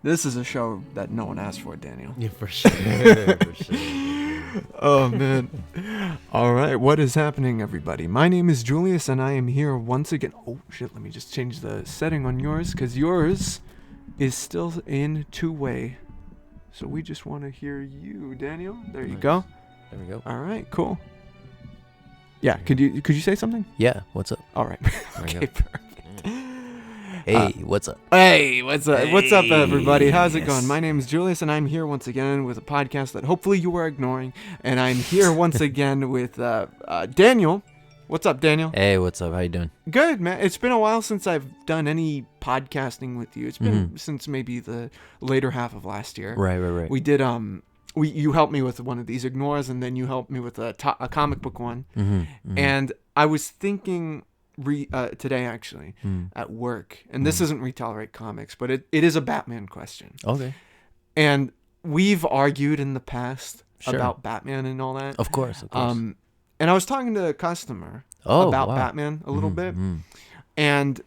This is a show that no one asked for, Daniel. Yeah, for sure. For sure. Oh, man. All right. What is happening, everybody? My name is Julius, and I am here once again. Oh, shit. Let me just change the setting on yours, because yours is still in two-way. So we just want to hear you, Daniel. There you Nice. go. There we go. All right. Cool. Yeah. Could you say something? Yeah, what's up? All right. There we Okay. go. Perfect. Hey, what's up? Hey, what's up? What's up, everybody? How's it Yes. going? My name is Julius, and I'm here once again with a podcast that hopefully you are ignoring. And I'm here once again with Daniel. What's up, Daniel? Hey, what's up? How you doing? Good, man. It's been a while since I've done any podcasting with you. It's been since maybe the later half of last year. Right. We did you helped me with one of these ignores, and then you helped me with a comic book one. And I was thinking today actually at work, and this isn't Retolerate Comics, but it is a Batman question. Okay. And we've argued in the past Sure. about Batman and all that. Of course. And I was talking to a customer Oh, about wow. Batman a little bit. Mhm. And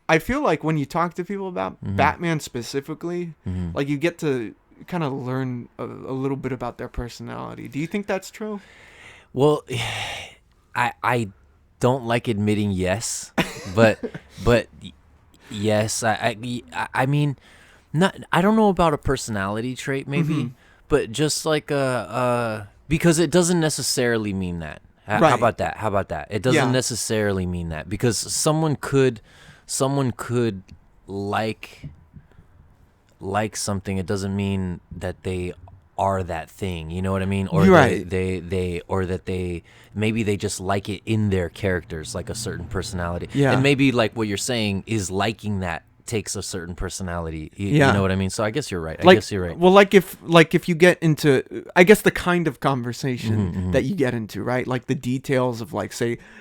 I feel like when you talk to people about Batman specifically, like you get to kind of learn a little bit about their personality. Do you think that's true? Well, I don't like admitting yes, but yes, I mean, not I don't know about a personality trait maybe, but just like because it doesn't necessarily mean that. How Right. about that? How about that? It doesn't Yeah. necessarily mean that because someone could like something. It doesn't mean that they are that thing. You know what I mean? Or You're right. they or that they maybe they just like it in their characters, like a certain personality. Yeah. And maybe like what you're saying is liking that takes a certain personality. You Yeah. know what I mean? So I guess you're right. I Like, guess you're right. well, like if you get into, I guess the kind of conversation that you get into, right? Like the details of like,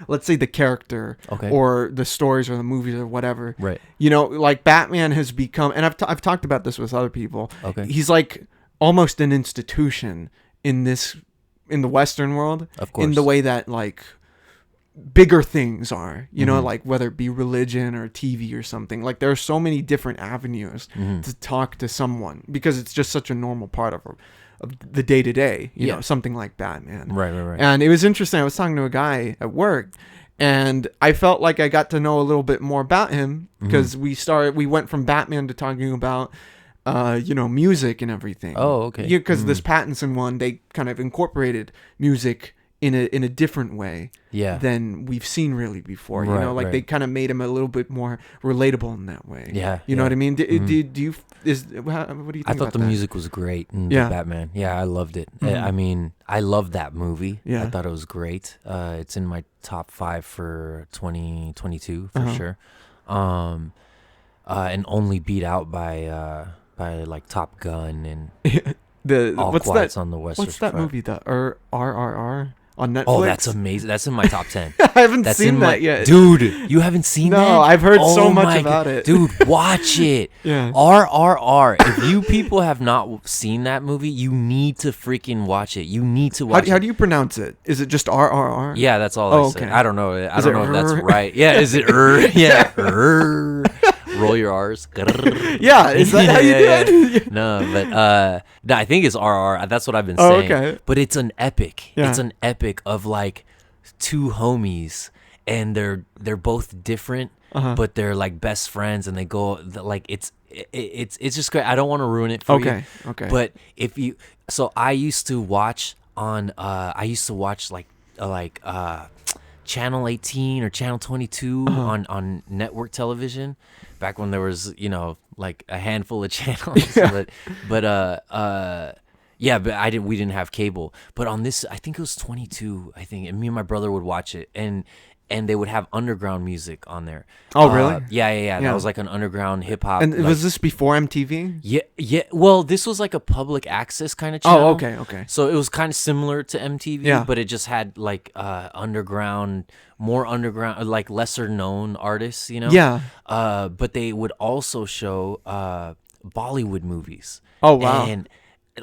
let's say the character Okay. or the stories or the movies or whatever. Right. You know, like Batman has become, and I've talked about this with other people. Okay. He's like almost an institution in the Western world. Of course. In the way that like bigger things are, you Mm-hmm. know, like whether it be religion or TV or something. Like there are so many different avenues Mm-hmm. to talk to someone because it's just such a normal part of the day to day, you Yeah. know, something like Batman. Right. And it was interesting. I was talking to a guy at work, and I felt like I got to know a little bit more about him because we went from Batman to talking about music and everything. Oh, okay. Yeah, because this Pattinson one, they kind of incorporated music in a different way Yeah. than we've seen really before. You Right, know, like right. they kind of made him a little bit more relatable in that way. Yeah, You know yeah. what I mean? Do you what do you think I about thought the that? music was great in Yeah. the Batman. Yeah, I loved it. Mhm. I mean, I loved that movie. Yeah. I thought it was great. It's in my top 5 for 2022 for Uh-huh. sure. And only beat out by like Top Gun and All What's Quiet's that? on the Western What's that Front. movie? The RRR on Netflix. Oh, that's amazing. That's in my top 10. I haven't That's seen in that my yet. Dude, you haven't seen No, that? I've heard so Oh much my about God. it. Dude, watch it. Yeah. RRR. If you people have not seen that movie, you need to freaking watch it. You need to watch How it. do you pronounce it? Is it just RRR? Yeah, that's all Oh, I said. okay. I don't know. I Is don't it know if that's R? right. Yeah, is it Yeah. Roll your R's. Yeah, is that how you do it? No, but no, I think it's RR. That's what I've been Oh, saying. okay. But it's an epic. Yeah. It's an epic of like two homies, and they're both different, but they're like best friends, and they go like it's just great. I don't want to ruin it for you. Okay. But if you, so I used to watch on like Channel 18 or Channel 22 on network television back when there was, like a handful of channels. but we didn't have cable. But on this, I think it was 22, I think, and me and my brother would watch it, and they would have underground music on there. Oh, really? Yeah. Yeah. That was like an underground hip hop. And like, was this before MTV? yeah. Well, this was like a public access kind of channel. Oh, okay. So it was kind of similar to MTV, Yeah. but it just had like more underground, like lesser known artists, Yeah. But they would also show Bollywood movies. Oh, wow. And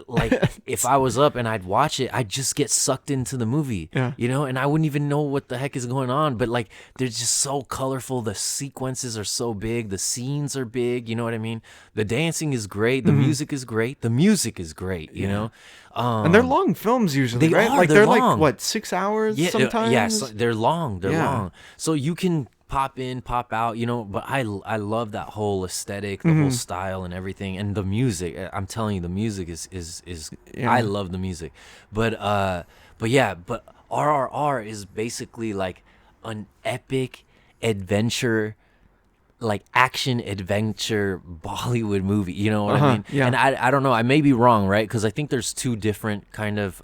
like if I was up and I'd watch it, I'd just get sucked into the movie, Yeah. you know, and I wouldn't even know what the heck is going on. But like, they're just so colorful. The sequences are so big. The scenes are big. You know what I mean? The dancing is great. The music is great. The music is great. You know, And they're long films usually, they right? are, like they're like long. what, 6 hours yeah, sometimes? yeah, so they're long. They're Yeah. long. So you can pop in, pop out, you know. But I love that whole aesthetic, the whole style, and everything, and the music. I'm telling you, the music is Yeah. I love the music. But yeah, but RRR is basically like an epic adventure, like action adventure Bollywood movie. You know what I mean? yeah. And I don't know. I may be wrong, right? Because I think there's two different kind of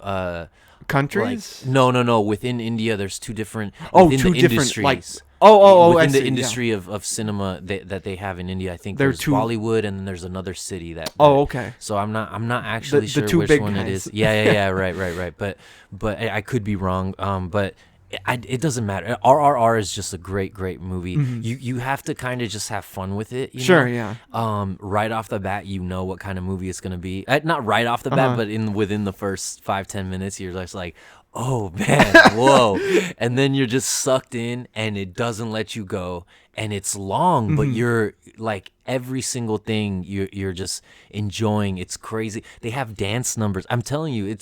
Countries? like no. Within India, there's two different. Oh, within two the different, like- industries. I Within see, the yeah. industry of cinema that they have in India, I think There are there's two- Bollywood and then there's another city that. Oh, okay. So I'm not actually the sure two which big one it guys. is. Yeah, right. But I could be wrong. But it doesn't matter. RRR is just a great movie. You have to kind of just have fun with it. You Sure, know? yeah. Right off the bat, you know what kind of movie it's gonna be. Not right off the bat, but within the first 5-10 minutes, you're just like, oh man, whoa, and then you're just sucked in, and it doesn't let you go, and it's long, but you're like every single thing you're just enjoying. It's crazy. They have dance numbers. I'm telling you,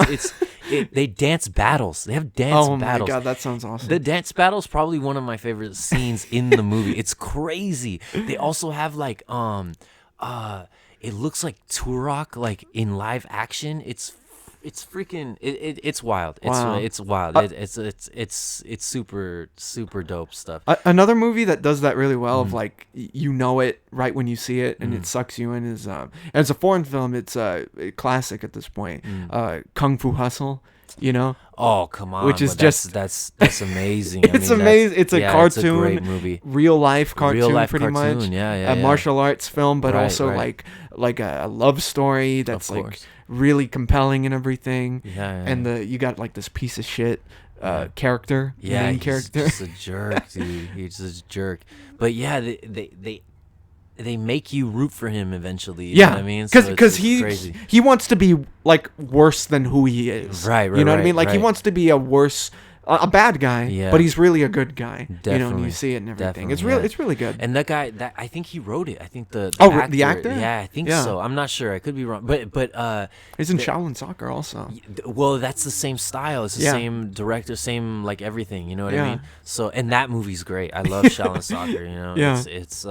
they dance battles. They have dance Oh battles. my god, that sounds awesome. The dance battle is probably one of my favorite scenes in the movie. It's crazy. They also have like it looks like Turok like in live action. It's freaking it's wild. Wow. It's wild. It's super dope stuff. Another movie that does that really well of like you know it right when you see it and it sucks you in is and it's a foreign film. It's a classic at this point. Kung Fu Hustle. You know, Oh come on! Which is but just- that's amazing. it's amazing. It's a cartoon, It's a great movie. real life cartoon, Real life pretty cartoon. much. Yeah. A martial arts film, but Right, also right. like a love story that's like course. really compelling and everything. Yeah. And you got like this piece of shit Yeah. character, Yeah, main he's character. just a jerk, dude. He's just a jerk. But yeah, they make you root for him eventually. You know what I mean? So because it's crazy. he wants to be like worse than who he is. Right, You know what I right, mean? Like he right. wants to be a worse, a bad guy. Yeah. But he's really a good guy. You know, and Definitely, you see it and everything. It's definitely, really yeah. it's really good. And that guy, I think he wrote it. I think the The actor? Yeah, I think Yeah. so. I'm not sure. I could be wrong. But He's in Shaolin Soccer also. well, that's the same style. It's the Yeah. same director, same like everything. You know what Yeah. I mean? So, and that movie's great. I love Shaolin Soccer. You know, Yeah. it's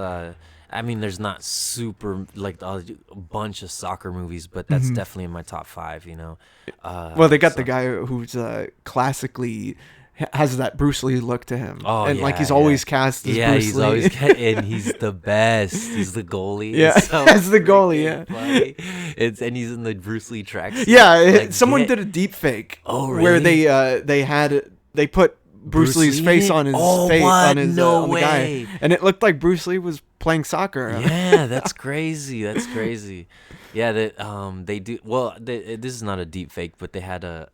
I mean, there's not super like a bunch of soccer movies, but that's definitely in my top 5. You know. Well, they got so- the guy who's classically has that Bruce Lee look to him. Oh, and like yeah, he's yeah. always cast as Bruce he's Lee. always and he's the best. He's the goalie. Yeah, It's so as the goalie, freaking funny. And he's in the Bruce Lee tracksuit. Yeah, Like, someone get- did a deep fake. Oh, Where really? they put Bruce Lee's Lee face in it? on his Oh, face what? on his No on the guy, way. and it looked like Bruce Lee was playing soccer. Yeah, that's crazy. That's crazy. Yeah, that they do. Well, this is not a deep fake, but they had a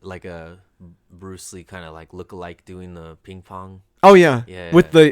Bruce Lee kind of like look-alike doing the ping pong. Oh yeah, Yeah, with yeah. the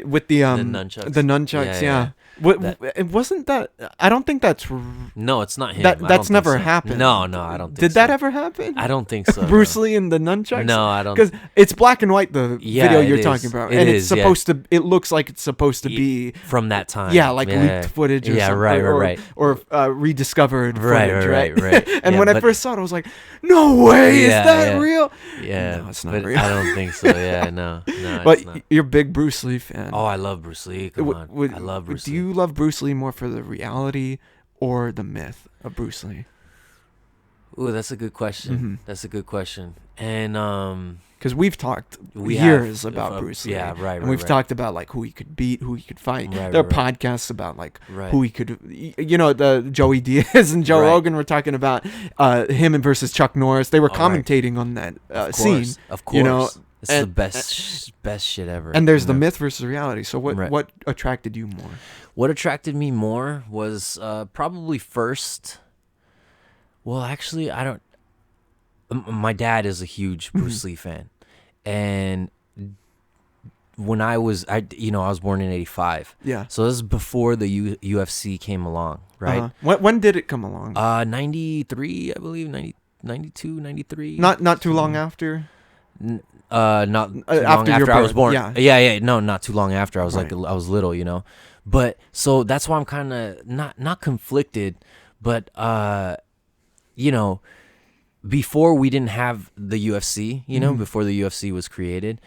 nunchucks. The nunchucks, Yeah, yeah. yeah. It wasn't that. I don't think that's No, it's not him. that. I don't That's think never so. happened. No, I don't think Did so. that ever happen? I don't think so. Bruce no. Lee and the nunchucks? No, I don't. Because it's black and white. The Yeah, video it you're is. talking about, It and is, it's yeah. supposed to. It looks like it's supposed to be. From that time. Yeah, like leaked footage or Yeah, something. right. Or rediscovered Right, footage, right. And Yeah, when I but- first saw it, I was like, no way, is Yeah, that yeah. real? Yeah, No, it's not but real. I don't think so. Yeah, no, But it's not. you're a big Bruce Lee fan. Oh, I love Bruce Lee. Come Would- on, would- I love Bruce Do Lee. you love Bruce Lee more for the reality or the myth of Bruce Lee? Ooh, that's a good question. Mhm. That's a good question. And Because we've talked We years have, about uh, Bruce Lee. yeah, right, And right, we've right. talked about like who he could beat, who he could fight. Right, There are right, podcasts about like Right. who he could, you know, the Joey Diaz and Joe Right. Rogan were talking about him and versus Chuck Norris. They were Oh, right. commentating on that of scene. course, of course, you know, this is the and- best shit ever. And there's you the know? myth versus reality. So Right. what attracted you more? What attracted me more was probably first. Well, actually, I don't. My dad is a huge Bruce Lee fan, and when I was born in '85, Yeah. so this is before the UFC came along, right? When did it come along? 93, I believe, 92, 93. Not too long after. Not too long after your after I was birth, born. yeah. Yeah. No, not too long after. I was Right. I was little, you know. But so that's why I'm kind of not conflicted, but you know, before we didn't have the UFC, you know, before the UFC was created,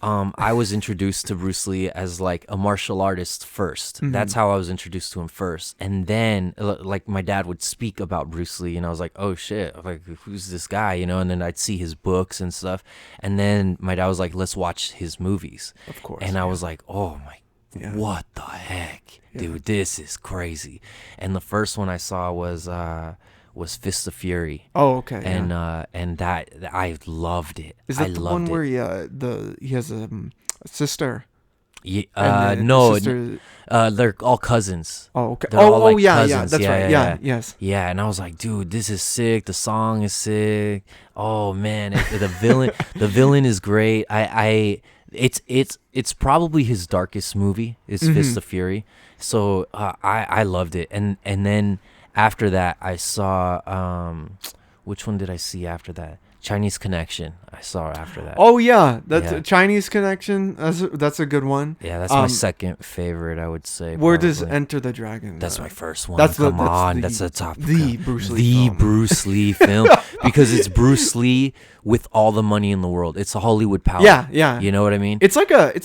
I was introduced to Bruce Lee as like a martial artist 1st. That's how I was introduced to him first. And then like my dad would speak about Bruce Lee and I was like, oh shit, like who's this guy, you know? And then I'd see his books and stuff. And then my dad was like, let's watch his movies. Of course. And I was like, oh my, Yeah. what the heck, dude, this is crazy. And the first one I saw was Fist of Fury. Oh, okay. And yeah. and that I loved it. Is I that the loved one it. where he has a sister? Yeah, And the no, sister, they're all cousins. oh, okay. They're all like yeah, cousins. that's right. Yeah, yes. Yeah, and I was like, dude, this is sick. The song is sick. Oh man, the villain, the villain is great. It's probably his darkest movie. Is Fist of Fury. So I loved it, and then after that I saw which one did I see after that? Chinese Connection. I saw after that. Oh yeah, that's Yeah. a Chinese Connection. That's a good one. Yeah, that's my Um, second favorite, I would say. Where does probably. Enter the Dragon? That's my first one. That's Come the- that's on, the- that's a top. the Bruce Lee The film. Bruce Lee film because it's Bruce Lee with all the money in the world. It's a Hollywood power. Yeah, yeah. You know what I mean? It's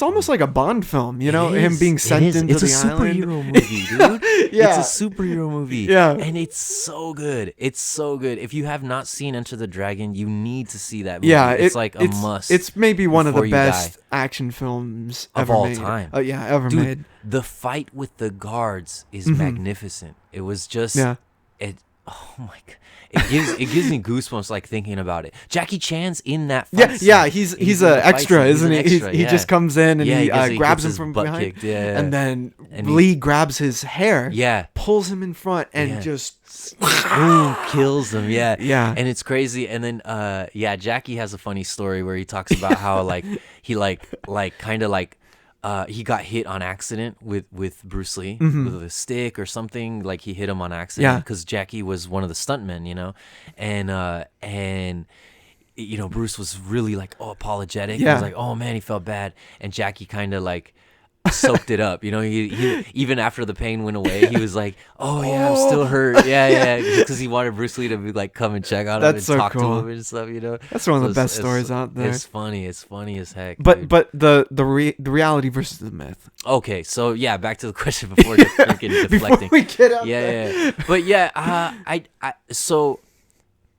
almost like a Bond film. You know, It him is. being It sent is. into it's the a island. superhero movie, dude. Yeah. It's a superhero movie. Yeah. And it's so good. It's so good. If you have not seen Enter the Dragon, you need to see that movie. Yeah, it's like a must. It's maybe one of the before you best die. action films Of ever all made. time. Yeah, ever Dude, made. the fight with the guards is magnificent. It was just Yeah. it. Oh my god! It gives me goosebumps like thinking about it. Jackie Chan's in that fight Yeah, scene. yeah, he's in a the fight extra, scene. He's isn't an he? extra, He yeah. just comes in and Yeah, he gets grabs his him from butt behind, kicked, yeah. and then And he- Lee grabs his hair, Yeah. pulls him in front, and Yeah. just Boom, kills them. Yeah, Yeah. and it's crazy. And then, yeah, Jackie has a funny story where he talks about how like he kind of like. He got hit on accident with Bruce Lee with a stick or something. Like he hit him on accident Yeah. because Jackie was one of the stuntmen, you know, and you know Bruce was really like apologetic. He Yeah. was like, oh man, he felt bad, and Jackie kind of like soaked it up, you know. He even after the pain went away, he was like, oh yeah, I'm still hurt. Yeah, because he wanted Bruce Lee to be like come and check on him That's and so talk cool. to him and stuff, you know. That's one of the So best stories out there. It's funny as heck. But dude. but the reality versus the myth. Okay, so yeah, back to the question before freaking Before deflecting. we get out Yeah, there. yeah, yeah. But yeah, I so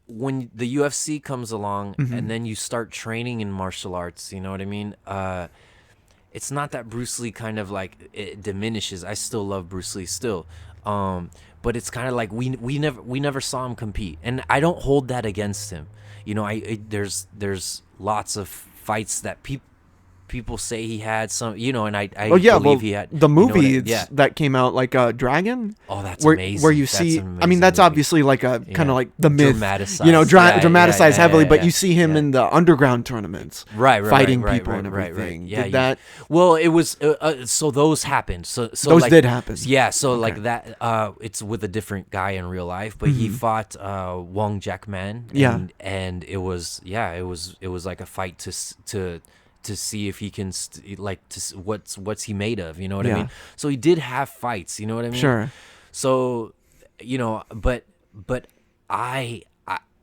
when the UFC comes along and then you start training in martial arts, you know what I mean? It's not that Bruce Lee kind of like it diminishes. I still love Bruce Lee still. But it's kind of like we never saw him compete, and I don't hold that against him. You know, there's lots of fights that people say he had some, you know, and I Oh yeah, believe well, he had the you know what movie yeah. that came out, like Dragon. Oh, that's where, amazing. Where you That's see, an I mean, amazing that's movie. obviously like a kind Yeah. of like the myth, Dramatized. you know, Yeah, dramatized yeah, heavily. yeah, But yeah. you see him Yeah. in the underground tournaments, right, fighting right, people right, and right, everything. right. Yeah, Did that? Well, it was so those happened. So Those like, did happen. Yeah, so like that. It's with a different guy in real life, but he fought Wong Jack-man. Yeah. and it was like a fight to see if he can what's he made of, you know what I Yeah. mean? So he did have fights, you know what I mean? Sure. So, you know, but I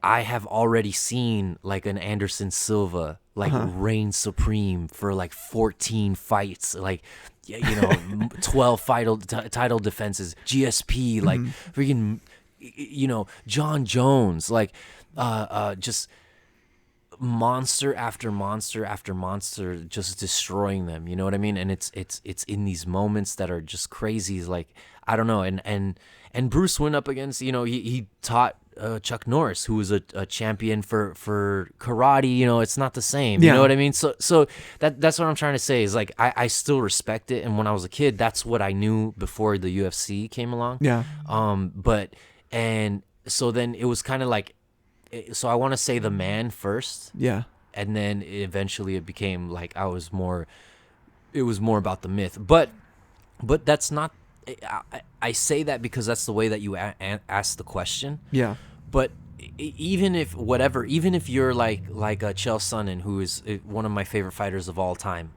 have already seen like an Anderson Silva like reign supreme for like 14 fights, like you know, 12 title defenses, GSP, like freaking, you know, John Jones, like just monster after monster after monster, just destroying them, you know what I mean? And it's in these moments that are just crazy, like I don't know. And Bruce went up against, you know, he taught Chuck Norris, who was a champion for karate. You know, it's not the same. You Yeah. know what I mean? So that's what I'm trying to say is like I still respect it. And when I was a kid, that's what I knew before the UFC came along. Yeah. But and so then it was kind of like, so I want to say the man first, Yeah. and then eventually it became like it was more about the myth. But that's not. I say that because that's the way that you ask the question. Yeah. But even if whatever, even if you're like Chael Sonnen, who is one of my favorite fighters of all time,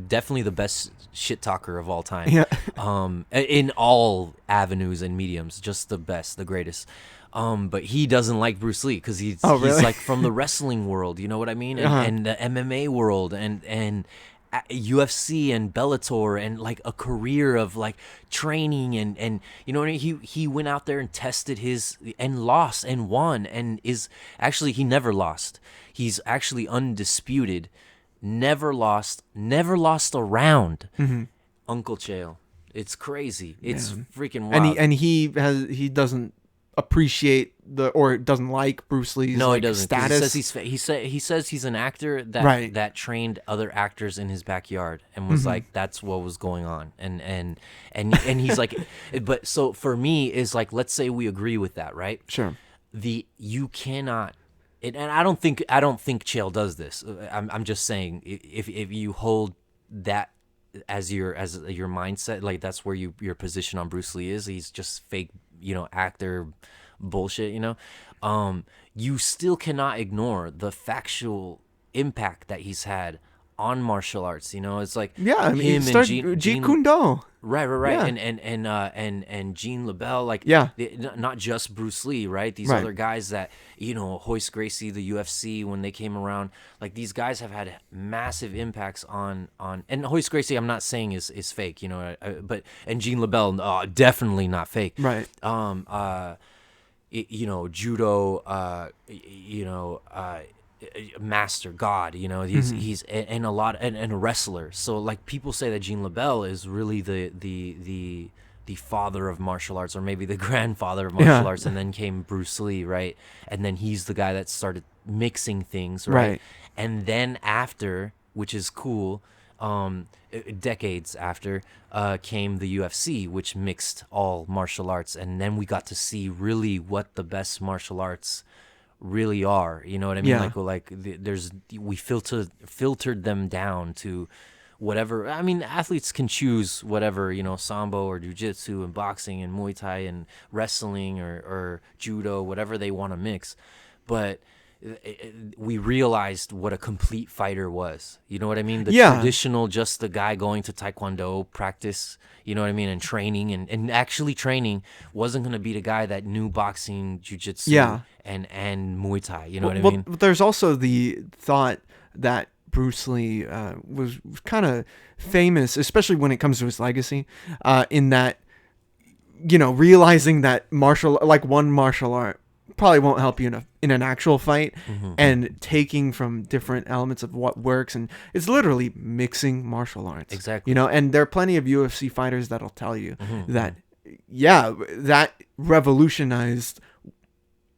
definitely the best shit talker of all time, Yeah. In all avenues and mediums, just the best, the greatest. But he doesn't like Bruce Lee because he's really? like from the wrestling world, you know what I mean, and the MMA world, and UFC and Bellator, and like a career of like training, and you know what I mean? He went out there and tested his, and lost and won, and is actually, he never lost. He's actually undisputed, never lost a round. Uncle Chael. It's crazy. It's freaking wild. And he doesn't appreciate or doesn't like Bruce Lee's No, he like, doesn't. 'Cause status. He says he's an actor that Right. that trained other actors in his backyard, and was like, that's what was going on, and he's like, but so for me is like, let's say we agree with that, right? Sure. You cannot, and I don't think Chael does this. I'm just saying, if you hold that as your mindset, like that's where your position on Bruce Lee is. He's just fake, actor bullshit, you still cannot ignore the factual impact that he's had on martial arts. It's like, Yeah, I mean, him and Jeet Kune Do. right, Yeah. and Gene LeBell, like, Yeah. not just Bruce Lee, right? These Right. other guys that, Hoist Gracie, the UFC, when they came around, like, these guys have had massive impacts on and Hoist Gracie, I'm not saying is fake, but and Gene LeBell, definitely not fake, Right. Judo, master god, he's and a lot, and a wrestler. So like, people say that Gene LeBell is really the father of martial arts, or maybe the grandfather of martial arts, and then came Bruce Lee, right? And then he's the guy that started mixing things, right? Right. And then after, which is cool, decades after, came the UFC, which mixed all martial arts, and then we got to see really what the best martial arts really are. You know what I mean? Yeah. We filtered them down to whatever. I mean, athletes can choose whatever, sambo or jiu-jitsu and boxing and Muay Thai and wrestling or judo, whatever they want to mix, but we realized what a complete fighter was. You know what I mean? The traditional, just the guy going to taekwondo practice, you know what I mean, and training, and actually training, wasn't going to be the guy that knew boxing, jiu-jitsu, and Muay Thai. You know what I mean? But there's also the thought that Bruce Lee was kind of famous, especially when it comes to his legacy, in that, realizing that one martial art probably won't help you in an actual fight, and taking from different elements of what works, and it's literally mixing martial arts. Exactly. And there are plenty of UFC fighters that'll tell you that, that revolutionized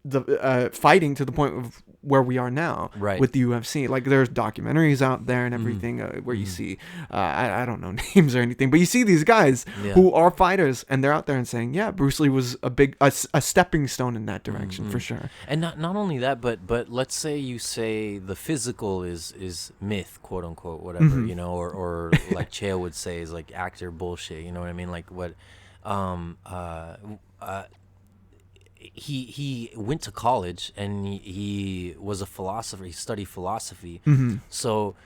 the fighting to the point of where we are now, right, with the UFC. Like, there's documentaries out there and everything, where you see, I don't know names or anything, but you see these guys who are fighters, and they're out there and saying, Bruce Lee was a stepping stone in that direction, for sure. And not only that, but let's say you say the physical is myth, quote unquote, whatever, or like Chael would say, is like actor bullshit. You know what I mean? Like, what, he went to college, and he was a philosopher. He studied philosophy, so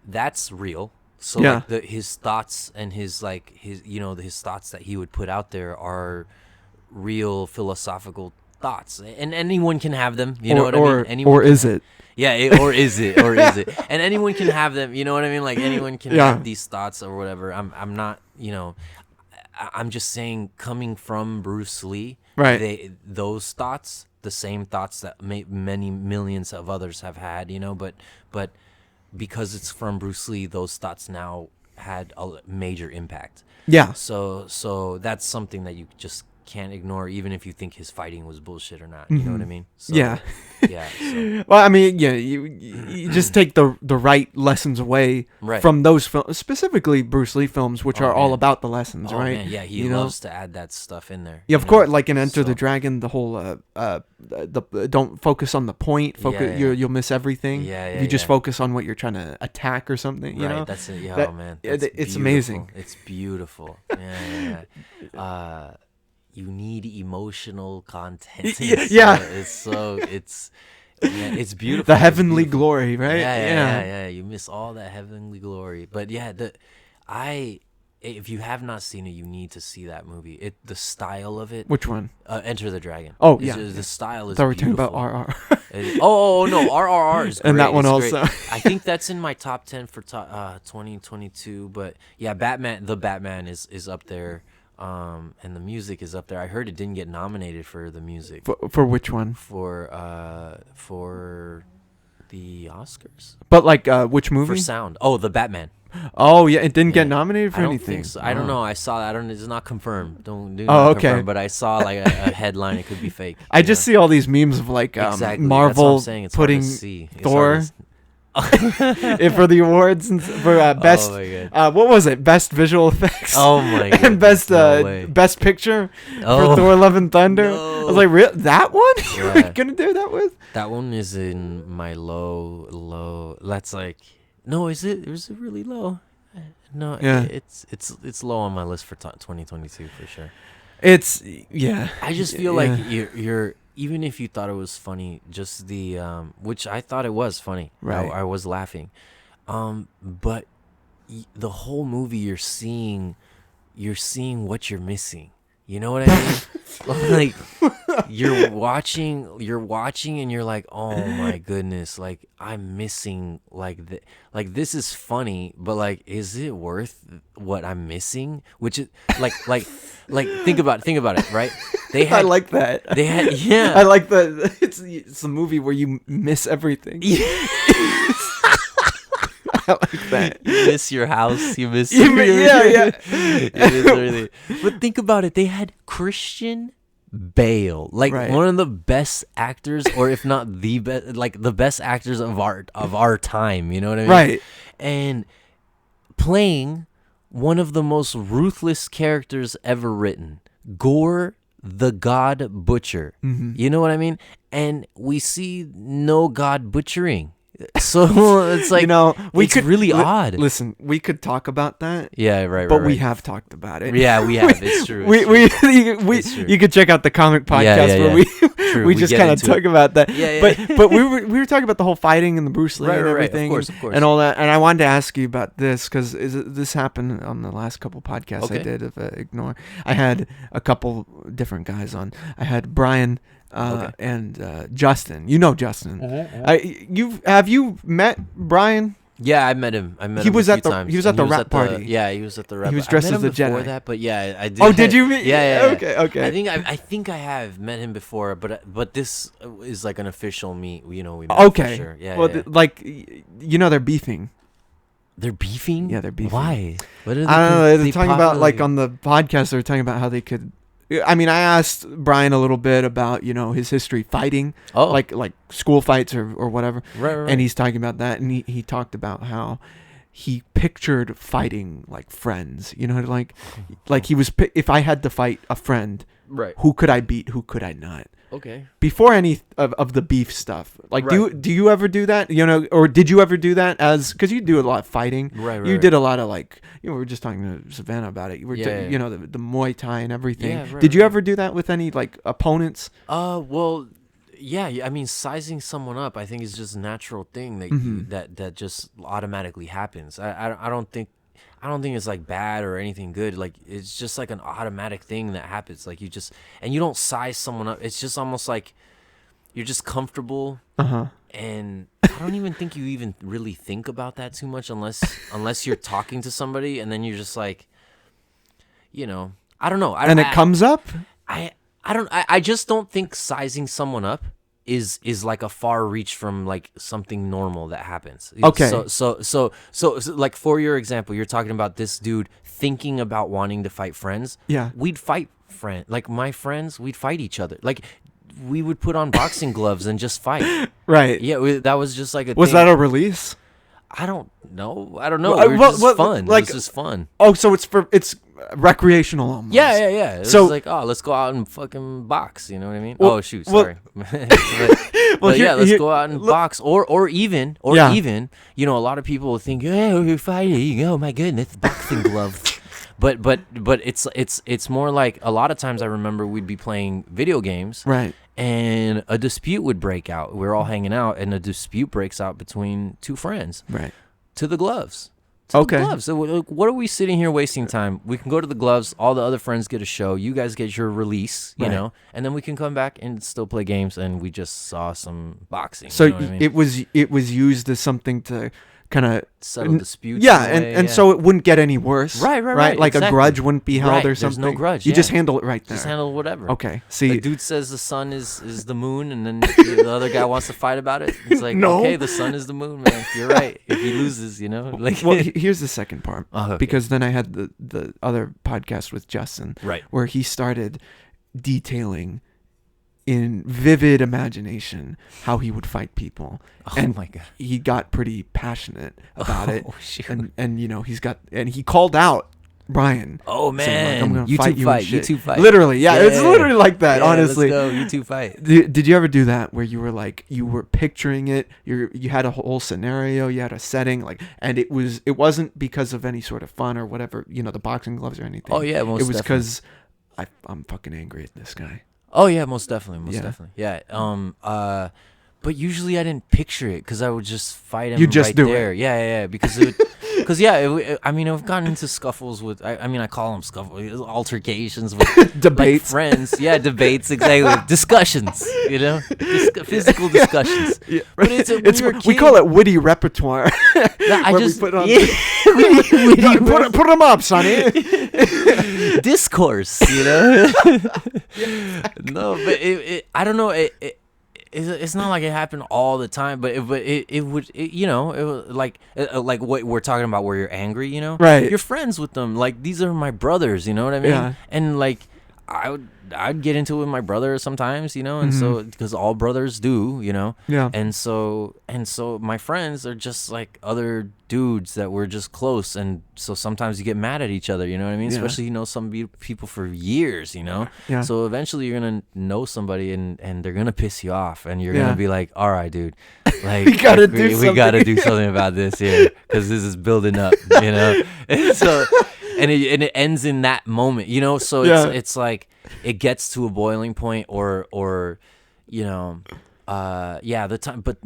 that's real. So like, his thoughts and his thoughts that he would put out there are real philosophical thoughts, and anyone can have them. You know what I mean? Anyone or is it? Yeah, or is it? And anyone can have them. You know what I mean? Like, anyone can have these thoughts or whatever. I'm not. I'm just saying, coming from Bruce Lee, right? Those thoughts, the same thoughts that many millions of others have had, but because it's from Bruce Lee, those thoughts now had a major impact. Yeah. So that's something that you just can't ignore, even if you think his fighting was bullshit or not. You know what I mean? So, yeah. So. Well, I mean, you just take the right lessons away from those films, specifically Bruce Lee films, which are all about the lessons, right? Man, yeah, he loves to add that stuff in there. Yeah, of course. Like in Enter the Dragon, the whole don't focus on the point. You'll miss everything. If you just focus on what you're trying to attack or something. You know, that's it. Man, it's amazing. It's beautiful. Yeah. you need emotional content. Yeah. It's beautiful. The It's heavenly beautiful. glory, right? Yeah. You miss all that heavenly glory. But yeah, if you have not seen it, you need to see that movie. The style of it. Which one? Enter the Dragon. Oh, It's yeah, just- the style I is thought we were talking beautiful. about RR. No, RRR is great. And that one It's great. also. I think that's in my top 10 for 2022. But yeah, the Batman is up there. And the music is up there. I heard it didn't get nominated for the music For which one? for the Oscars But like which for movie? sound. Oh, the Batman. Oh yeah, it didn't get Yeah. nominated for I don't anything. think so. I don't Oh. know. I saw that. It's not confirmed. Don't do Oh, not okay. confirm, but I saw like a headline. It could be fake. I just see all these memes of like exactly. That's what Marvel I'm saying. It's hard to putting see. It's Thor hard to it for the awards and for best. Oh my God. What was it? Best visual effects. Oh my god. And best No way. best picture Oh, for Thor: Love and Thunder. I no. was like, real that one? You were Yeah. gonna do that with? That one is in my low. That's like, no, is it? Is it really low? No, Yeah. it's low on my list for 2022 for sure. It's yeah. I just feel Yeah. like you're even if you thought it was funny, just the which I thought it was funny. Right. I was laughing, but the whole movie you're seeing what you're missing. You know what I mean? Like you're watching and you're like, oh my goodness, like I'm missing like this is funny, but like is it worth what I'm missing? Which is like think about it, right? They I had like that. they had yeah. I like that. It's a movie where you miss everything. I like that. You miss your house. You miss You mi- yeah, yeah. You miss everything. But think about it. They had Christian Bale, like Right. one of the best actors, or if not the best, like the best actors of our time. You know what I mean? Right. And playing one of the most ruthless characters ever written, Gore the God Butcher. Mm-hmm. You know what I mean? And we see no God butchering. So it's like, it's really odd. Listen, we could talk about that, Yeah, right. but we right. have talked about it. Yeah, we have. It's true. we It's true. you could check out the comic podcast yeah, where yeah. True, we we just get kind of into talk about that. Yeah, yeah. But we were talking about the whole fighting and the Bruce Lee Right, and right, right. Of everything, course, of course. and all that. And I wanted to ask you about this because this happened on the last couple podcasts I Okay. did of Ignore. I had a couple different guys on. I had Brian. Okay. And Justin, you know Justin. Mm-hmm. Have you met Brian? Yeah, I met him. He him was a at few the- times. he was at the And rap party. Yeah, he was at the rap. He was I dressed met as him the before Jedi. that, but yeah, I did. Oh, did you meet? Yeah. Okay. I think I have met him before, but this is like an official meet. We met Okay. for sure. Yeah. Well, yeah. they're beefing. They're beefing. Yeah, they're beefing. Why? What are I don't know. They're they talking about like popular- on the podcast. They were talking about how they could. I mean, I asked Brian a little bit about his history fighting, Oh, like school fights or whatever, right. and he's talking about that, and he talked about how he pictured fighting like friends. Like he was. If I had to fight a friend, right. who could I beat? Who could I not? Okay. Before any of the beef stuff, like Right. do you ever do that? Or did you ever do that? Because you do a lot of fighting. Right. You did a lot of we were just talking to Savannah about it. You were, Yeah, yeah. the Muay Thai and everything. Yeah, right, Did you right. ever do that with any opponents? Well, yeah. I mean, sizing someone up, I think is just a natural thing that Mhm. that just automatically happens. I don't think it's like bad or anything good. Like it's just like an automatic thing that happens. Like you don't size someone up. It's just almost like you're just comfortable, and I don't even think you even really think about that too much unless you're talking to somebody and then you're just like, I don't know. And it comes up. I just don't think sizing someone up is like a far reach from like something normal that happens. Okay. So like for your example, you're talking about this dude thinking about wanting to fight friends. Yeah. We'd fight like my friends, we'd fight each other. Like we would put on boxing gloves and just fight. Right. Yeah, that was just like a Was thing. that a release? I don't know. Well, It was just well, fun. like- It was just fun. Oh, so it's recreational almost. Yeah. It So- was like, oh, let's go out and fucking box. You know what I mean? Well- oh shoot, well- sorry. but here- yeah, let's here- go out and look- box, or even, Yeah. a lot of people think, oh, you're fighting. Oh my goodness, boxing gloves. but it's more like a lot of times I remember we'd be playing video games, Right. and a dispute would break out. We're all hanging out, and a dispute breaks out between two friends. Right. To the gloves. To Okay. the gloves. So what are we sitting here wasting time? We can go to the gloves. All the other friends get a show. You guys get your release, you Right. know, and then we can come back and still play games. And we just saw some boxing. So you know what I mean? it was used as something to kind of Settle disputes. Yeah, in a way, and yeah. so it wouldn't get any worse. Right, Like exactly. a grudge wouldn't be held Right, or there's something. no grudge, You yeah. just handle it right there. Just handle whatever. Okay. See, The dude says the sun is the moon, and then the other guy wants to fight about it. It's like, No. okay, the sun is the moon, man. You're right. If he loses, you know, like, well, here's the second part. Oh, okay. Because then I had the other podcast with Justin, right. where he started detailing in vivid imagination how he would fight people. Oh And my god. he got pretty passionate about it. Oh, shoot. And you know, he called out Brian. Oh saying, like, I'm man, gonna you fight two you fight, and you shit. two fight. Literally, yeah, it's Yeah. literally like that, Yeah, honestly. let's go, you two fight. Did you ever do that where you were like you were picturing it, you had a whole scenario, you had a setting, like, and it wasn't because of any sort of fun or whatever, you know, the boxing gloves or anything. Oh yeah, most it was definitely. because I'm fucking angry at this guy. Oh yeah, most definitely, Yeah. definitely. Yeah. But usually I didn't picture it because I would just fight him You just right do it. there. Yeah. Because I mean, I've gotten into scuffles with. I mean, I call them scuffles, altercations with like Debates. friends. Yeah, debates, exactly. Discussions. You know, physical discussions. Yeah. But it's when you're a we kid- call it witty repertoire. I where just we put on put them up, Sonny. discourse, you know. No, but I don't know. It's not like it happened all the time, but it would, you know, it was like what we're talking about, where you're angry, you know, Right. You're friends with them, like these are my brothers, you know what I mean? Yeah. And like I'd get into it with my brother sometimes, you know, and Mm-hmm. so because all brothers do, you know, Yeah. and so my friends are just like other dudes that were just close, and so sometimes you get mad at each other, you know what I mean? Yeah. Especially, you know, some people for years, you know. Yeah. So eventually you're gonna know somebody, and they're gonna piss you off, and you're Yeah. gonna be like, all right, dude, like We gotta like, do we gotta something." do something about this here, because this is building up, you know. And so and it ends in that moment, you know. So Yeah. it's like it gets to a boiling point, or you know. The time, but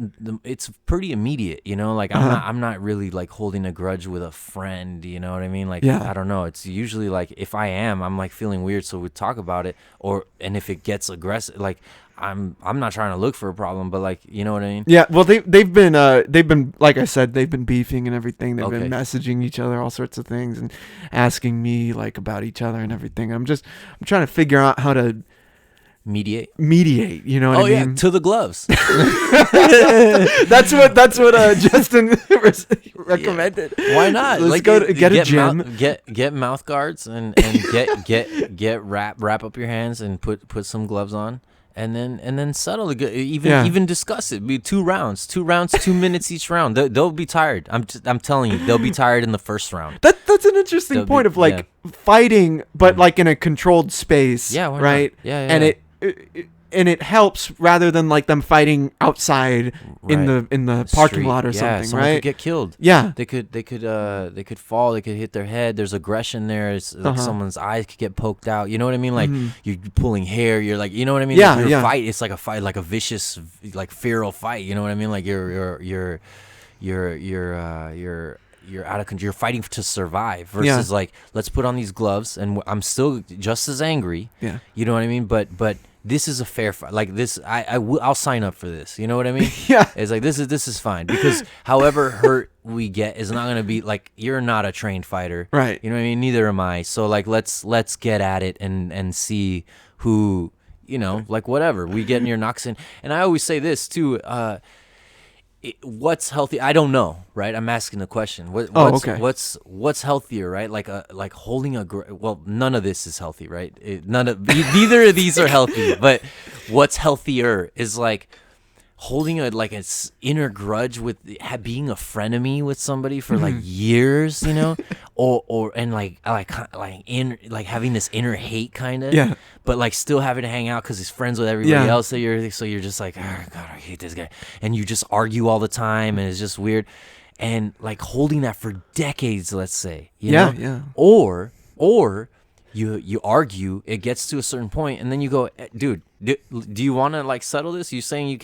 it's pretty immediate, you know, like I'm not really like holding a grudge with a friend, you know what I mean? Like, Yeah. I don't know. It's usually like, if I'm like feeling weird, so we talk about it, and if it gets aggressive, like I'm not trying to look for a problem, but like, you know what I mean? Yeah, well, they've been like I said, they've been beefing and everything. They've been Okay. messaging each other all sorts of things and asking me like about each other and everything. I'm trying to figure out how to Mediate. mediate. You know what Oh I yeah, mean? to the gloves. That's what Justin recommended. Why not? Let's go to get a gym. Get mouth guards and get wrap up your hands and put some gloves on. And then settle the even discuss it. Be 2 rounds, 2 minutes each round. They'll be tired. I'm telling you, they'll be tired in the first round. That's an interesting They'll be- point of like fighting, but like in a controlled space. Yeah, why not? right. Yeah, and yeah. it helps rather than like them fighting outside in Right. the parking Street. lot or Yeah, something, someone right? could get killed. Yeah. They could fall. They could hit their head. There's aggression there. It's like someone's eyes could get poked out. You know what I mean? Like you're pulling hair. You're like, you know what I mean? Yeah, Like, yeah. Fight. It's like a fight, like a vicious, like feral fight. You know what I mean? Like you're out of control. You're fighting to survive versus like, let's put on these gloves, and I'm still just as angry. Yeah. You know what I mean? But this is a fair fight. Like this, I'll sign up for this. You know what I mean? Yeah. It's like this is fine, because however hurt we get is not gonna be like, you're not a trained fighter, Right. You know what I mean? Neither am I. So like let's get at it and see who, you know, like whatever we get in your knocks in. And I always say this too. What's healthy? I don't know, right? I'm asking the question. Okay. What's healthier, right? Like holding well, none of this is healthy, right? Neither of these are healthy. But what's healthier is like holding an inner grudge with being a frenemy with somebody for like years, you know, or having this inner hate kind of, Yeah. but like still having to hang out because he's friends with everybody Yeah. else. So you're just like, oh God, I hate this guy, and you just argue all the time, and it's just weird, and like holding that for decades, let's say, you Yeah, know? yeah. Or or you argue, it gets to a certain point, and then you go, dude, do you want to like settle this? You saying you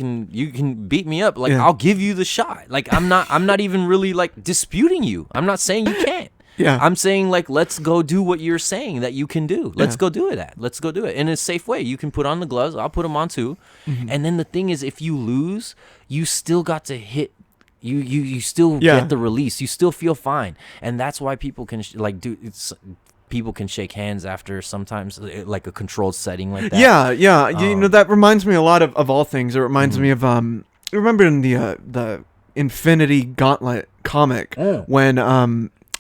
can beat me up? Like, Yeah. I'll give you the shot. Like, I'm not even really like disputing you. I'm not saying you can't. Yeah. I'm saying, like, let's go do what you're saying that you can do. Let's Yeah. go do it. Let's go do it in a safe way. You can put on the gloves. I'll put them on too. And then the thing is, if you lose, you still got to hit. You still Yeah. get the release. You still feel fine, and that's why people can people can shake hands after sometimes like a controlled setting like that. Yeah. You know, that reminds me a lot of all things. It reminds me of remember in the Infinity Gauntlet comic when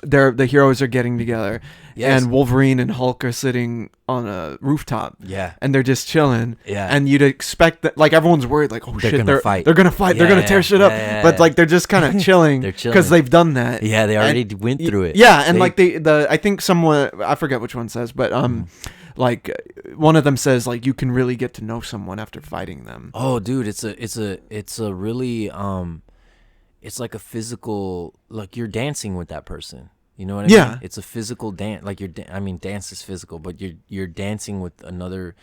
the heroes are getting together, Yes. and Wolverine and Hulk are sitting on a rooftop. Yeah. And they're just chilling. Yeah. And you'd expect that, like, everyone's worried, like, oh They're shit, gonna fight. they're gonna fight, they're Yeah, gonna tear shit up. yeah, But yeah. like they're just kind of chilling They're chilling. because they've done that. Yeah, they And- already went through it. Yeah, and They- like I think someone, I forget which one says, but like one of them says, like, you can really get to know someone after fighting them. Oh, dude, it's a really it's like a physical, like you're dancing with that person. You know what I Yeah. mean? It's a physical dance. Like I mean, dance is physical, but you're dancing with another.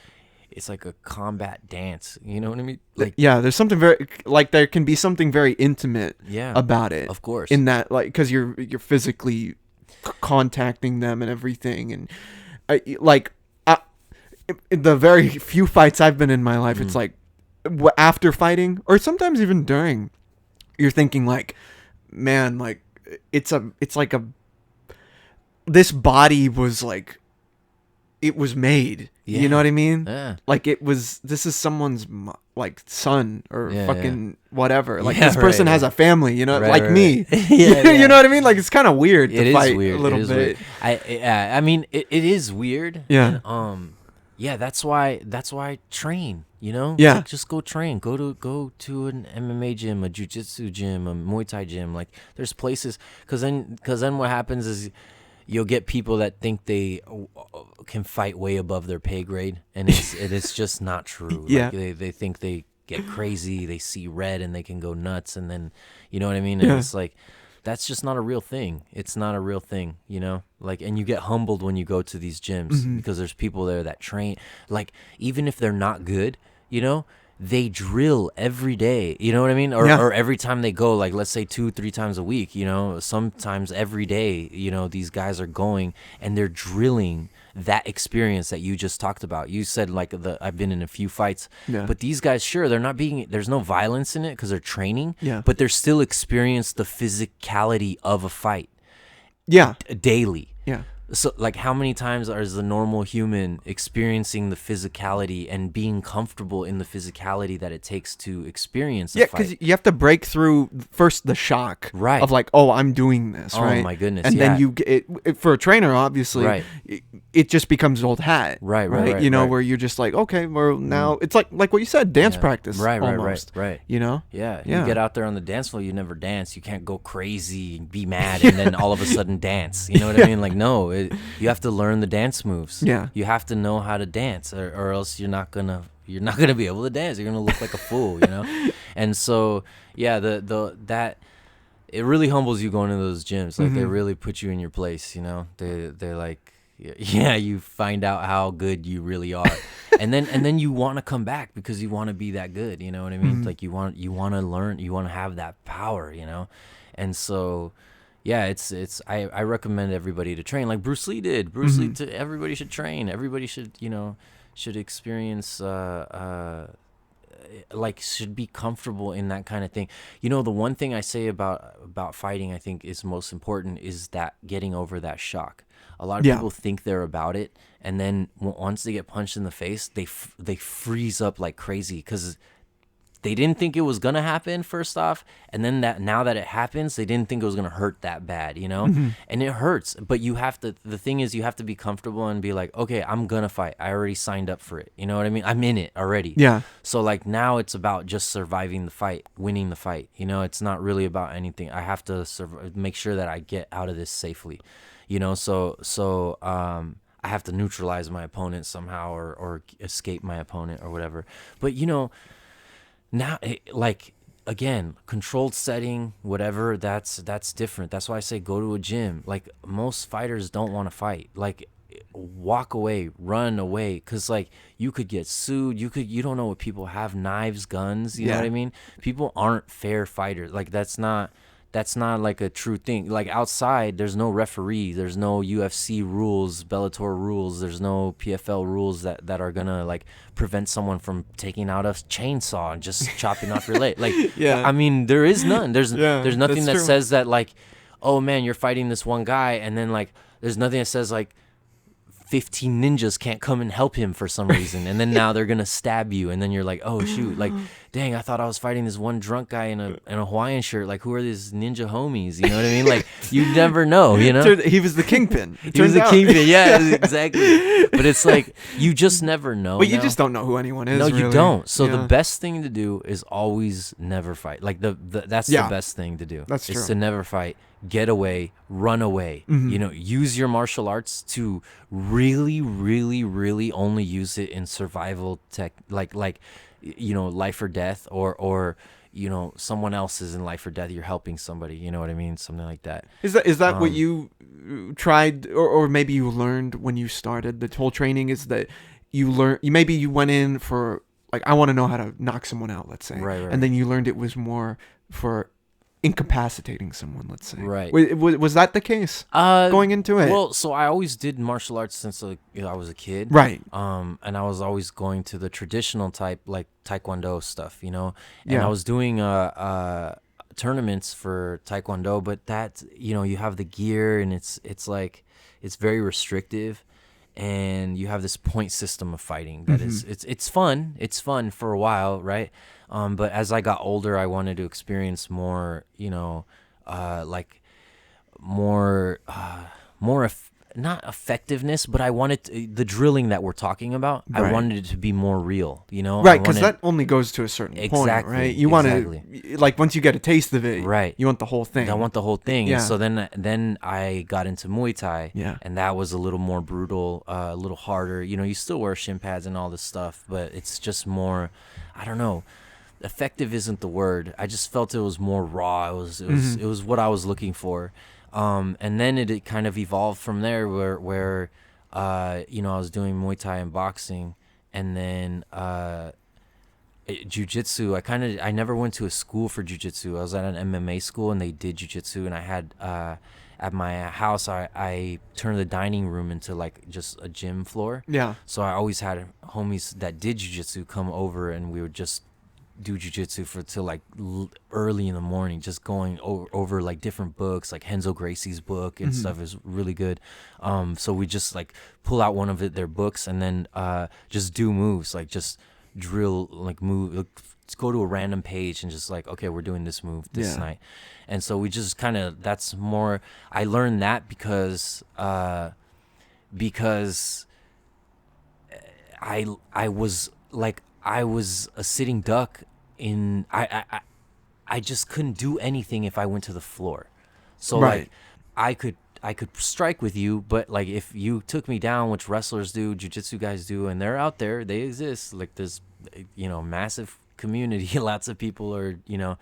It's like a combat dance. You know what I mean? Like, Yeah, there's something very, like, there can be something very intimate yeah, about it. of course. In that, like, because you're physically contacting them and everything, and in the very few fights I've been in my life, it's like after fighting, or sometimes even during, you're thinking like, man, like it's like this body was like, it was made. Yeah. You know what I mean? Yeah. Like this is someone's like son or Yeah, fucking whatever. Like Yeah, this person right, has a family, you know, Right, like right, me. right. Yeah, You know what I mean? Like it's kind of weird to It fight is weird. a little It is bit. weird. I mean, it is weird. Yeah. And, yeah, that's why I train, you know? Yeah. Like, just go train. Go to an MMA gym, a jiu-jitsu gym, a Muay Thai gym. Like, there's places, cuz then what happens is you'll get people that think they can fight way above their pay grade, and it's just not true. Yeah. Like, they think they get crazy, they see red and they can go nuts, and then, you know what I mean? Yeah. And it's like, that's just not a real thing. It's not a real thing, you know? Like, and you get humbled when you go to these gyms Mm-hmm. because there's people there that train. Like, even if they're not good, you know, they drill every day. You know what I mean? Yeah. Or every time they go, like, let's say 2-3 times a week, you know, sometimes every day, you know, these guys are going and they're drilling that experience that you just talked about. You said, like, I've been in a few fights, Yeah. but these guys, sure, there's no violence in it because they're training, Yeah. but they're still experience the physicality of a fight Yeah. daily. Yeah. So, like, how many times is the normal human experiencing the physicality and being comfortable in the physicality that it takes to experience a Yeah, fight? because you have to break through first the shock, Right. of like, oh, I'm doing this, Oh, right? my goodness, and yeah. then you get it for a trainer, obviously, Right. it just becomes old hat, Right, right, You know, right. where you're just like, okay, well now it's like what you said, dance Yeah. practice, Right, right, almost, right. You know, Yeah, Yeah. you get out there on the dance floor, you never dance. You can't go crazy and be mad and then all of a sudden dance. You know what I mean? Like, no, you have to learn the dance moves. Yeah. You have to know how to dance, or else you're not gonna be able to dance. You're gonna look like a fool, you know? And so, yeah, that it really humbles you going to those gyms. Like, they really put you in your place, you know? They're like, yeah, you find out how good you really are. and then you want to come back because you want to be that good, you know what I mean? Like, you want to learn, you want to have that power, you know? And so, yeah, I recommend everybody to train like Bruce Lee did. Bruce Lee, everybody should train. Everybody should, you know, should experience like, should be comfortable in that kind of thing. You know, the one thing I say about fighting, I think is most important, is that getting over that shock. A lot of Yeah. people think they're about it, and then once they get punched in the face, they freeze up like crazy because they didn't think it was gonna happen, first off, and then now that it happens, they didn't think it was gonna hurt that bad, you know? And it hurts, but the thing is, you have to be comfortable and be like, okay, I'm gonna fight. I already signed up for it. You know what I mean? I'm in it already. Yeah. So, like, now it's about just surviving the fight, winning the fight. You know, it's not really about anything. I have to make sure that I get out of this safely. You know, so I have to neutralize my opponent somehow, or escape my opponent or whatever. But, you know, now, like, again, controlled setting, whatever, that's different. That's why I say go to a gym. Like, most fighters don't want to fight. Like, walk away, run away, because like you could get sued. You don't know what people have, knives, guns. You know Yeah. what I mean? People aren't fair fighters. Like that's not like a true thing. Like outside, there's no referee, there's no UFC rules, Bellator rules, there's no PFL rules that are gonna like prevent someone from taking out a chainsaw and just chopping off your leg. Like, Yeah. I mean, there is none. There's Yeah, nothing that's that true. says that like, oh man, you're fighting this one guy, and then like there's nothing that says like 15 ninjas can't come and help him for some reason, and then now they're gonna stab you, and then you're like, oh shoot, like dang, I thought I was fighting this one drunk guy in a Hawaiian shirt. Like, who are these ninja homies? You know what I mean? Like, you never know, you know. He was the kingpin. He was turns the out. kingpin, yeah, exactly. But it's like you just never know. But you now. just don't know who anyone is. No, you really. don't. So Yeah. the best thing to do is always never fight. Like that's Yeah. the best thing to do. That's is true. to never fight. Get away, run away. Mhm. You know, use your martial arts to really, really, really only use it in survival tech, like you know, life or death, or you know, someone else is in life or death. You're helping somebody. You know what I mean? Something like that. Is that what Um, you tried, or maybe you learned when you started the whole training? Is that you went in for like, I want to know how to knock someone out, let's say, Right. and then you learned it was more for incapacitating someone, let's say. Right. Was that the case going into it? Well, so I always did martial arts since I was a kid. Right. And I was always going to the traditional type, like Taekwondo stuff, you know. And Yeah. I was doing tournaments for Taekwondo, but that, you know, you have the gear, and it's like it's very restrictive, and you have this point system of fighting that is it's fun. It's fun for a while, right? But as I got older, I wanted to experience more, you know, like more not effectiveness, but I wanted the drilling that we're talking about. I Right. wanted it to be more real, you know. Right, because that only goes to a certain point, Exactly, right? You want exactly. to, like, once you get a taste of it, Right. you want the whole thing. I want the whole thing. Yeah. And so then I got into Muay Thai. Yeah. And that was a little more brutal, a little harder. You know, you still wear shin pads and all this stuff, but it's just more, I don't know. Effective isn't the word. I just felt it was more raw. It was what I was looking for. And then it kind of evolved from there where you know, I was doing Muay Thai and boxing, and then jiu-jitsu. I never went to a school for jiu-jitsu. I was at an MMA school, and they did jiu-jitsu, and I had at my house I turned the dining room into like just a gym floor. Yeah. So I always had homies that did jiu-jitsu come over, and we would just do jiu-jitsu till like early in the morning, just going over like different books, like Henzo Gracie's book and stuff is really good. So we just like pull out one of their books, and then just do moves, like just drill, like move, let's go to a random page and just like, okay, we're doing this move this Yeah. night. And so we just kind of, that's more, I learned that because I was like, I was a sitting duck in I just couldn't do anything if I went to the floor. So Right. like I could strike with you, but like if you took me down, which wrestlers do, jiu-jitsu guys do, and they're out there, they exist. Like there's, you know, massive community, lots of people are, you know,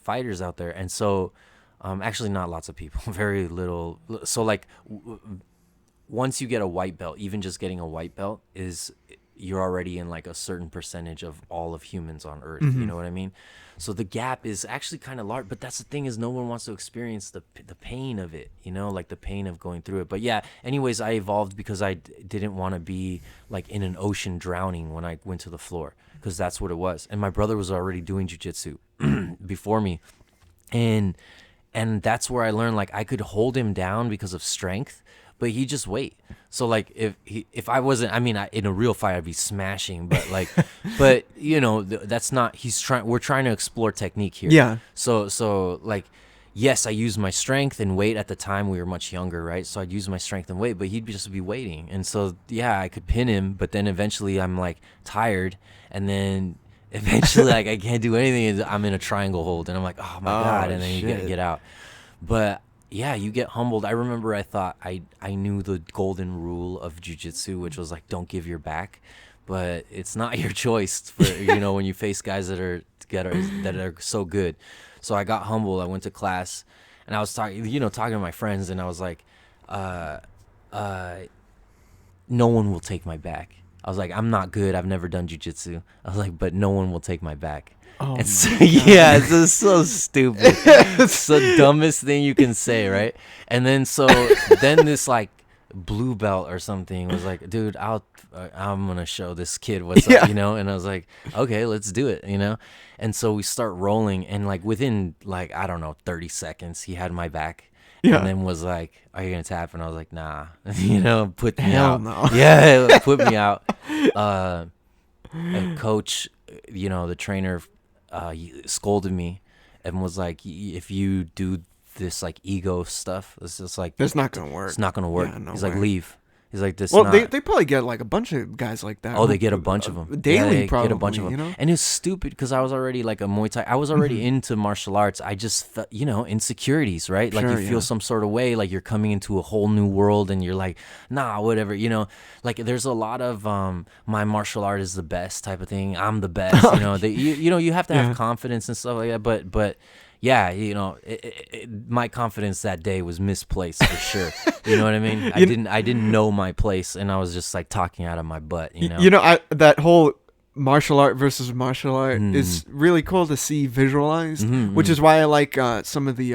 fighters out there. And so actually not lots of people, very little. So like once you get a white belt, even just getting a white belt is, you're already in like a certain percentage of all of humans on earth. You know what I mean? So the gap is actually kind of large, but that's the thing, is no one wants to experience the pain of it, you know, like the pain of going through it. But yeah, anyways, I evolved because I didn't want to be like in an ocean drowning when I went to the floor, because that's what it was. And my brother was already doing jiu-jitsu before me. And that's where I learned, like, I could hold him down because of strength, but he just wait. So like if I wasn't, I mean, in a real fight I'd be smashing, but like, but you know, that's not, we're trying to explore technique here. Yeah. So like, yes, I used my strength and weight at the time. We were much younger, right? So I'd use my strength and weight, but he'd just be waiting. And so, yeah, I could pin him, but then eventually I'm like tired, and then eventually like I can't do anything. I'm in a triangle hold, and I'm like, oh my God. And then you shit. get out. But yeah, you get humbled. I remember I thought I knew the golden rule of jiu-jitsu, which was like, don't give your back. But it's not your choice for, you know, when you face guys that are so good. So I got humbled. I went to class, and I was talking to my friends, and I was like, no one will take my back. I was like, I'm not good. I've never done jujitsu. I was like, but no one will take my back. Oh, And so, yeah, it's just so stupid. It's the dumbest thing you can say, right? And then then this like blue belt or something was like, dude, I'm gonna show this kid what's Yeah. up, you know. And I was like, okay, let's do it, you know. And so we start rolling, and like within like I don't know 30 seconds, he had my back. Yeah. And then was like, "Are you gonna tap?" And I was like, "Nah," you know, put me Hell out. no. Yeah, put me out. And coach, you know, the trainer, he scolded me and was like, "If you do this like ego stuff, it's just like That's not gonna work. it's not gonna work." Yeah, no He's like, way. "Leave." He's like, "This." Well, not. they probably get like a bunch of guys like that. Oh, they get a bunch of them daily. They probably get a bunch of them, You know? and it's stupid because I was already like a Muay Thai. I was already into martial arts. I just felt, you know, insecurities, right? Like Sure, you feel yeah. some sort of way, like you're coming into a whole new world, and you're like, nah, whatever, you know. Like there's a lot of my martial art is the best type of thing. I'm the best, you know. You know, you have to Yeah. have confidence and stuff like that, but. Yeah, you know, my confidence that day was misplaced for sure. You know what I mean? I didn't know my place, and I was just like talking out of my butt. You know? You know, that whole martial art versus martial art Mm. is really cool to see visualized, Mhm, which mhm. is why I like some of the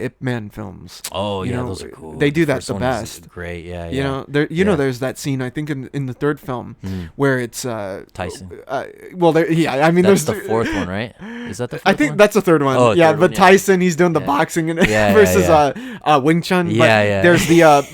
Ip Man films. Oh You yeah, know, those are cool. they do that first the one is best. Great, yeah, You yeah. know, you know, Yeah. there's that scene I think in the third film Mm. where it's Tyson. Well, yeah, I mean, That's there's the fourth one, right? Is that the fourth I think one? that's the third one. Oh, yeah, third but one, yeah. Tyson, he's doing the Yeah. boxing and Yeah, yeah, versus yeah. Wing Chun. But Yeah, yeah. there's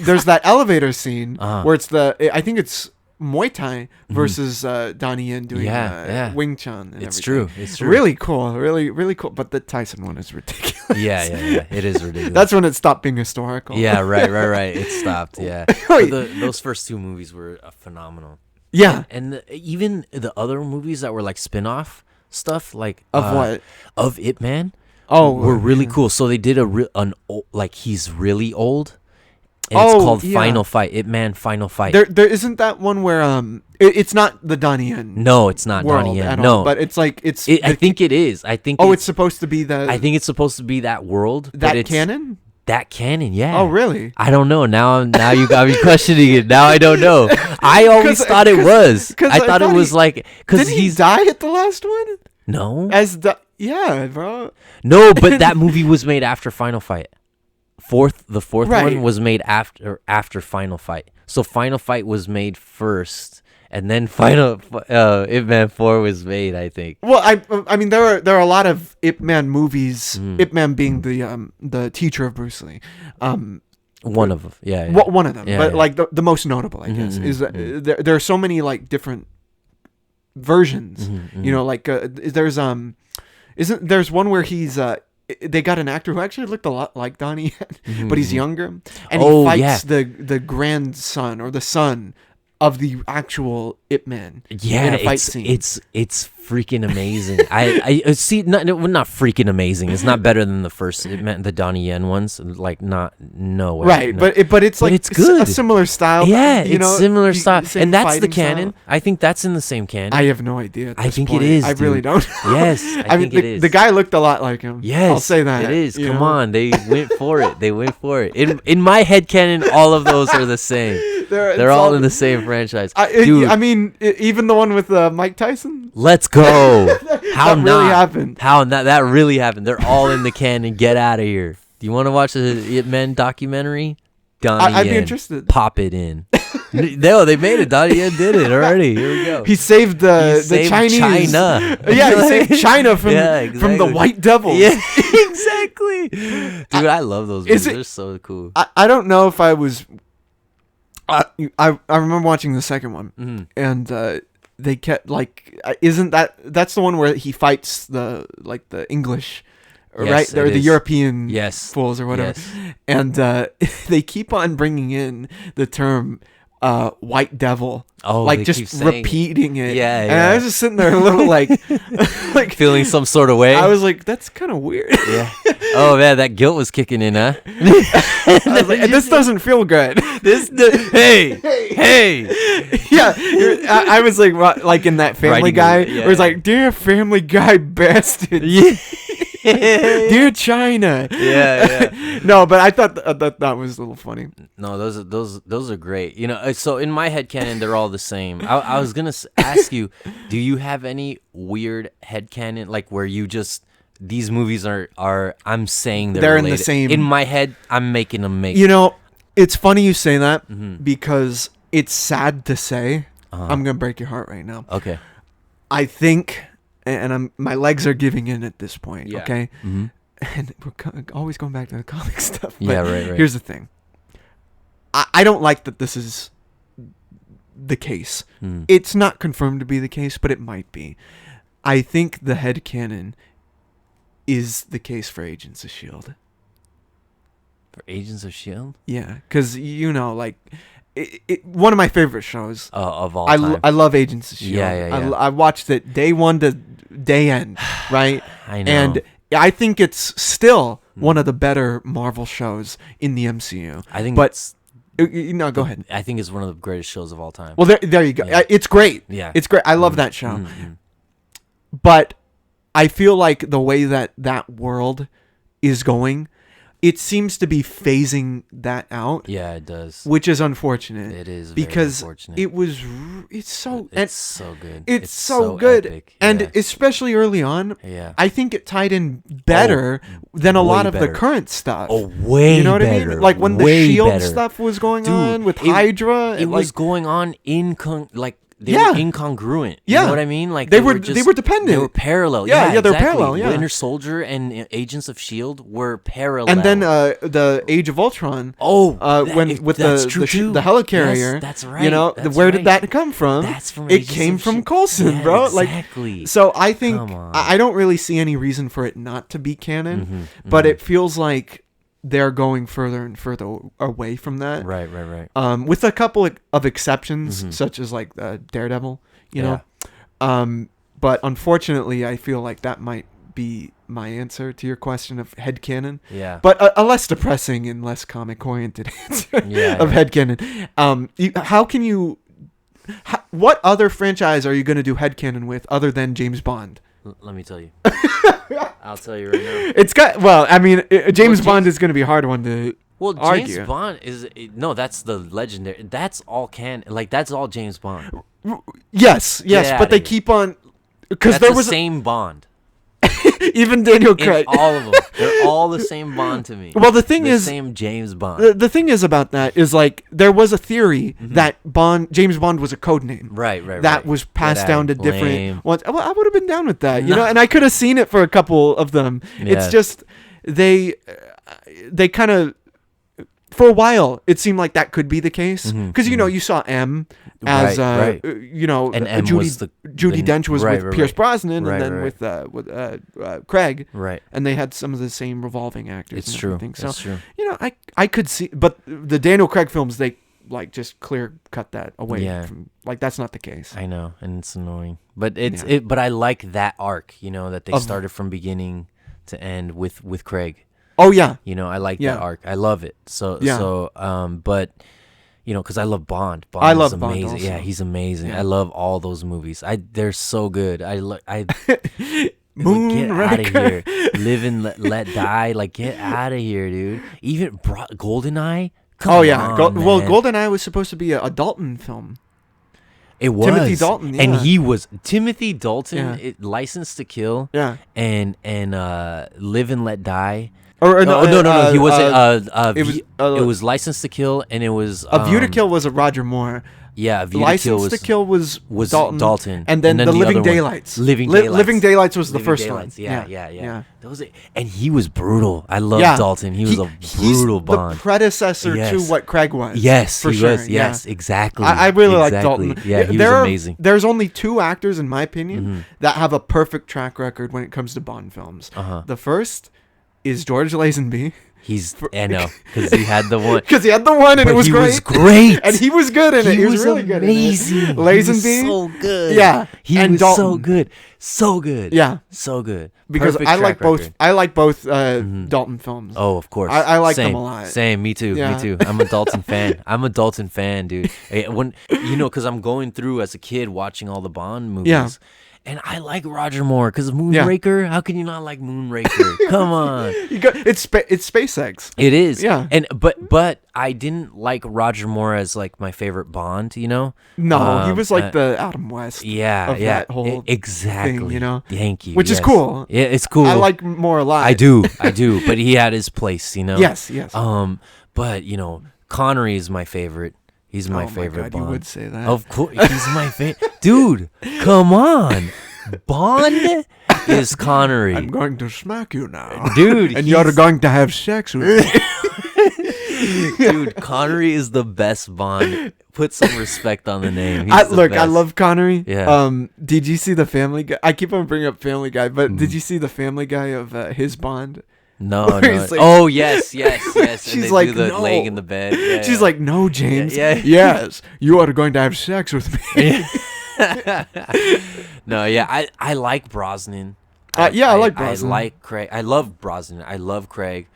there's that elevator scene Uh-huh. where it's I think it's Muay Thai versus Donnie Yen doing Yeah. Wing Chun. And It's everything. true. It's true. Really cool. Really, really cool. But the Tyson one is ridiculous. Yeah. It is ridiculous. That's when it stopped being historical. yeah, right. It stopped. Yeah. Wait. But those first two movies were phenomenal. Yeah. And even the other movies that were like spin-off stuff, like Of what? of Ip Man, Oh, were really yeah. cool. So they did like he's really old, and it's Oh, called yeah. Final Fight. Ip Man Final Fight. There isn't that one where it's not the Donnie Yen No, it's not world Donnie Yen. at No, all, but it's like it's. I think it is. I think. Oh, it's supposed to be the. I think it's supposed to be that world. but that it's canon. That canon, yeah. Oh, really? I don't know. Now you got me questioning it. Now I don't know. I always 'Cause- thought it 'cause- was. 'cause I I thought it thought was he- like because Did he he's die at the last one? no, Yeah, bro. no. But that movie was made after Final Fight. The fourth Right. one was made after Final Fight. So Final Fight was made first, and then Ip Man 4 was made. I think. Well, I mean, there are a lot of Ip Man movies. Mm. Ip Man being the teacher of Bruce Lee. One of them, yeah. One of them, Yeah, but yeah. like the most notable, I guess, Mhm, is that mhm. there are so many like different versions. Mhm, You know, like there's there's one where he's they got an actor who actually looked a lot like Donnie Yen, mhm, but he's mhm. younger, and Oh, he fights yeah. the grandson or the son of the actual Ip Man. Yeah, in a fight scene. it's freaking amazing. I see. Not freaking amazing. It's not better than the first. It meant the Donnie Yen ones. Like no way. Right, no. but it's But like it's good. a similar style. Yeah, you it's know, similar you- style, same and that's the fighting style. canon. I think that's in the same canon. I have no idea. At I this think it point. is, I really dude. don't. Yes, I mean, think it is. The guy looked a lot like him. Yes, I'll say that. it is. you Come know? on, they went for it. They went for it. In my head canon, all of those are the same. They're all in the same franchise. Dude, I mean, even the one with Mike Tyson. let's go. How That not? really happened. How not? That really happened. They're all in the canon. Get out of here. Do you want to watch the Ip Man documentary? Donnie I'd be Yen. interested. Pop it in. No, they made it. Donnie Yen did it already. Here we go. He saved He the saved Chinese. China. Yeah, he saved China from Yeah, from the exactly. White Devils. Yeah, exactly. Dude, I love those Is movies. it- They're so cool. I don't know if I was. I remember watching the second one, Mhm. and they kept like, isn't that's the one where he fights the English, Yes, right? They're it the is. European Yes. fools or whatever, Yes. and they keep on bringing in the term white devil, Oh, like they just keep saying it. repeating it. Yeah, And yeah. I was just sitting there a little like, like Feeling some sort of way. I was like, that's kind of weird. Yeah. Oh man, that guilt was kicking in, huh? I was like, this doesn't feel good. Hey. Yeah, I was like in that Family Writing Guy, it, yeah. where it's like, dear Family Guy bastard. Yeah. Dear China. Yeah. No, but I thought that was a little funny. No, those are great. You know, so in my headcanon, they're all the same. I was gonna ask you, do you have any weird headcanon, like where you just these movies are I'm saying They're in the related. same- In my head, I'm making them make. You know, it's funny you say that Mm-hmm. because it's sad to say. Uh-huh. I'm gonna break your heart right now. Okay. I think, and my legs are giving in at this point. Yeah. Okay, Mm-hmm. and we're always going back to the comic stuff. But Yeah, right. Here's the thing. I don't like that this is the case. Mm. It's not confirmed to be the case, but it might be. I think the headcanon is the case for Agents of S.H.I.E.L.D. For Agents of Shield, Yeah, because, like, one of my favorite shows. of all time. I love Agents of S.H.I.E.L.D. Yeah. I watched it day one to day end, right? I know. And I think it's still one of the better Marvel shows in the MCU. I think, but it's, no, go ahead. I think it's one of the greatest shows of all time. Well, there you go. Yeah. It's great. Yeah. It's great. I love that show. Mm-hmm. But I feel like the way that world is going, it seems to be phasing that out, Yeah, it does. which is unfortunate. It is very because unfortunate. it's so It's so good. it's so good, epic. and yeah. especially early on, Yeah. I think it tied in better than a way lot of the better. current stuff. Oh, way you know what I better. mean? Like when the way Shield better. stuff was going Dude, on with it- Hydra, It and, was like, going on they Yeah. were incongruent. Yeah. You know what I mean? Like They were just, dependent. They were parallel. Yeah, Yeah, they're exactly. parallel, yeah. Winter Soldier and Agents of Shield were parallel. and then the Age of Ultron. With that's true the too. helicarrier. Yes, that's right. You know, that's where right. did that come from? That's from It Agents came of from Shield. Coulson, Yeah, bro. exactly. Like, so I think Come on. I don't really see any reason for it not to be canon, Mm-hmm, but it feels like they're going further and further away from that. Right. With a couple of exceptions, Mm-hmm. such as like Daredevil, you know. But unfortunately, I feel like that might be my answer to your question of headcanon. Yeah. But a less depressing and less comic-oriented answer Yeah, of yeah. headcanon. How can you... what other franchise are you going to do headcanon with other than James Bond? Let me tell you. I'll tell you right now. It's got... Well, I mean, James Well, Bond is going to be a hard one to Well, argue. James Bond no, that's the legendary. That's all that's all James Bond. Yes, Get but outta they here. keep on... Because That's there the was... same Bond. even Daniel In Craig. all of them, they're all the same Bond to me. Well, the thing is... same James Bond. The thing is about that is, like, there was a theory that James Bond was a code name. Right. That was passed down to Lame. different ones. Well, I would have been down with that, you know, and I could have seen it for a couple of them. It's Yeah. just they kind of, for a while, it seemed like that could be the case because you know you saw M as Right. you know, And M Judy was Judi Dench was right, with Pierce right. Brosnan, Right, and then right. with Craig, Right. and they had some of the same revolving actors. It's and true. everything. So It's true. you know, I could see, but the Daniel Craig films, they like just clear cut that away. Yeah. From, like that's not the case. I know, and it's annoying, but Yeah. but I like that arc. You know that they Of- started from beginning to end with Craig. Oh yeah, You know, I like Yeah. that arc. I love it. So Yeah. but you know, because I love Bond. Bond I is love Bond amazing. also. Yeah, he's amazing. Yeah. I love all those movies. They're so good. Get out of Moonraker. here. Live and let die. Like, get out of here, dude. Even GoldenEye. Come Oh yeah. on, Well, man. GoldenEye was supposed to be a Dalton film. It was Timothy Dalton, yeah. and he was Timothy Dalton. Yeah. Licensed to Kill. Yeah. And Live and Let Die. Or No. He wasn't. it was Licensed to Kill, and it was A View to Kill was a Roger Moore. Yeah, A View License to Kill was Dalton. and then The Living other one- Daylights. Living Daylights. Living Daylights was the Living first Daylights, one. Yeah. And he was brutal. I love Yeah. Dalton. He was a he's brutal Bond. the predecessor to Yes. what Craig was. Yes, for he sure. was. Yes, yeah. exactly. I really like Exactly. Dalton. Yeah, he There was are- amazing. There's only two actors, in my opinion, Mm-hmm. that have a perfect track record when it comes to Bond films. Uh-huh. The first is George Lazenby. I know, because he had the one. Because he had the one and But it was he great. was great. And he was good in it. He was really amazing. good in it. He was Lazenby. so good. Yeah. He and was Dalton. so good. So good. Yeah. So good. Because Perfect I like track both. record. I like both Dalton films. Oh, of course. I like Same. them a lot. Same. Me too. Yeah. Me too. I'm a Dalton fan. I'm a Dalton fan, dude. When because I'm going through as a kid watching all the Bond movies. Yeah. And I like Roger Moore because Moonraker. How can you not like Moonraker? Come on. It's SpaceX. It is. Yeah. And but I didn't like Roger Moore as like my favorite Bond, you know? No, he was like the Adam West. Yeah, of yeah. that whole exactly. thing, you know? Thank you. Which is yes. cool. Yeah, it's cool. I like Moore a lot. I do. But he had his place, you know? Yes. But you know, Connery is my favorite. He's my oh favorite my God, Bond. you would say that. Of course, he's my favorite. Dude, come on. Bond is Connery. I'm going to smack you now. Dude, and you're going to have sex with me. Dude, Connery is the best Bond. Put some respect on the name. I He's the best. love Connery. Yeah. Did you see the Family Guy? I keep on bringing up Family Guy, but did you see the Family Guy of his Bond? No. he's like- Oh, yes. And She's they like, do the no. laying in the bed. Yeah, She's yeah. like, no, James. Yeah. Yes, you are going to have sex with me. No, yeah, I like Brosnan. I like Brosnan. I like Craig. I love Brosnan. I love Craig.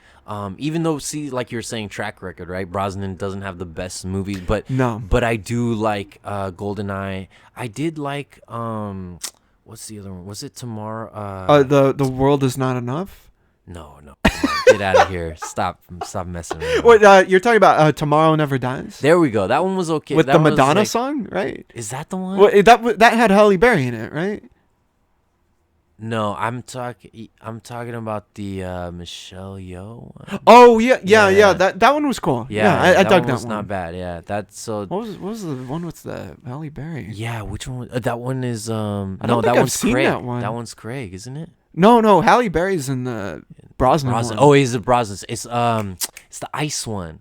Even though, see, like you're saying, track record, right? Brosnan doesn't have the best movies, but No. but I do like GoldenEye. I did like what's the other one? Was it Tomorrow? The world is not enough. No. Come on, get out of here. Stop messing around. What you're talking about? Tomorrow Never Dies. There we go. That one was okay. With That the was Madonna like- song, right? Is that the one? Well, that had Halle Berry in it, right? No, I'm talking about the Michelle Yeoh one. Oh yeah. Yeah. That one was cool. Yeah, I dug one that was one. not bad. Yeah, that's so. What was the one with the Halle Berry? Yeah, which one? That one is don't no, think that I've one's seen Craig. that one. That one's Craig, isn't it? No, Halle Berry's in the Brosnan Brosnan. one. Oh, he's the Brosnan. It's the ice one,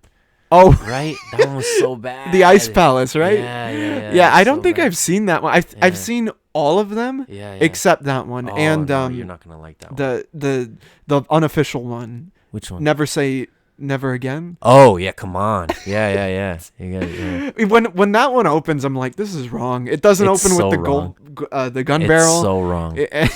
Oh, right? That one was so bad. the Ice Palace, right? Yeah. Yeah, I it's don't so think bad. I've seen that one. Yeah. I've seen all of them Yeah. except that one, Oh, and no, you're not gonna like that one. the unofficial one. Which one? Never Say Never Again. Oh yeah, come on. Yeah. You got yeah. When that one opens, I'm like, this is wrong. It doesn't It's open so with the gun It's barrel. so wrong. It-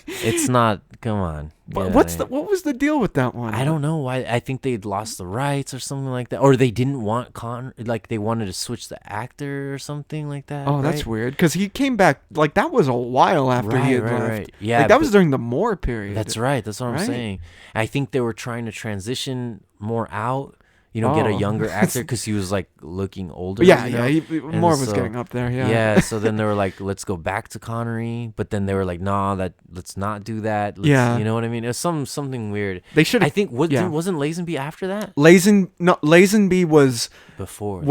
It's not. Come on. But Yeah, what was the deal with that one? I don't know why. I think they'd lost the rights or something like that, or they didn't want like they wanted to switch the actor or something like that. Oh, that's right? weird. Because he came back like that was a while after he had left. Right. Yeah, like that was but- during the Moore period. That's right. That's what I'm Right? saying. I think they were trying to transition more out. Get a Oh. younger actor because he was like looking older. Yeah, you know? yeah. Moore was so- getting up there. Yeah. Yeah. So then they were like, let's go back to Connery, but then they were like, nah, let's not do that. Yeah. You know what I mean? It was something weird. They should. I think yeah. wasn't Lazenby after that? Lazenby was Before.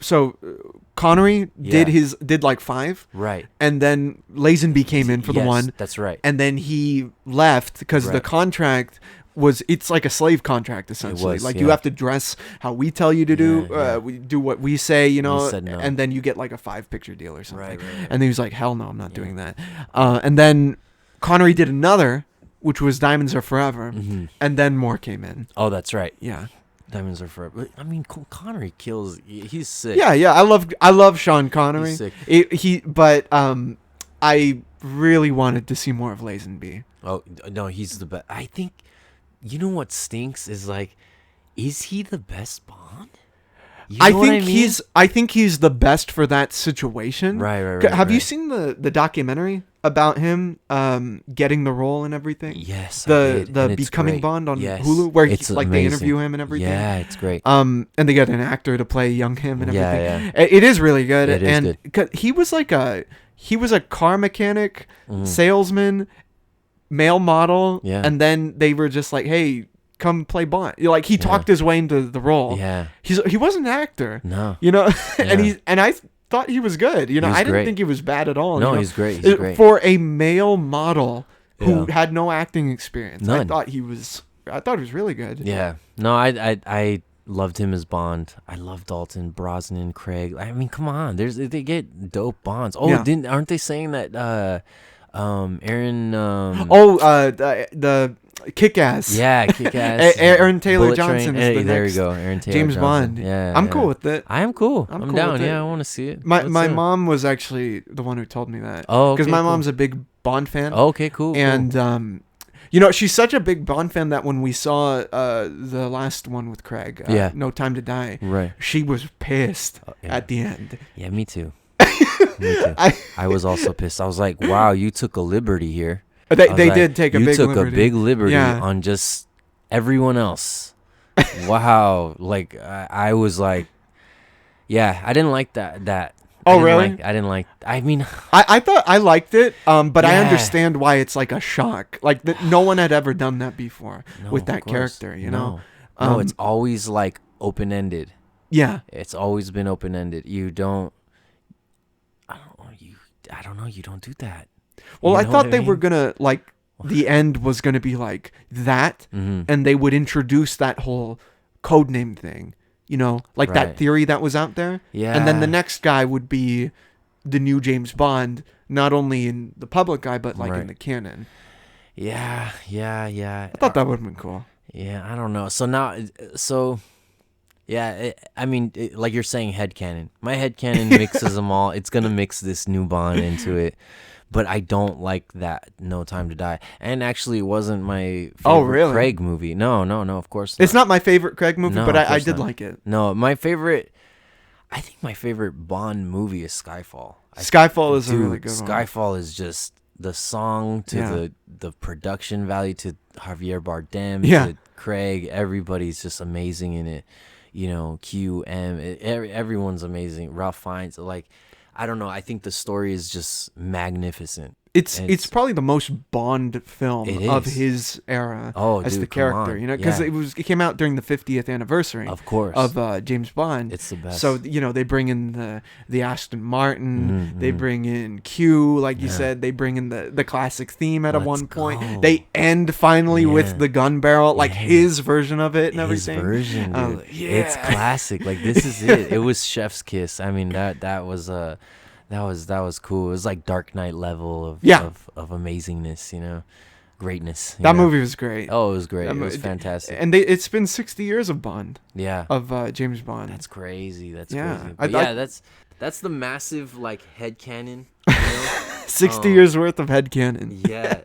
so Connery Yeah. did like 5, Right. and then Lazenby came in for the Yes, one, That's right. and then he left because the Right. contract it's like a slave contract essentially. was, like yeah. you have to dress how we tell you to do. Yeah. We do what we say, said no. and then you get like a 5-picture deal or something. Right. And then he was like, "Hell no, I'm not doing that." And then Connery did another, which was Diamonds Are Forever, Mhm. and then Moore came in. Oh, that's right. Yeah. Diamonds Are Forever. I mean, Connery kills. He's sick. Yeah, I love Sean Connery. He's sick. But I really wanted to see more of Lazenby. Oh no, he's the best. I think. You know what stinks is like, is he the best Bond? You know I what think mean? I think he's the best for that situation. Right, right, C- right, Have you right. seen the documentary about him getting the role and everything? Yes. I The did, the and it's Becoming great. Bond on Yes, Hulu, where it's they amazing. interview him and everything. Yeah, it's great. And they get an actor to play young him and Yeah, everything. It is really good. It is and good. 'cause he was a car mechanic, Mhm. salesman, male model, Yeah. and then they were just like, "Hey, come play Bond." Like he talked his way into the role. Yeah. He wasn't an actor, No. and Yeah. I thought he was good. He was I didn't great. think he was bad at all. No, you know? he's great. He's great. For a male model who Yeah. had no acting experience. I None. thought he was really good. Yeah. No, I loved him as Bond. I love Dalton, Brosnan, Craig. I mean, come on. They get dope Bonds. Oh, Yeah. aren't they saying that Aaron The Kick-Ass. yeah, Kick-Ass. Aaron Taylor Bullet Johnson Train. is the Hey, there next you go. Aaron Taylor James Johnson. Bond. Yeah. I'm yeah. cool with it. I am cool. I'm I'm cool down. with it. Yeah, I want to see it. My Let's do it. mom was actually the one who told me that. Oh, because okay, my cool. mom's a big Bond fan. Okay, cool. And she's such a big Bond fan that when we saw the last one with Craig, Yeah. No Time to Die, cool. Right. she was pissed Yeah. at the end. Yeah, me too. Me too. I was also pissed. I was like, wow, you took a liberty here. They I was did take a you big took liberty. a big liberty Yeah. on just everyone else. Wow. Like I was like, yeah, I didn't like that. Oh, really? I didn't like. I mean, I thought I liked it, but I Yeah. understand why it's like a shock. Like no one had ever done that before no, with of that course. character, you know? No, it's always like open ended. Yeah. It's always been open ended. You don't. I don't know. You don't do that. Well, You I know thought what they were mean? gonna like the end was gonna be like that, Mhm. and they would introduce that whole codename thing, you know, like that Right. theory that was out there. Yeah. And then the next guy would be the new James Bond, not only in the public eye but like in Right. the canon. Yeah. I thought that would have been cool. Yeah, I don't know. So now, yeah, like you're saying, headcanon. My headcanon mixes them all. It's gonna mix this new Bond into it, but I don't like that No Time to Die. And actually, it wasn't my favorite Oh, really? Craig movie. No, of course It's not my favorite Craig movie, No, but of I course did not. like it. No, my favorite. I think my favorite Bond movie is Skyfall. Skyfall is a Dude, really good one. Skyfall is just the song to Yeah. the production value to Javier Bardem Yeah. to Craig. Everybody's just amazing in it. You know, everyone's amazing. Ralph Fiennes, like, I don't know. I think the story is just magnificent. It's probably the most Bond film It of is. his era Oh, as dude, the come character, on. you know, because Yeah. it came out during the 50th anniversary Of course, of James Bond. it's the best. So you know they bring in the Aston Martin, Mhm, they mhm. bring in Q, like you Yeah. said, they bring in the classic theme at Let's one point. go. They end finally Yeah. with the gun barrel, like Yeah. his version of it and his everything. version, dude. Yeah. It's classic. Like, this is it. It was Chef's Kiss. I mean, that was cool. It was like Dark Knight level of Yeah. of amazingness, you know, greatness. you That know? movie was great. Oh, it was great. That It was mo- fantastic. And it's been 60 years of Bond, Yeah, of James Bond. that's crazy. That's Yeah. crazy. I- But yeah, that's the massive like headcanon. You know? 60 Oh. years worth of headcanon. Yeah,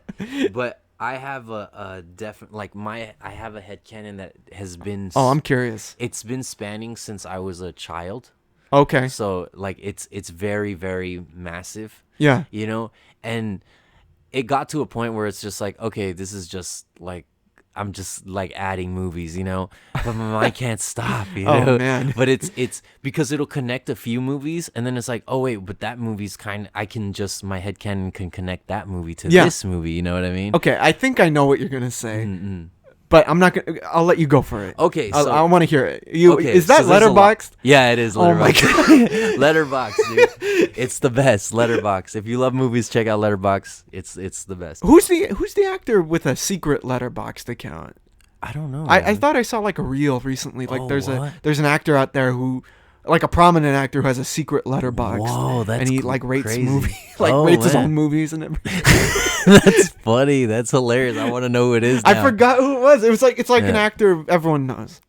but I have a definite like I have a headcanon that has been. Oh, I'm curious. It's been spanning since I was a child. Okay. So like it's very, very massive, Yeah. you know, and it got to a point where it's just like, okay, this is just like I'm just like adding movies, you know, but my mind can't stop, you Oh, know. man. But it's because it'll connect a few movies, and then it's like, oh wait, but that movie's my headcanon can connect that movie to Yeah. this movie, you know what I mean? Okay, I think I know what you're gonna say, Mm-mm. but I'm not gonna. I'll let you go for it. Okay, I so want to hear it. You okay, is that so there's a lot- letterboxed? Yeah, it is Oh my Letterboxd. Letterboxd, dude. It's the best. Letterboxd. If you love movies, check out Letterboxd. It's the best. Who's the actor with a secret letterboxed account? I don't know. I man. thought I saw like a reel recently. Like Oh, there's what? there's an actor out there who, like a prominent actor who has a secret letterbox. Whoa, that's and he c- like rates crazy. movies, like Oh, rates his man. own movies and everything. That's funny. That's hilarious. I want to know who it is. I now. forgot who it was. It was like it's like an Yeah. actor everyone knows.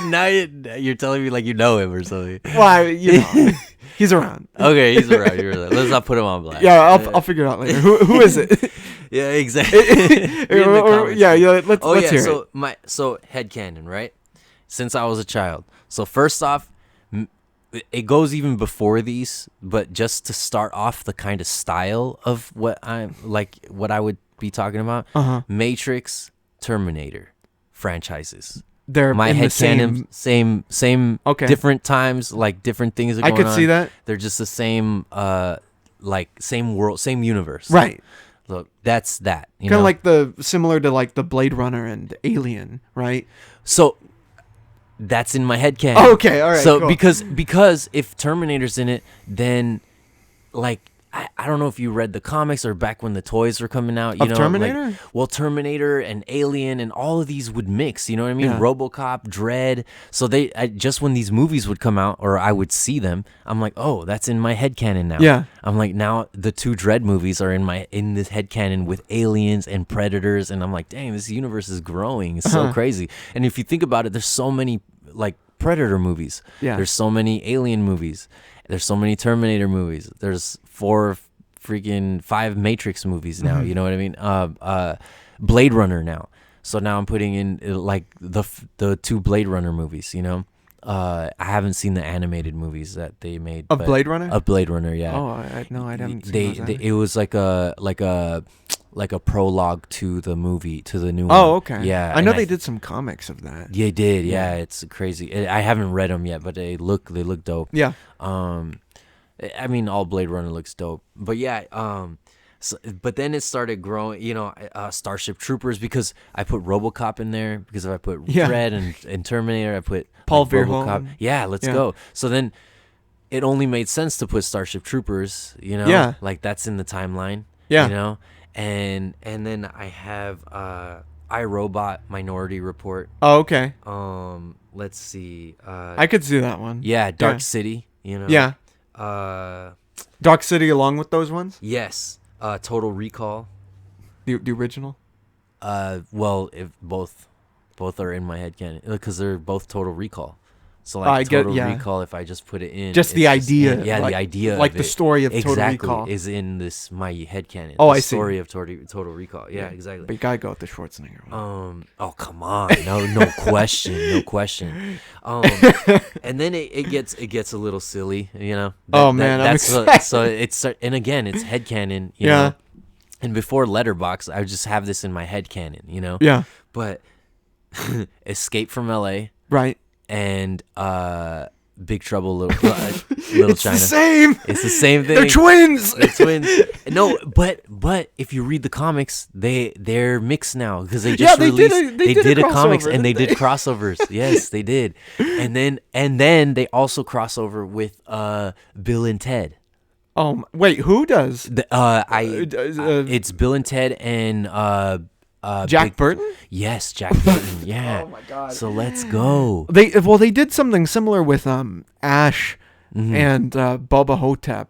Now you're telling me like you know him or something. Well, you know, he's around. Okay, he's around. You're right. Let's not put him on blast. Yeah, I'll figure it out later. Who is it? Yeah, exactly. Read in the comments. yeah, let's Oh let's yeah, hear so it. so headcanon, right? Since I was a child. So first off, it goes even before these, but just to start off the kind of style of what I would be talking about. Uh-huh. Matrix, Terminator franchises. They're My in the headcanon, same Okay. different times, like different things are I going could on. see that. They're just the same same world, same universe. Right. Look, that's that. You Kind of know? like similar to like the Blade Runner and Alien, right? So that's in my head canon. Okay, all right. So cool. because if Terminator's in it, then like I don't know if you read the comics or back when the toys were coming out. You Of know, Terminator? Like, well, Terminator and Alien and all of these would mix. You know what I mean? Yeah. RoboCop, Dread. So just when these movies would come out or I would see them, I'm like, oh, that's in my head canon now. Yeah. I'm like, now the two Dread movies are in this head canon with aliens and predators, and I'm like, dang, this universe is growing. It's so Uh-huh. crazy. And if you think about it, there's so many like Predator movies. Yeah. There's so many Alien movies. There's so many Terminator movies. There's 5 Matrix movies now. Mhm. You know what I mean? Blade Runner now. So now I'm putting in like the 2 Blade Runner movies. You know, I haven't seen the animated movies that they made Of but- Blade Runner? Of Blade Runner, yeah. Oh, I haven't seen They, those either. it was like a prologue to the movie, to the new one. Oh, okay. Yeah, I know and they did some comics of that. Yeah, they did. Yeah, Yeah. it's crazy. I haven't read them yet, but they look dope. Yeah. I mean, all Blade Runner looks dope. But yeah, so, but then it started growing, Starship Troopers, because I put RoboCop in there, because if I put Yeah. Red and Terminator, I put Paul like, RoboCop. Verhoeven. Yeah, let's Yeah. go. So then it only made sense to put Starship Troopers, Yeah. like that's in the timeline, Yeah. and then I have iRobot, Minority Report. Oh, okay. Let's see. I could see that one. Yeah, Dark Yeah. City. Yeah. Dark City along with those ones? Yes. Total Recall. The original? Well, if both are in my head canon, because they're both Total Recall. So like I get- Total yeah. Recall, if I just put it in, Just the it's idea. in- yeah, like, the idea, like of the it story of Total exactly Recall. is in this my head canon. Oh, the I see. Story of Total Recall. Yeah, exactly. But you gotta go with the Schwarzenegger one. Oh come on, no question. And then it gets a little silly, Oh, man, I'm excited. so it's, and again, it's headcanon, Yeah. know. And before Letterbox, I would just have this in my headcanon, Yeah. But Escape from LA Right. and Big Trouble Little It's China. the same. It's the same thing. They're twins. They're twins. No, but if you read the comics, they're mixed now, because they just Yeah, they did released. a- they did a comics, crossover, and they didn't did crossovers. Yes, they did. And then they also crossover with Bill and Ted. Oh, wait, who does? It's Bill and Ted and Jack Big- Burton? Yes, Jack Burton. Yeah. Oh my God. So let's go. They did something similar with Ash and Bubba Hotep.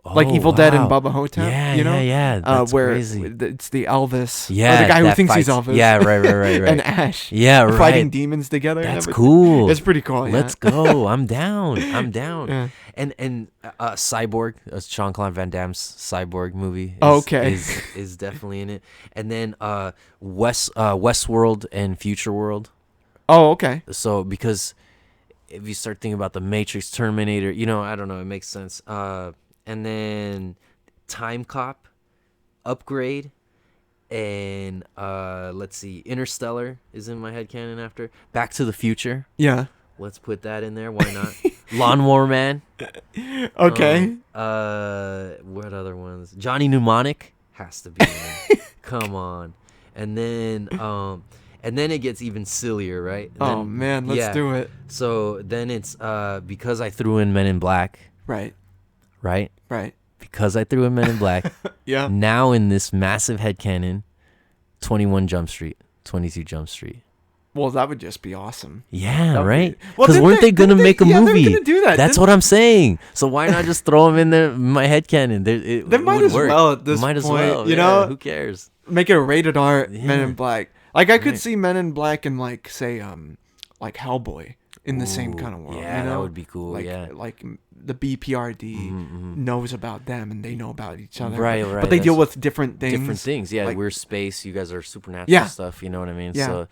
Like Oh, Evil Dead and wow. Bubba Hotep, Yeah, you know? yeah. That's where crazy. It's the Elvis. Yeah, Or the guy who that thinks he's fights- Elvis. Yeah, right. and Ash. Yeah, right. Fighting demons together. and That's everything. cool. It's pretty cool. Let's go. I'm down. Yeah. And Cyborg, Jean-Claude Van Damme's Cyborg movie. Okay. is definitely in it. And then Westworld and Future World. Oh, okay. So because if you start thinking about the Matrix, Terminator, I don't know, it makes sense. And then Time Cop, Upgrade, and let's see, Interstellar is in my headcanon after. Back to the Future. Yeah. Let's put that in there. Why not? Lawnmower Man. Okay. What other ones? Johnny Mnemonic has to be in there. Come on. And then it gets even sillier, right? Oh man, let's do it. So then it's because I threw in Men in Black, Right. right? Right. Because I threw in Men in Black. Yeah. Now in this massive headcanon, 21 Jump Street, 22 Jump Street. Well, that would just be awesome. Yeah, That would right? be- Well, Because didn't weren't they going to didn't make a yeah, movie? They were gonna do that. That's what I'm saying. So why not just throw them in there, my headcanon? They might as well at this Might as point, well. you yeah, know? Who cares? Make it a rated R Men Yeah. in Black. Like I could Right. see Men in Black and like say like Hellboy in the same Ooh, kind of world. yeah, you know? that would be cool, Like yeah. like the BPRD knows about them and they know about each other. Right, but, right, But they deal that's- with different things. Different things. Yeah, like- we're space. You guys are supernatural Yeah. stuff. You know what I mean? Yeah. So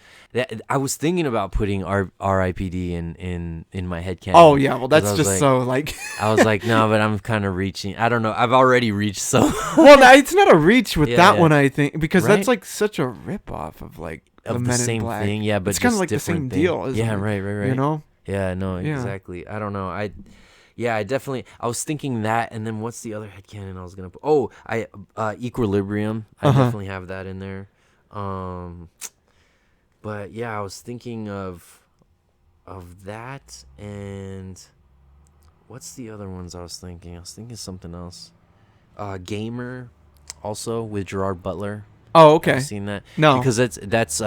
I was thinking about putting RIPD in my headcanon. Oh yeah, well 'cause that's I was just like- so like. I was like, no, but I'm kind of reaching. I don't know. I've already reached so. Well, no, it's not a reach with Yeah, that yeah. one, I think, because Right? that's like such a rip off of like Of the Men same in Black. thing, yeah, but it's kind of just like the same different thing. deal. Isn't Yeah, it? right. You know. Yeah, no, Yeah. exactly. I don't know. I definitely. I was thinking that, and then what's the other headcanon I was gonna put? Oh, Equilibrium. I Uh-huh. definitely have that in there. But yeah, I was thinking of that, and what's the other ones I was thinking? I was thinking something else. Gamer, also with Gerard Butler. Oh, okay. Have you seen that? No. Because that's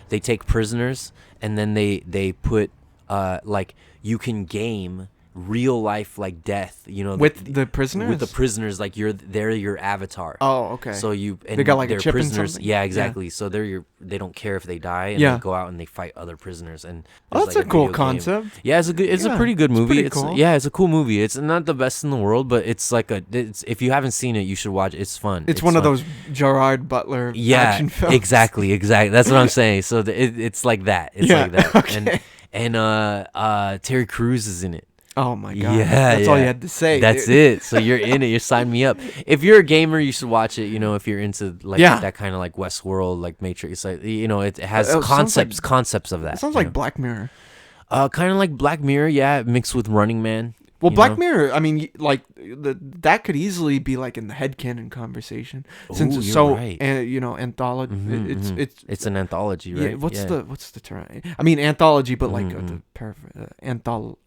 they take prisoners and then they put like you can game real life like death, With the prisoners? with the prisoners, like they're your avatar. Oh, okay. So They got, like, a they're chip in prisoners. something? Yeah, Yeah. exactly. So they don't care if they die, and Yeah. they go out and they fight other prisoners. And Oh, there's, that's a cool video game. concept. Yeah, it's a Yeah, pretty good it's movie. pretty It's cool. yeah, it's a cool movie. It's not the best in the world, but it's like if you haven't seen it, you should watch it. It's fun. It's one of fun. those Gerard Butler Yeah, action films. exactly. That's what I'm saying. So it's like that. It's Yeah, like that. okay. and Terry Crews is in it. Oh my god. Yeah, That's all yeah. you had to say. That's dude. it. So you're in it. You sign me up. If you're a gamer, you should watch it. You know, if you're into like Yeah. that kind of like Westworld, like Matrix, like you know, it has It sounds concepts of that. It sounds you like know? Black Mirror. Kind of like Black Mirror, yeah, mixed with Running Man. Well, you Black know? Mirror, I mean, like that could easily be like in the headcanon conversation since Ooh, it's you're so, right. anthology. Mhm, It's It's an anthology, right? yeah. What's the term? I mean, anthology, but like Mhm,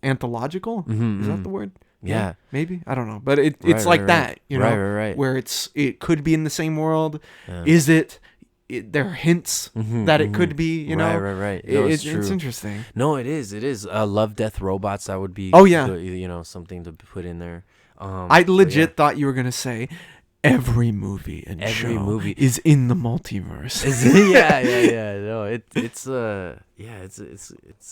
anthological. Mhm, Is that mhm. the word? Yeah. maybe I don't know, but it's Right, like right, that, right. you know, Right. where it could be in the same world. Yeah. Is it? There are hints Mhm, that it mhm. could be, you know. Right. No, it's true. It's interesting. No, it is. Love, Death, Robots. That would be. Oh, yeah. You know, something to put in there. I but legit thought you were gonna say every movie and Every show movie. is in the multiverse. yeah. No, it's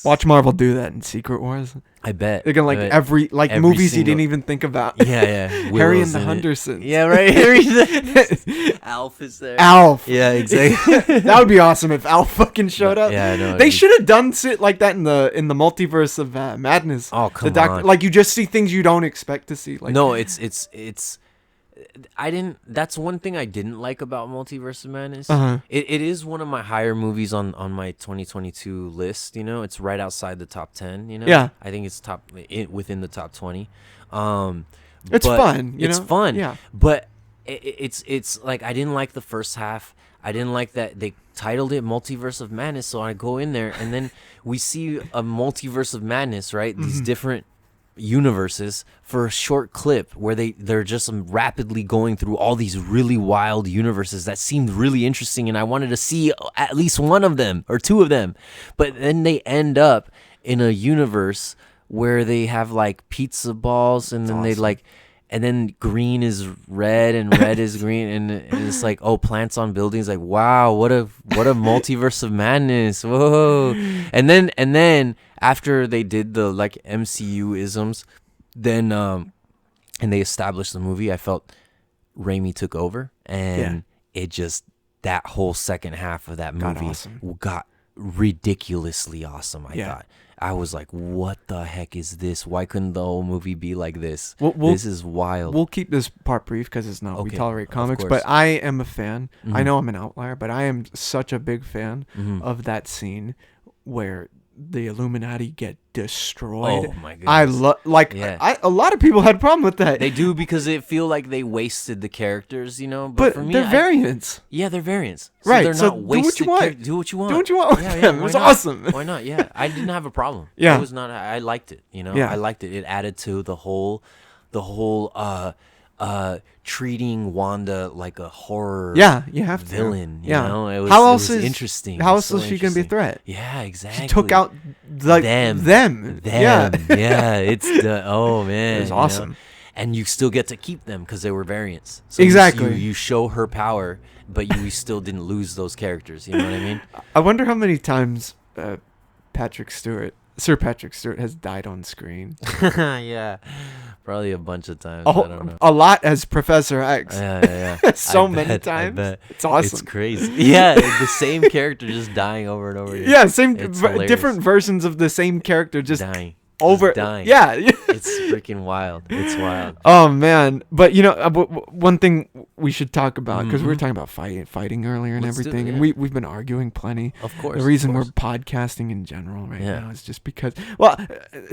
Watch Marvel do that in Secret Wars. I bet They're gonna like I bet. every every movies you single- didn't even think about. Yeah. Harry Willow's and the in it. Hendersons. Yeah, right. Alf is there. Alf. Yeah, exactly. That would be awesome if Alf fucking showed up. Yeah, I know. They should have done shit like that in the multiverse of madness. Oh, come the on. Like you just see things you don't expect to see. Like No, it's. I didn't. That's one thing I didn't like about Multiverse of Madness. Uh-huh. It is one of my higher movies on my 2022 list. You know, it's right outside the top 10. You know, Yeah. I think it's within the top 20. It's but fun. It's fun. Yeah. But it's like I didn't like the first half. I didn't like that they titled it Multiverse of Madness. So I go in there and then we see a Multiverse of Madness, right? Mm-hmm. These different universes for a short clip where they're just rapidly going through all these really wild universes that seemed really interesting, and I wanted to see at least one of them or two of them. But then they end up in a universe where they have like pizza balls, and then they awesome. like, and then green is red and red is green, and it's like, oh, plants on buildings. Like, wow, what a multiverse of madness. Whoa. And then after they did the like MCU isms, then and they established the movie, I felt Raimi took over, and it just, that whole second half of that Got movie awesome. got ridiculously awesome. I Yeah. thought. I was like, what the heck is this? Why couldn't the whole movie be like this? We'll- This is wild. We'll keep this part brief because it's not we Okay, tolerate of comics, course. but I am a fan. I Mhm. know I'm an outlier, but I am such a big fan Mhm. of that scene where the Illuminati get destroyed. Oh my goodness. I love Yeah. a lot of people had a problem with that. They do, because it feel like they wasted the characters, you know. but for me, they're variants. yeah, they're variants. So Right, They're so not do what you wasted want. Do what you want. Do what you want with Yeah, them. why It's not? awesome. Why not? Yeah, I didn't have a problem. Yeah. it was not. I liked it. You know, Yeah. I liked it. It added to the whole treating Wanda like a horror. Yeah, you have to. villain. You Yeah. know, it was, How it else was is interesting. How It else was is so she gonna be a interesting. threat? Yeah, exactly. She took out like them. them. Yeah. Yeah, it's the, oh man, It was you know? awesome. And you still get to keep them because they were variants. So Exactly. you show her power, but you still didn't lose those characters. You know what I mean? I wonder how many times Sir Patrick Stewart has died on screen. Yeah, probably a bunch of times. I don't know. A lot as Professor X. Yeah. So I many bet, times. I bet. It's awesome. It's crazy. Yeah, the same character just dying over and over again. Yeah, same It's hilarious. different versions of the same character just dying. over. dying. Yeah. It's freaking wild. It's wild. Oh man, but you know, one thing we should talk about, because we were Mhm. talking about fighting earlier and Let's do it, everything, and yeah. we've been arguing plenty. Of course. The reason of we're course. podcasting in general right Yeah. now is just because. Well,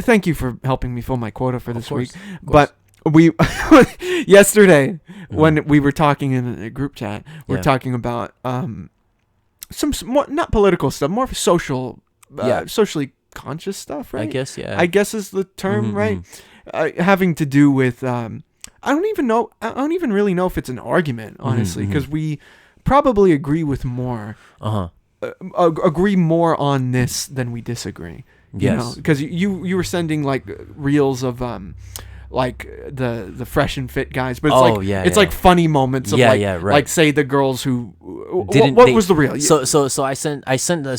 thank you for helping me fill my quota for Of this course, week. of course. But we yesterday Mhm. when we were talking in a group chat, we're Yeah. talking about some more, not political stuff, more social, Yeah. socially conscious stuff, right? I guess, yeah. I guess is the term, Mhm, right? Having to do with I don't even really know if it's an argument, honestly, mhm. because we probably agree with more Uh-huh. agree more on this than we disagree. Yes. Because you were sending like reels of like the fresh and fit guys, but it's Oh, like yeah, it's yeah. like funny moments of Yeah, like yeah, right. like say the girls who Didn't what they- was the reel? So I sent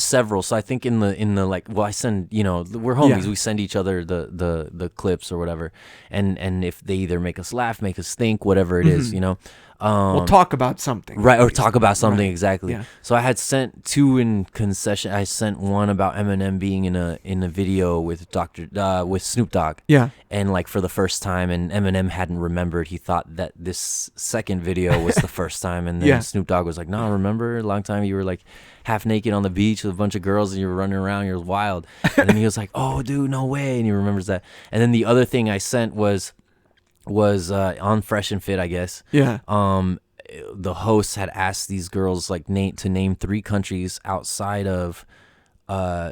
several. So I think in the like, well, I send, you know, we're homies. Yeah. We send each other the clips or whatever, and if they either make us laugh, make us think, whatever it is, Mhm. you know. We'll talk about something. Right, or talk about something, Right. exactly. Yeah. So I had sent 2 in concession. I sent one about Eminem being in a video with with Snoop Dogg. Yeah. And like for the first time, and Eminem hadn't remembered. He thought that this second video was the first time, and then Yeah. Snoop Dogg was like, "No, remember a long time you were like half naked on the beach with a bunch of girls and you were running around, you're wild." And then he was like, "Oh, dude, no way," and he remembers that. And then the other thing I sent was on Fresh and Fit, I guess. Yeah. The hosts had asked these girls like name 3 countries outside of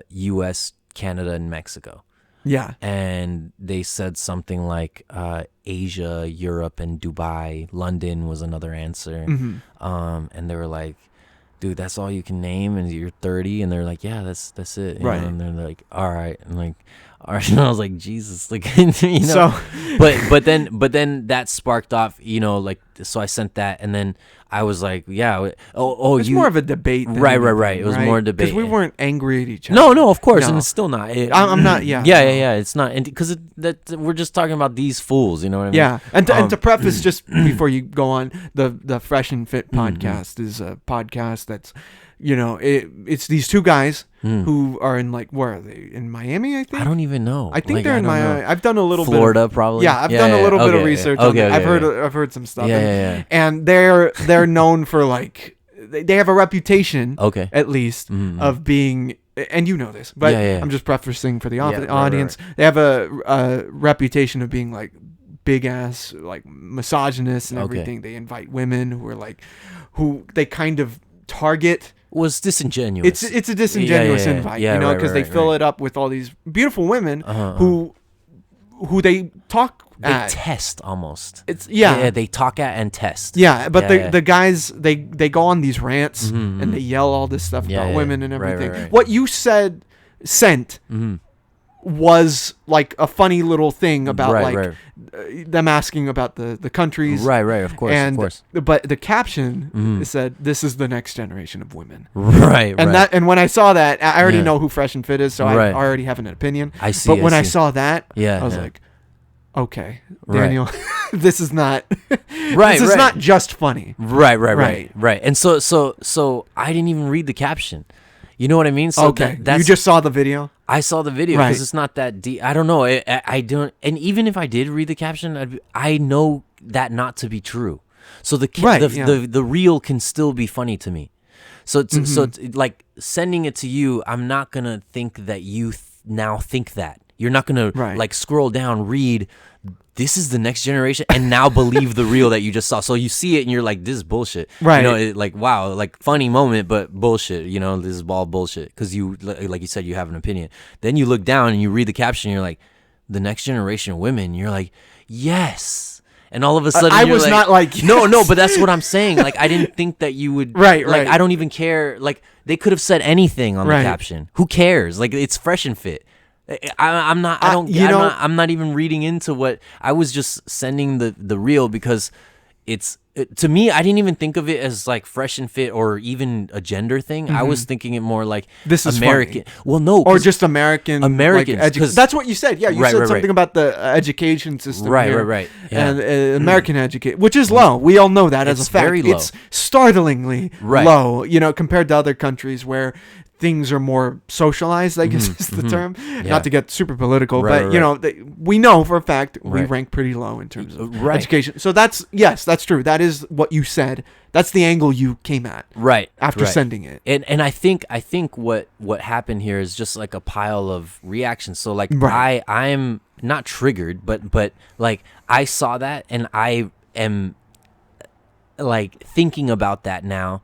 U.S., Canada, and Mexico. Yeah. And they said something like Asia, Europe, and Dubai. London was another answer. And they were like, "Dude, that's all you can name, and you're 30." And they're like, "Yeah, that's it." You Right. know? And they're like, "All right." And like, all right. And I was like, Jesus, like, you know. So, but then that sparked off, like, so I sent that, and then I was like, yeah, it's more of a debate. Than Right. anything, It was more a debate. because we weren't angry at each other. No, of course, No. and it's still not. I'm not. Yeah. Yeah. It's not, because that we're just talking about these fools. You know what I mean? Yeah, and to preface, just before you go on, the Fresh and Fit podcast is a podcast that's, it's these 2 guys who are in, like, where are they, in Miami? I think. I don't even know. I think Like, they're I in don't Miami. know. I've done a little Florida, bit. probably. Yeah, I've done a little bit of Okay, research okay, on that. okay, I've heard some stuff. Yeah. And they're known for, like, they have a reputation, Okay. at least, of being. And you know this, but Yeah. I'm just prefacing for the right, audience. They have a reputation of being, like, big ass, like, misogynist and Okay. everything. They invite women who they kind of target. Was disingenuous. It's a disingenuous Yeah, invite, yeah, because they right, fill right. it up with all these beautiful women Uh-huh. who they talk They at. test almost. It's yeah. They talk at and test. Yeah, but Yeah, the guys they go on these rants and they yell all this stuff Yeah, about yeah, women and right, everything. right. What you sent was like a funny little thing about Right. them asking about the countries. Right, of course, And of course. but the caption said, "This is the next generation of women." Right, And when I saw that, I already Yeah. know who Fresh and Fit is, so Right. I already have an opinion. I see. But when I see. saw that, Yeah, I was yeah. like, okay, Right. Daniel, this is not Right, this is right. not just funny. Right. And so I didn't even read the caption. You know what I mean? So Okay, that's, you just saw the video. I saw the video Right. because it's not that deep. I don't know. I don't. And even if I did read the caption, I know that not to be true. So Right, the reel can still be funny to me. So like sending it to you, I'm not gonna think that you now think that. You're not gonna Right. like scroll down, read. This is the next generation, and now believe the reel that you just saw. So you see it, and you're like, "This is bullshit." Right. Like wow, like funny moment, but bullshit. This is all bullshit because you, like you said, you have an opinion. Then you look down and you read the caption, and you're like, "The next generation of women." You're like, "Yes." And all of a sudden, I you're was not like, no, yes. but that's what I'm saying. Like, I didn't think that you would, Right, Like, right. I don't even care. Like, they could have said anything on Right. the caption. Who cares? Like, it's Fresh and Fit. I'm not. I don't. you know- I'm not even reading into what I was just sending the reel because to me, I didn't even think of it as like Fresh and Fit or even a gender thing. I was thinking it more like This is American. funny. Well, no, Or 'cause- just Americans. Americans, 'cause- that's what you said. Yeah, you Right, said right, something right. about the education system. Right, here. right, yeah. And American education, which is low. We all know that as It's a fact. very low. It's startlingly Right. low, compared to other countries where things are more socialized, I guess is the term. Yeah. Not to get super political, Right, but, right, we know for a fact we Right. rank pretty low in terms of Right. education. So that's true. That is what you said. That's the angle you came at right after right. sending it. And I think what happened here is just like a pile of reactions. So like Right. I'm not triggered, but like I saw that and I am like thinking about that now.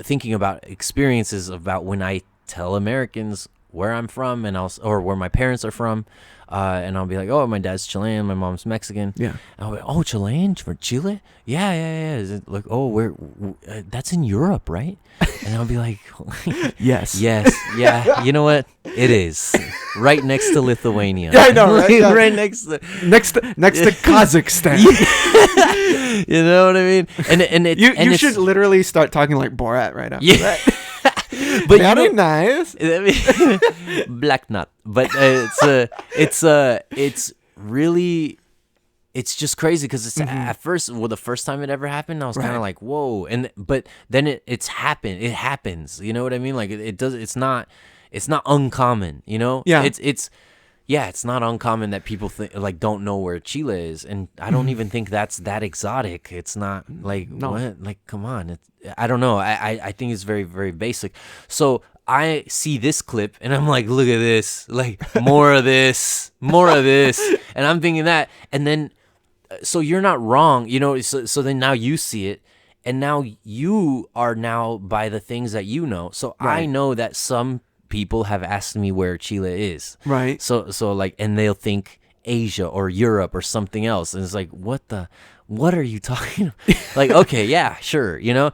Thinking about experiences about when I tell Americans where I'm from and or where my parents are from. And I'll be like, oh, my dad's Chilean, my mom's Mexican. Yeah. And I'll be, oh, Chilean for Chile? Yeah. Is it like, oh, that's in Europe, right? And I'll be like, Yes. yes, yeah. You know what? It is right next to Lithuania. Yeah, I know, right? Yeah. Right next to. Next to Kazakhstan. You know what I mean? And it You and should literally start talking like Borat right after Yeah. that. but Very nice. Black nut, but it's really it's just crazy because it's at first, well, the first time it ever happened, I was kind Right. of like, whoa, but then it happens. You know what I mean? Like it does. It's not uncommon. You know? Yeah. It's not uncommon that people don't know where Chile is, and I don't even think that's that exotic. It's not like No. what, like come on. I don't know. I think it's very, very basic. So I see this clip and I'm like, look at this, like more of this, and I'm thinking that, and then so you're not wrong, you know. So then now you see it, and now you are now by the things that you know. So I Right. know that some people have asked me where Chile is. Right. So like, and they'll think Asia or Europe or something else, and it's like, what are you talking about? Like, okay, yeah, sure, you know.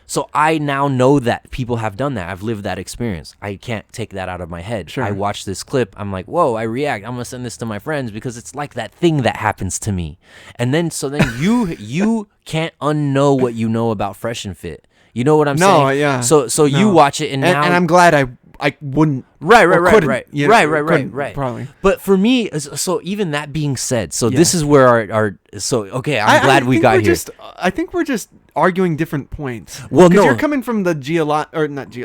So I now know that people have done that. I've lived that experience. I can't take that out of my head. Sure. I watch this clip. I'm like, whoa, I react. I'm gonna send this to my friends because it's like that thing that happens to me. And then you can't unknow what you know about Fresh and Fit. You know what I'm saying? No, yeah. So you No. watch it, and now I'm glad I wouldn't. Right, or couldn't, you know, couldn't, right. Probably. But for me, so even that being said, so this is where our so okay, I'm glad we think got we're here. I think we're just arguing different points. Well, because no. you're coming from the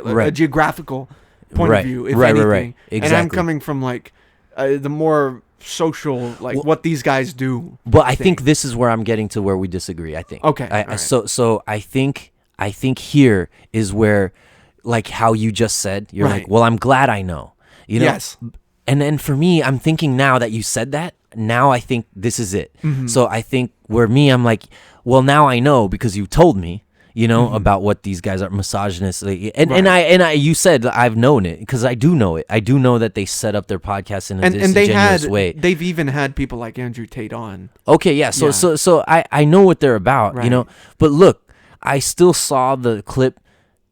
Right. geographical point Right. of view, if Right, anything, right. and I'm Exactly. coming from like the more social, like what these guys do. But I think this is where I'm getting to where we disagree. I think. Okay, all right. So I think here is where, like how you just said, you're Right. like, well, I'm glad I know. You know. Yes. And then for me, I'm thinking now that you said that, now I think this is it. Mm-hmm. So I think where me, I'm like, well, now I know because you told me, you know, about what these guys are misogynists. And I, you said I've known it because I do know it. I do know that they set up their podcast in a And they disingenuous way. they've even had people like Andrew Tate on. Okay, yeah. So Yeah. so I know what they're about, you Right. know. But look, I still saw the clip,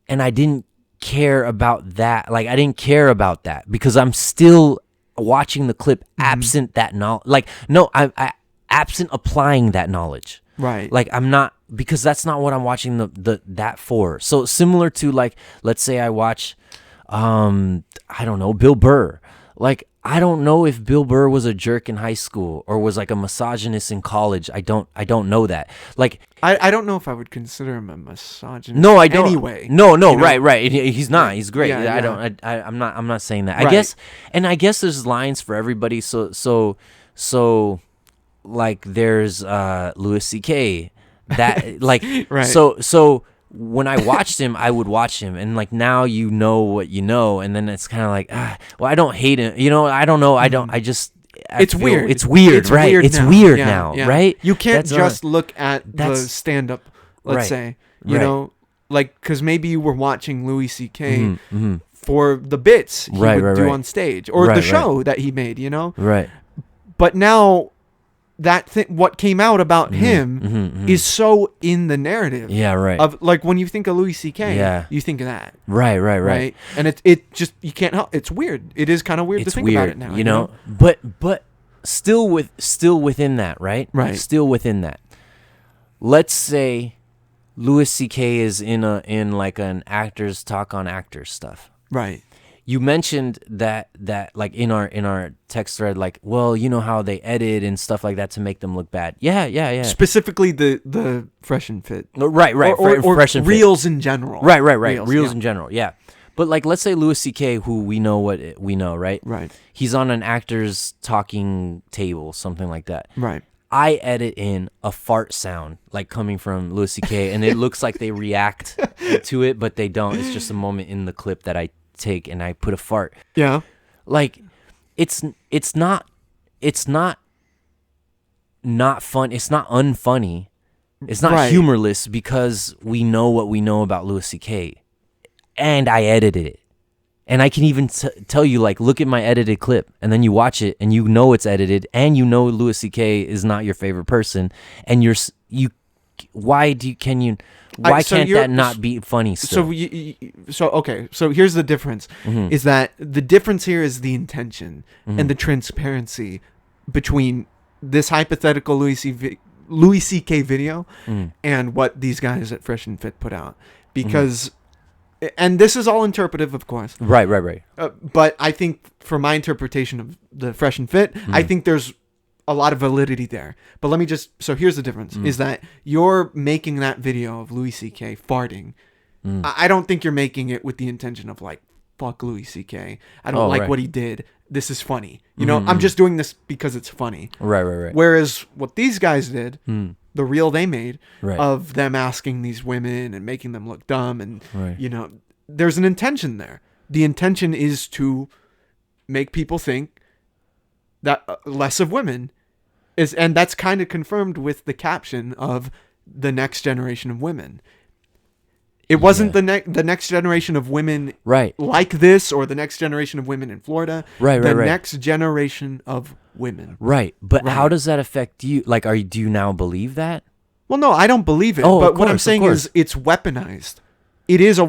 and I didn't care about that. Like I didn't care about that because I'm still watching the clip absent that knowledge. Like no, I absent applying that knowledge. Right. Like I'm not, because that's not what I'm watching that for. So similar to, like, let's say I watch I don't know, Bill Burr. Like I don't know if Bill Burr was a jerk in high school or was like a misogynist in college. I don't know that. Like I don't know if I would consider him a misogynist. no, I don't. Anyway. No, you know? right. He's not. He's great. Yeah, I yeah. don't. I'm not saying that. Right. I guess there's lines for everybody. So, like there's Louis C.K. That like Right. So when I watched him, I would watch him, and like now you know what you know, and then it's kind of like, well, I don't hate him. You know, I don't know. I just. It's weird. It's weird, right? It's weird Yeah, now, yeah. right? You can't That's just look at the that's- stand-up, let's Right, say, you right. know, like, because maybe you were watching Louis C.K. Mm-hmm. for the bits he Right, would right, do right. on stage, or Right, the right. show that he made, you know? Right. But now, what came out about him is so in the narrative. Mm-hmm. Yeah, right. Of, like, when you think of Louis C.K., Yeah. you think of that. Right. Right. And it just, you can't help. It's weird. It is kind of weird to It's think weird, about it now. you know. But still within that, right? Right. Still within that. Let's say Louis C.K. is in like an actors talk on actors stuff. Right. You mentioned that like in our text thread, like, well, you know how they edit and stuff like that to make them look bad. Yeah. Specifically the Fresh and Fit. Right. Or Fresh and Fit. reels in general. Right. Reels yeah. in general, yeah. But like, let's say Louis C.K., who we know what we know, right? Right. He's on an actor's talking table, something like that. Right. I edit in a fart sound, like coming from Louis C.K., and it looks like they react to it, but they don't. It's just a moment in the clip that I take, and I put a fart. Yeah. Like, it's not fun. It's not unfunny. It's not Right. humorless because we know what we know about Louis C.K. And I edited it. And I can even tell you, like, look at my edited clip, and then you watch it, and you know it's edited, and you know Louis C.K. is not your favorite person, and why can't that not be funny still? So okay. So here's the difference: Mm-hmm. is that the difference here is the intention and the transparency between this hypothetical Louis C.K. video Mm. and what these guys at Fresh and Fit put out, because. And this is all interpretive, of course. Right. But I think, for my interpretation of the Fresh and Fit, I think there's a lot of validity there. But let me so here's the difference, is that you're making that video of Louis C.K. farting. I don't think you're making it with the intention of like, fuck Louis C.K. I don't like what he did. This is funny. You know, I'm just doing this because it's funny. Right. Whereas what these guys did, the reel they made Right. of them asking these women and making them look dumb, and Right. you know, there's an intention there. The intention is to make people think that less of women is, and that's kind of confirmed with the caption of the next generation of women. It wasn't the next generation of women Right. like this, or the next generation of women in Florida. Right. The next generation of women. Right. But Right. how does that affect you? Like, do you now believe that? Well, no, I don't believe it. Oh, but of what I'm course, of saying course. is it's weaponized. It is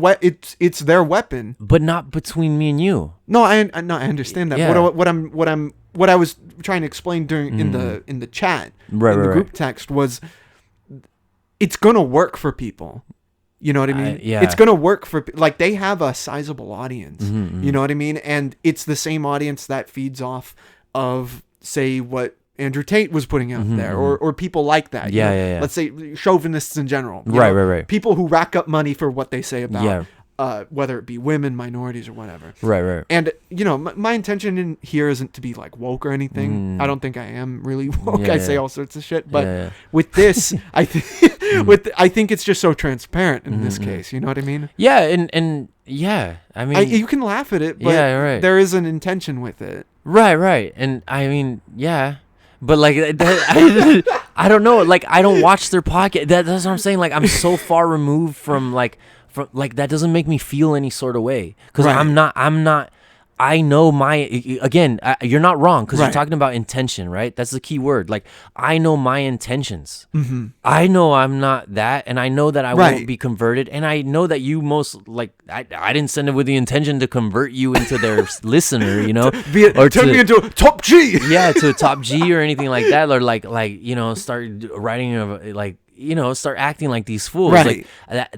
it's their weapon. But not between me and you. No, I understand that. Yeah. What I was trying to explain during in the chat, Right, in the right, group right. text, was it's gonna work for people. You know what I mean? Yeah. It's gonna work for, like, they have a sizable audience. Mm-hmm, You know what I mean? And it's the same audience that feeds off of, say, what Andrew Tate was putting out there, or people like that. you Mm-hmm, Yeah, know? yeah, yeah. Let's say chauvinists in general. you Right, know? right. People who rack up money for what they say about, Yeah. whether it be women, minorities, or whatever. Right. And, you know, my intention in here isn't to be like woke or anything. I don't think I am really woke. Yeah, I say yeah. all sorts of shit. But Yeah. with this, I think it's just so transparent in this case. You know what I mean? Yeah, and yeah, I mean, You can laugh at it, but Yeah, right. there is an intention with it. right, and I mean, yeah, but like, I don't know, like, I don't watch their podcast. That's what I'm saying. Like, I'm so far removed from like that doesn't make me feel any sort of way, because Right. I'm not. I know you're not wrong, because Right. you're talking about intention, right? That's the key word. Like, I know my intentions. I know I'm not that, and I know that I Right. won't be converted, and I know that you I didn't send it with the intention to convert you into their listener, you know, Turn me into a top G. yeah, to a top G or anything like that, or like you know, start writing like, you know, start acting like these fools. Right. Like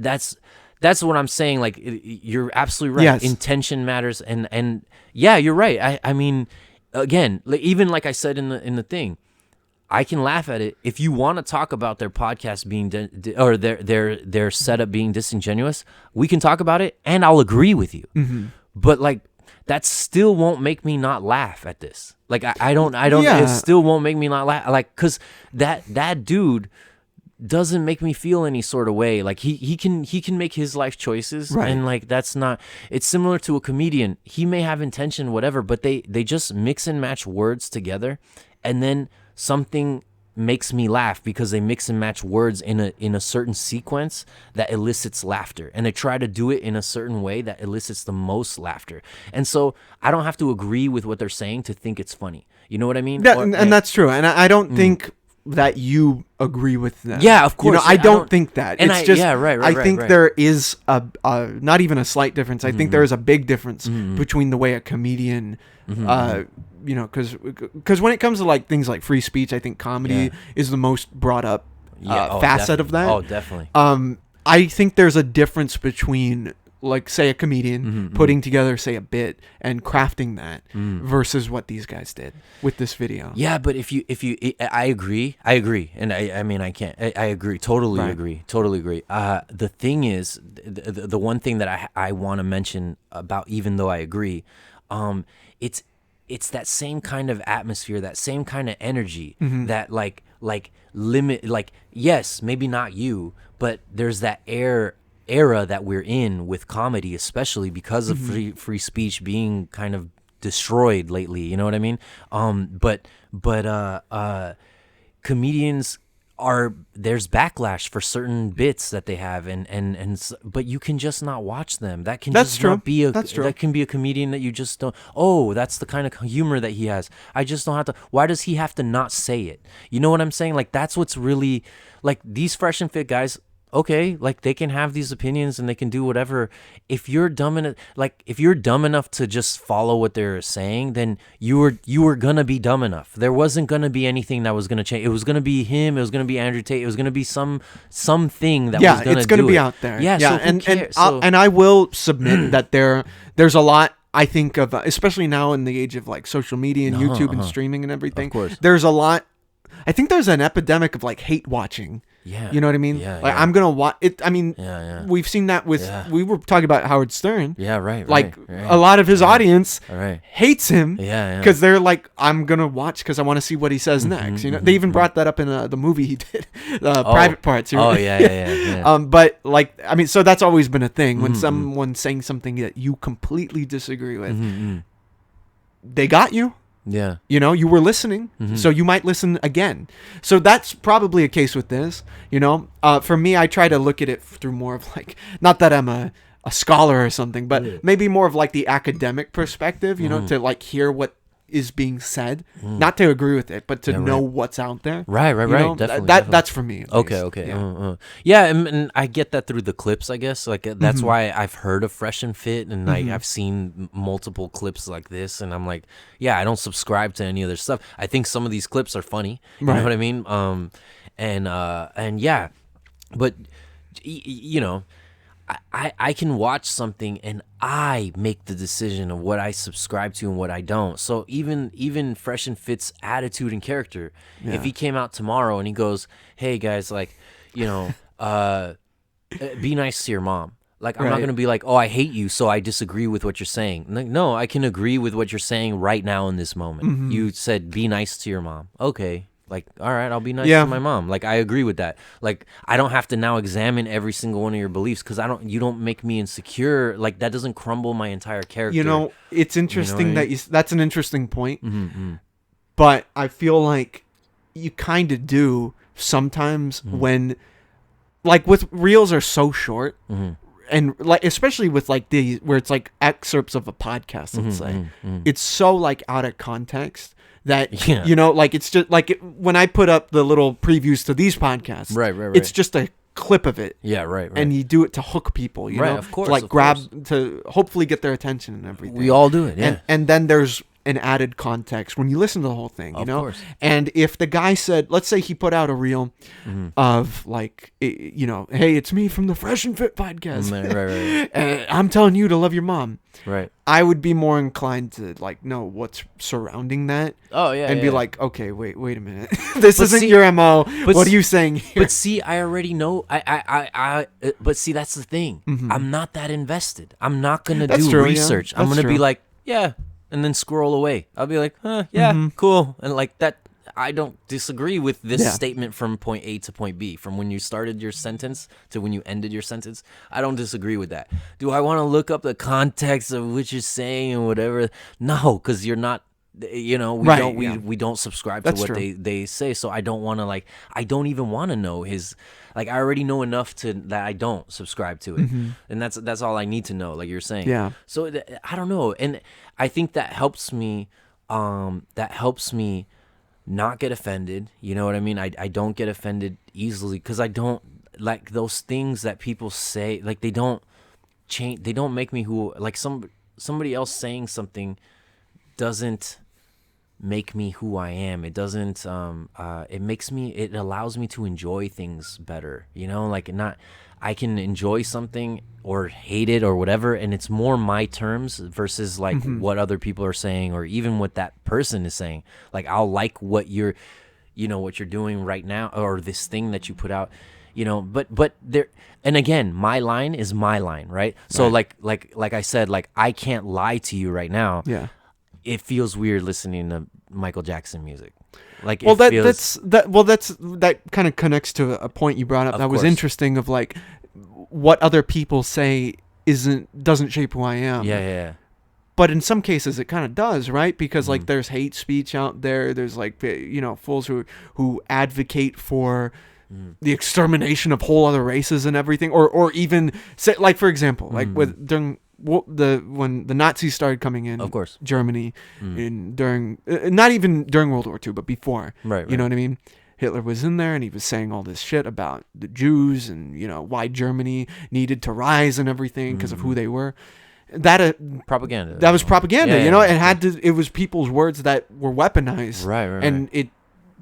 that's what I'm saying. Like, you're absolutely right. Yes. Intention matters, and yeah, you're right. I mean, again, even like I said in the thing, I can laugh at it. If you want to talk about their podcast being or their setup being disingenuous, we can talk about it, and I'll agree with you. But like, that still won't make me not laugh at this. Like, I don't. Yeah. It still won't make me not laugh. Like, cause that dude doesn't make me feel any sort of way. Like, he can make his life choices, Right. and like, that's not. It's similar to a comedian. He may have intention, whatever, but they just mix and match words together, and then something makes me laugh because they mix and match words in a certain sequence that elicits laughter, and they try to do it in a certain way that elicits the most laughter. And so I don't have to agree with what they're saying to think it's funny. You know what I mean? And that's true. And I don't think that you agree with that. Yeah, of course. You know, I I don't don't- think that. and It's I- just, yeah, right, I think right. there is a not even a slight difference. I think there is a big difference between the way a comedian, you know, because when it comes to like things like free speech, I think comedy Yeah. is the most brought up Yeah, facet of that. Oh, definitely. I think there's a difference between, like, say, a comedian putting together, say, a bit and crafting that versus what these guys did with this video. Yeah, but if you, I agree, and I mean, I can't, I agree, totally Right. agree. The thing is, the one thing that I want to mention about, even though I agree, it's that same kind of atmosphere, that same kind of energy that like limit, like, yes, maybe not you, but there's that era that we're in with comedy, especially because of free speech being kind of destroyed lately. You know what I mean? But comedians there's backlash for certain bits that they have, but you can just not watch them. That can That's just true. not be That's true. that can be a comedian that you just don't. Oh, that's the kind of humor that he has. I just don't have to. Why does he have to not say it? You know what I'm saying? Like, that's what's really, like, these Fresh and Fit guys. Okay, like, they can have these opinions and they can do whatever. If you're dumb enough to just follow what they're saying, then you were gonna be dumb enough. There wasn't gonna be anything that was gonna change. It was gonna be him. It was gonna be Andrew Tate. It was gonna be something that was gonna it's gonna do be it. out there. Yeah, so who and cares? I will submit that there's a lot. I think of, especially now in the age of like social media and YouTube and streaming and everything. Of course. There's a lot I think there's an epidemic of like hate watching. Yeah. You know what I mean? Yeah, like yeah. I'm gonna watch it. I mean, Yeah. we've seen that with. Yeah. We were talking about Howard Stern. Yeah, right. Like right. a lot of his audience All right. hates him. Yeah. Because they're like, I'm gonna watch because I want to see what he says next. You know, they even brought that up in the movie he did, Private Parts. Oh, yeah. But like, I mean, so that's always been a thing when Mhm, someone's saying something that you completely disagree with. Mm-hmm. They got you. Yeah. You know, you were listening, Mhm. so you might listen again. So that's probably a case with this. You know, for me, I try to look at it through more of like, not that I'm a scholar or something, but maybe more of like the academic perspective. You know, to like hear what is being said, not to agree with it, but to know what's out there. Right. You know, Definitely. That's for me. at Okay. least. Okay. Yeah. Yeah, and I get that through the clips, I guess. Like that's Mm-hmm. why I've heard of Fresh and Fit, and like I've seen multiple clips like this, and I'm like, yeah, I don't subscribe to any other stuff. I think some of these clips are funny. You Right. know what I mean? And yeah, but you know, I can watch something and I make the decision of what I subscribe to and what I don't. So even Fresh and Fit's attitude and character, if he came out tomorrow and he goes, "Hey guys, like, you know, be nice to your mom." Like, I'm not Right. gonna be like, "Oh, I hate you, so I disagree with what you're saying." Like, no, I can agree with what you're saying right now in this moment. Mm-hmm. You said be nice to your mom. Okay. Like, all right, I'll be nice Yeah. to my mom. Like, I agree with that. Like, I don't have to now examine every single one of your beliefs because you don't make me insecure. Like, that doesn't crumble my entire character. You know, it's interesting what I mean? that's an interesting point. Mm-hmm. But I feel like you kind of do sometimes Mm-hmm. when, like, with reels are so short, Mm-hmm. and like especially with like these where it's like excerpts of a podcast, let's say, it's so like out of context that Yeah. you know, like it's just like when I put up the little previews to these podcasts, Right. it's just a clip of it. Yeah, right. And you do it to hook people, you Right, know, of course, to like of grab course. to hopefully get their attention and everything. We all do it, yeah. And then there's an added context when you listen to the whole thing, you Of know? course. And if the guy said, let's say he put out a reel of like, you know, hey, it's me from the Fresh and Fit podcast. Right. I'm telling you to love your mom. Right. I would be more inclined to like know what's surrounding that Oh, yeah. and be yeah. like, okay, wait a minute. This But isn't see- your MO. but What are see- you saying here? But see, I already know. But see, that's the thing. I'm not that invested. I'm not gonna That's do true, yeah. research. I'm That's gonna be true. like, yeah, and then scroll away. I'll be like, yeah, cool, and like that. I don't disagree with this Yeah. statement from point A to point B, from when you started your sentence to when you ended your sentence. I don't disagree with that. Do I want to look up the context of what you're saying and whatever? No, because you're not. You know, we Right, don't yeah. we don't subscribe That's to what true. they say. So I don't want to I don't even want to know his. Like, I already know enough to that I don't subscribe to it, and that's all I need to know. Like you're saying, Yeah. So I don't know, and I think that helps me. That helps me not get offended. You know what I mean? I don't get offended easily because I don't like those things that people say. Like, they don't change. They don't make me who like somebody else saying something doesn't make me who I am. It doesn't it allows me to enjoy things better, you know, like I can enjoy something or hate it or whatever, and it's more my terms versus like what other people are saying or even what that person is saying. Like, I'll like what you're doing right now or this thing that you put out, you know, but there, and again, my line is my line, right? So like I said, like, I can't lie to you right now. Yeah. It feels weird listening to Michael Jackson music. Like, Well, it feels, that kind of connects to a point you brought up Of that was course. interesting of like what other people say doesn't shape who I am. yeah. But in some cases it kind of does, right? Because like there's hate speech out there. There's like, you know, fools who advocate for the extermination of whole other races and everything, or even say, like, for example, like when the Nazis started coming in, Of course. Germany, during not even during World War II, but before, Right, you know what I mean? Hitler was in there and he was saying all this shit about the Jews and, you know, why Germany needed to rise and everything because of who they were. That Propaganda. that was propaganda, Yeah, you know. yeah. It was people's words that were weaponized, Right. and it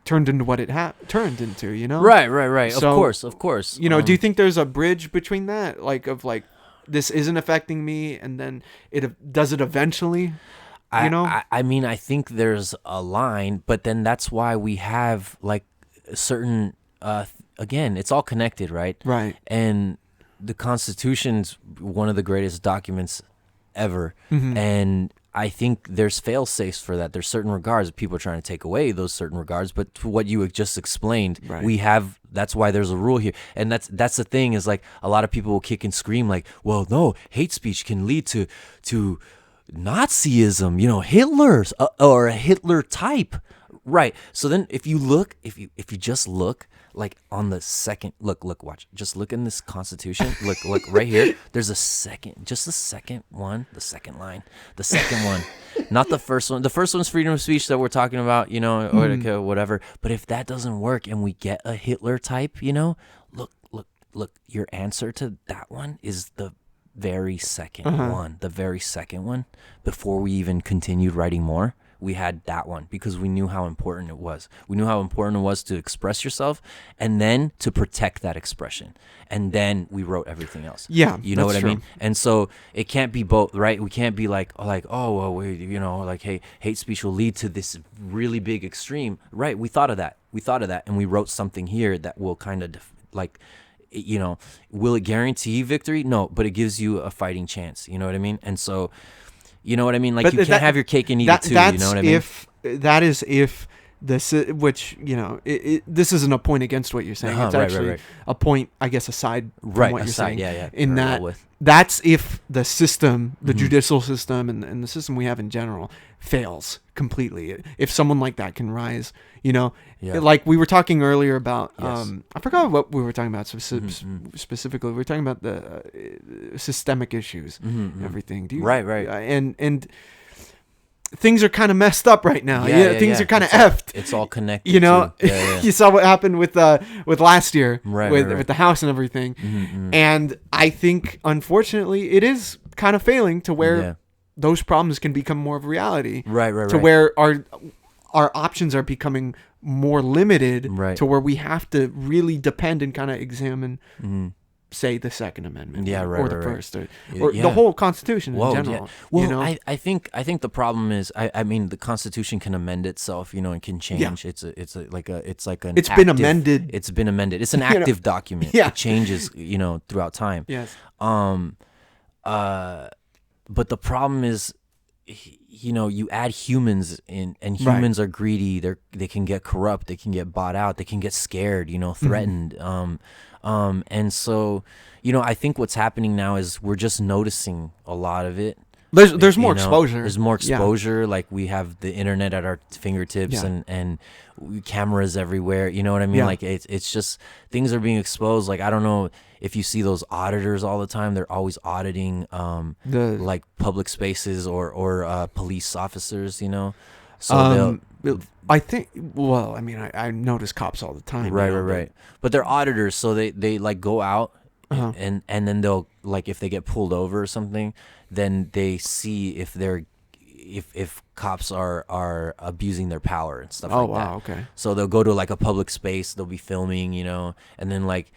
turned into what it turned into, you know. Right. So, Of course. You know, do you think there's a bridge between that, like of like this isn't affecting me, and then does it eventually? You know? I mean, I think there's a line, but then that's why we have like certain again, it's all connected, right? Right. And the Constitution's one of the greatest documents ever. Mhm. And I think there's fail safes for that. There's certain regards people are trying to take away those certain regards, but to what you had just explained, Right. we have. That's why there's a rule here, and that's the thing is like a lot of people will kick and scream like, well, no, hate speech can lead to Nazism, Hitler's or a Hitler type, right? So then if you look, if you just look like on the second watch, just look in this Constitution, look right here, there's a second, just the second one, the second line, the second one, not the first one. The first one's freedom of speech that we're talking about, or like, whatever. But if that doesn't work and we get a Hitler type, look, your answer to that one is the very second one, the very second one. Before we even continued writing more, we had that one because we knew how important it was. We knew how important it was to express yourself and then to protect that expression. And then we wrote everything else. Yeah, You know that's what true. I mean? And so it can't be both, right? We can't be like, oh, well, like, hey, hate speech will lead to this really big extreme. Right. We thought of that. And we wrote something here that will kind of will it guarantee victory? No, but it gives you a fighting chance. You know what I mean? And so, you know what I mean? Like, But you can't have your cake and eat it too. That's You know what I mean? That is if this, which this isn't a point against what you're saying. It's right, actually right. a point, I guess, aside from Right, what aside, you're saying. yeah. In Parallel that, with. that's if the system, the Mhm. judicial system, and the system we have in general fails completely. If someone like that can rise, Yeah. like we were talking earlier about, Yes. I forgot what we were talking about Mhm. specifically. We were talking about the systemic issues, Mhm. everything. Right. And things are kind of messed up right now. Things are kind of It's all- effed. It's all connected. You know, too. Yeah. you saw what happened with last year Right, with right. with the house and everything. Mhm. And I think, unfortunately, it is kind of failing to where Yeah. those problems can become more of a reality. Right. To where our options are becoming more limited. Right. To where we have to really depend and kind of examine, Mhm. say, the Second Amendment. Yeah, or right, the right, right. First, or Yeah. the whole Constitution in Whoa, general. yeah. Well, you know? I think the problem is, I mean, the Constitution can amend itself, and can change. It's like an It's been active- amended. It's been amended. It's an You know, active document. yeah. It changes, throughout time. Yes. But the problem is, you add humans in, and Right. humans are greedy. They can get corrupt. They can get bought out. They can get scared. Threatened. And so, I think what's happening now is we're just noticing a lot of it. There's more You know, exposure. There's more Yeah. exposure. Like, we have the internet at our fingertips, Yeah. and cameras everywhere. You know what I mean? Yeah. Like, it's just things are being exposed. Like, I don't know if you see those auditors all the time. They're always auditing like public spaces or police officers. So I think. Well, I mean, I notice cops all the time. right. But they're auditors, so they like go out. Uh-huh. And then they'll, like, if they get pulled over or something, then they see if cops are abusing their power and stuff Oh like that. wow. Okay. So they'll go to like a public space, they'll be filming, and then like,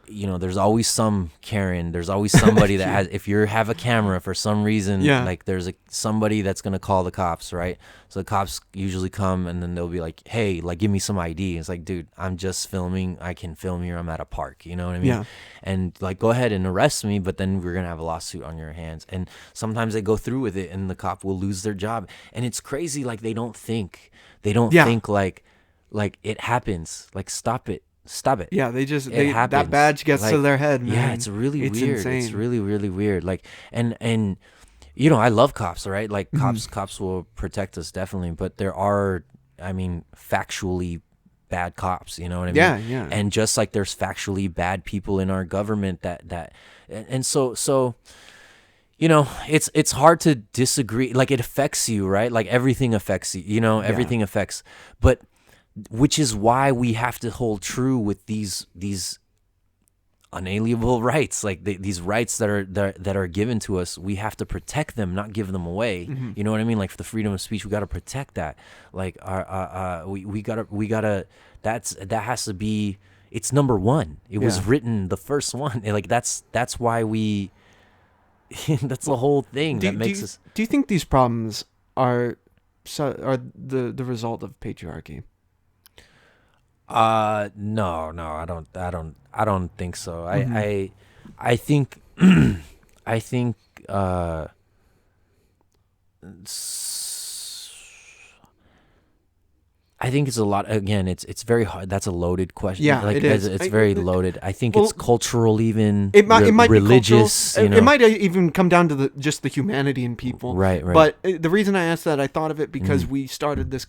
there's always some Karen, there's always somebody that has, if you have a camera for some reason, Yeah. like there's somebody that's going to call the cops, right? So the cops usually come and then they'll be like, hey, like, give me some ID. It's like, dude, I'm just filming. I can film here. I'm at a park. You know what I mean? Yeah. And like, go ahead and arrest me, but then we're going to have a lawsuit on your hands. And sometimes they go through with it and the cop will lose their job. And it's crazy. Like, they don't think like it happens. Like, stop it. Yeah, they just It that happens. badge gets to Like, their head, man. Yeah, it's really weird. Insane. It's really, really weird. Like, and I love cops, right? Like, cops will protect us, definitely. But there are, I mean, factually bad cops. You know what I mean? Yeah. And just like there's factually bad people in our government and so. It's hard to disagree. Like, it affects you, right? Like, everything affects you. Everything affects. But which is why we have to hold true with these unalienable rights, like these rights that are given to us. We have to protect them, not give them away. You know what I mean? Like, for the freedom of speech, we got to protect that. Like, we gotta. That has to be. It's number one. It was written the first one. And like, that's why we. That's the whole thing that makes us. Do you think these problems are the result of patriarchy? No, I don't think so. Mm-hmm. I think, I think, s- I think it's a lot. Again, it's very hard. That's a loaded question. Yeah, Like it is. it's very loaded. I think well, it's cultural, even it might religious. be cultural. You know, It might even come down to just the humanity in people. right. But the reason I asked that, I thought of it because we started this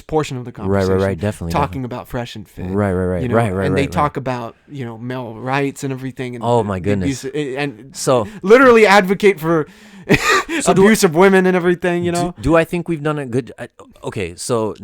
portion of the conversation right. Definitely talking about Fresh and Fit. Right. You know, Right. And they right. talk about male rights and everything. And Oh, my the goodness. and So literally advocate for So do abuse of women and everything. You know. Do I think we've done a good? Okay, so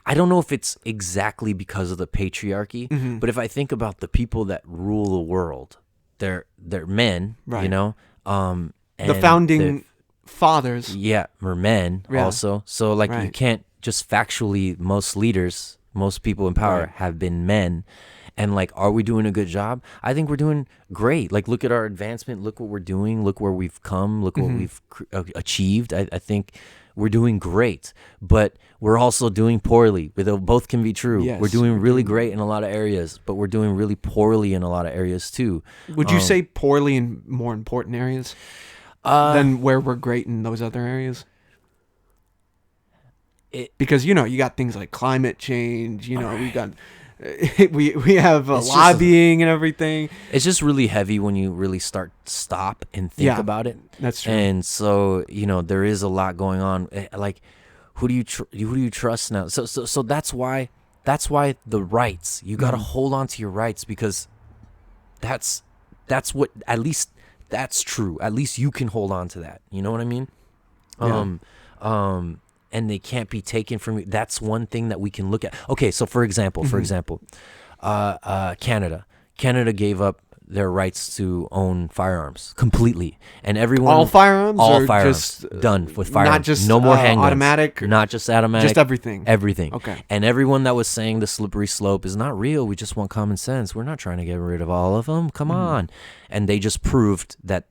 I don't know if it's exactly because of the patriarchy, Mm-hmm. but if I think about the people that rule the world, they're men, you Right. know. The And founding fathers. yeah, we're men Yeah. also. So like you Right. can't just factually, most leaders, most people in power Right. have been men. And like, are we doing a good job? I think we're doing great. Like, look at our advancement. Look what we're doing. Look where we've come. Look what Mm-hmm. we've achieved. I think we're doing great, but we're also doing poorly. Both can be true. Yes, We're doing we're really doing- great in a lot of areas, but we're doing really poorly in a lot of areas too. Would you say poorly in more important areas than where we're great in those other areas? Because you got things like climate change. We got we have It's just- lobbying and everything. It's just really heavy when you really stop and think Yeah. about it. That's true. And so there is a lot going on. Like, who do you trust now? So that's why the rights, you got to hold on to your rights, because that's what, at least that's true. At least you can hold on to that. You know what I mean? Yeah. And they can't be taken from you. That's one thing that we can look at. Okay, so for example, Canada gave up their rights to own firearms completely, and everyone All firearms, all or firearms just, done with firearms. not just no more handguns, automatic, not just automatic, just everything. everything. Okay. And everyone that was saying the slippery slope is not real, we just want common sense, we're not trying to get rid of all of them, come on. And they just proved that.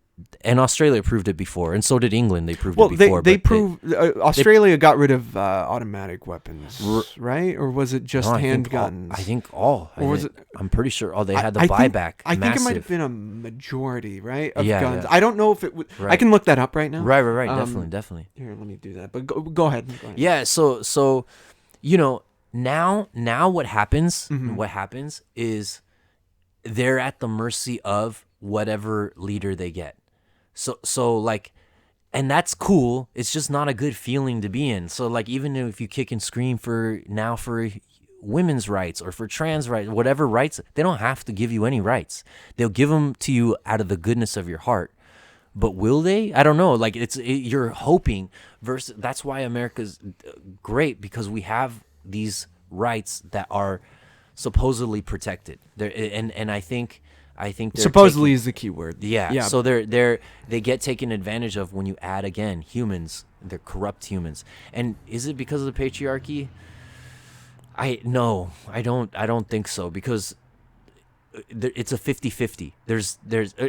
And Australia proved it before, and so did England. They proved it before. They but proved Australia got rid of automatic weapons, right? Or was it just No, handguns? I think all. Or was it? I'm pretty sure. Oh, they had the I think- buyback. I think it might have massive. been a majority, right, of Yeah, guns. yeah. I don't know if it would. I Right. can look that up right now. Right. Um, Definitely. Here, let me do that. But go ahead. Go ahead. Yeah. So now what happens? Mm-hmm. What happens is they're at the mercy of whatever leader they get. So like, and that's cool. It's just not a good feeling to be in. So like, even if you kick and scream for women's rights or for trans rights, whatever rights, they don't have to give you any rights. They'll give them to you out of the goodness of your heart. But will they? I don't know. Like, you're hoping. Versus, that's why America's great, because we have these rights that are supposedly protected. And I think they're Supposedly is the key word. yeah. Yeah. So they get taken advantage of when you add, again, humans. They're corrupt humans. And is it because of the patriarchy? I don't think so, because it's a 50-50. There's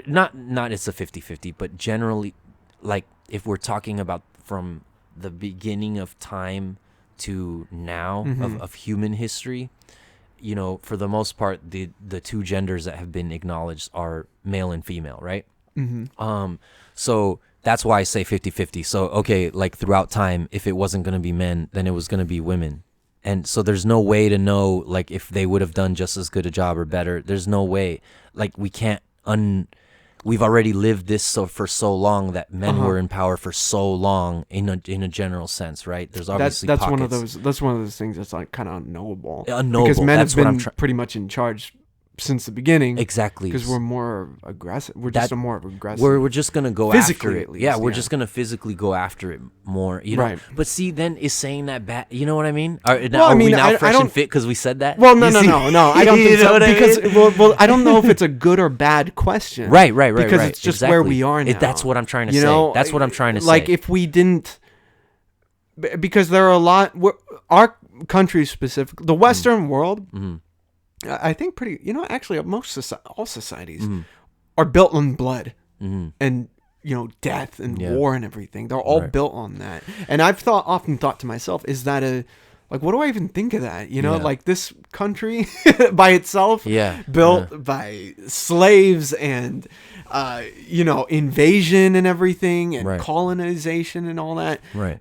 not it's a 50-50, but generally, like, if we're talking about from the beginning of time to now of human history, for the most part, the two genders that have been acknowledged are male and female, right? So that's why I say 50-50. So, okay, like, throughout time, if it wasn't going to be men, then it was going to be women. And so there's no way to know, like, if they would have done just as good a job or better. There's no way. Like, we can't we've already lived this for so long that men were in power for so long in a general sense, right? There's obviously that's pockets. one of those things that's like kind of unknowable. Unknowable. Because men That's have what I'm been pretty much in charge since the beginning. Exactly. Because we're more aggressive. We're just a more aggressive. We're just gonna go Physically, after it. at least, Yeah, we're yeah. just gonna physically go after it more. You know? Right. But see, then is saying that bad? You know what I mean? Are we mean, now I fresh don't- and fit because we said that? Well, no. You see? I don't You think know so. what I Because mean? well, I don't know if it's a good or bad question. Right. Because right. it's just exactly. where we are now. That's what I'm trying to You say. know, That's what I'm trying to say. Like, if we didn't, because there are a lot. Our country specifically, the Western world. Mm-hmm. I think actually all societies are built on blood and death and Yeah. war and everything. They're all Right. built on that. And I've often thought to myself, is that a like, what do I even think of that? You know, Yeah. like this country by itself, Yeah. built by slaves and, you know, invasion and everything and Right. colonization and all that. Right.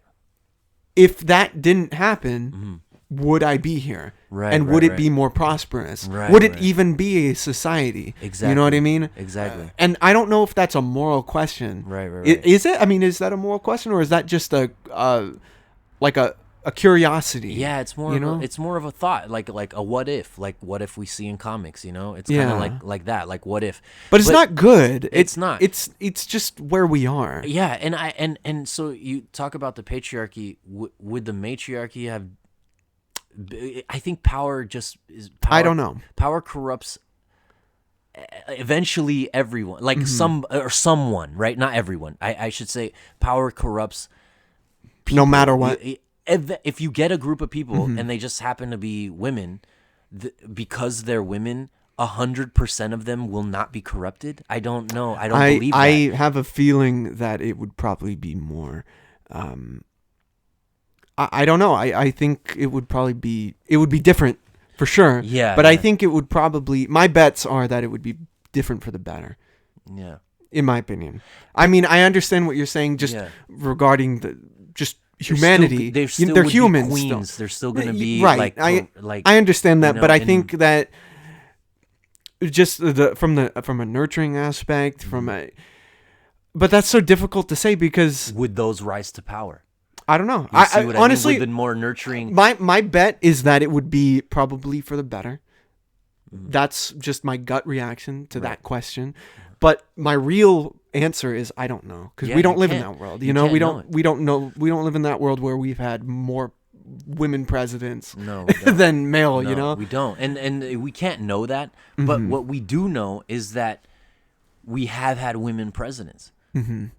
If that didn't happen, would I be here? Right, And right, would it right. be more prosperous? Right, Would it right. even be a society? Exactly. You know what I mean? Exactly. And I don't know if that's a moral question. Right, right, I- right. Is it? I mean, is that a moral question, or is that just like a curiosity? Yeah, it's more you of know? it's more of a thought, like a what if, like what if we see in comics, you know? It's kind Yeah. of like that, like what if. But it's not good. It's not. It's just where we are. Yeah, and so you talk about the patriarchy. Would the matriarchy have? I think power just is. Power, I don't know. Power corrupts. Eventually, everyone, like someone, right? Not everyone. I should say, power corrupts. No matter what. If you get a group of people and they just happen to be women, because they're women, 100% of them will not be corrupted. I don't know. I don't believe that. I have a feeling that it would probably be more. I don't know. I think it would probably be. It would be different for sure. Yeah, But I yeah. think it would probably. My bets are that it would be different for the better. Yeah. In my opinion. I mean, I understand what you're saying just Yeah. regarding the just They're humanity. They're still They're would be humans. queens. Still. They're still gonna be Right. like I understand that, you know, but I and- think that just from a nurturing aspect, but that's so difficult to say because would those rise to power? I don't know. You see I what honestly, I mean? With the more nurturing. my bet is that it would be probably for the better. Mm-hmm. That's just my gut reaction to that question. But my real answer is I don't know because Yeah, we don't you live in can't- that world. you You know, can't we know don't it. we don't know we don't live in that world where we've had more women presidents No, we don't. than male. No, you know, we don't, and we can't know that. But what we do know is that we have had women presidents, and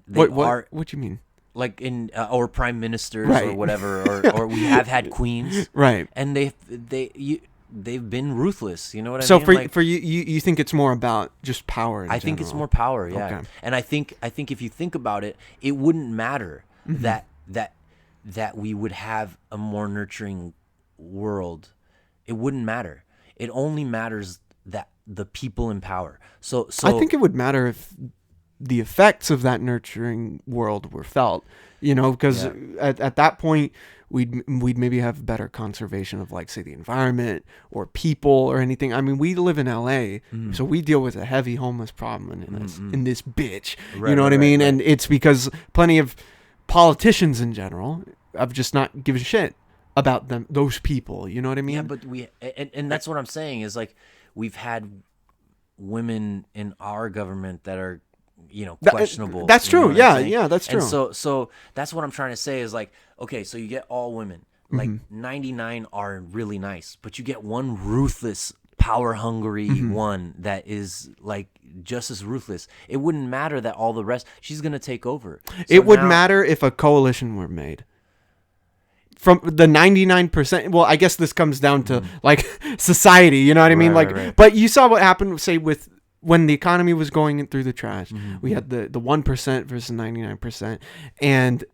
they are what you mean? like in or prime ministers or Right. whatever, or we have had queens, Right. and they've been ruthless. You know what I So mean? for Like, for you think it's more about just power? In I think it's general. more power, yeah. Okay. And I think if you think about it, it wouldn't matter that we would have a more nurturing world. It wouldn't matter. It only matters that the people in power. So I think it would matter if the effects of that nurturing world were felt. You know, because Yeah. at that point we'd maybe have better conservation of, like, say, the environment or people or anything. I mean, we live in LA, so we deal with a heavy homeless problem in this bitch. Right, You know what I right, mean? right. And it's because plenty of politicians in general have just not given a shit about those people. You know what I mean? yeah, but and that's what I'm saying is, like, we've had women in our government that are, you know, questionable. that's you know true. what I'm Yeah, saying? yeah, that's true. And so that's what I'm trying to say is, like, okay, so you get all women, like Mm-hmm. 99 are really nice, but you get one ruthless, power hungry Mm-hmm. one that is, like, just as ruthless. It wouldn't matter that all the rest, she's gonna take over. So It would now- matter if a coalition were made. From the 99%, well, I guess this comes down to, like, society, you know what I mean? Right, Like, right. but you saw what happened, say, with when the economy was going through the trash. Mm-hmm. We had the 1% versus 99%, and,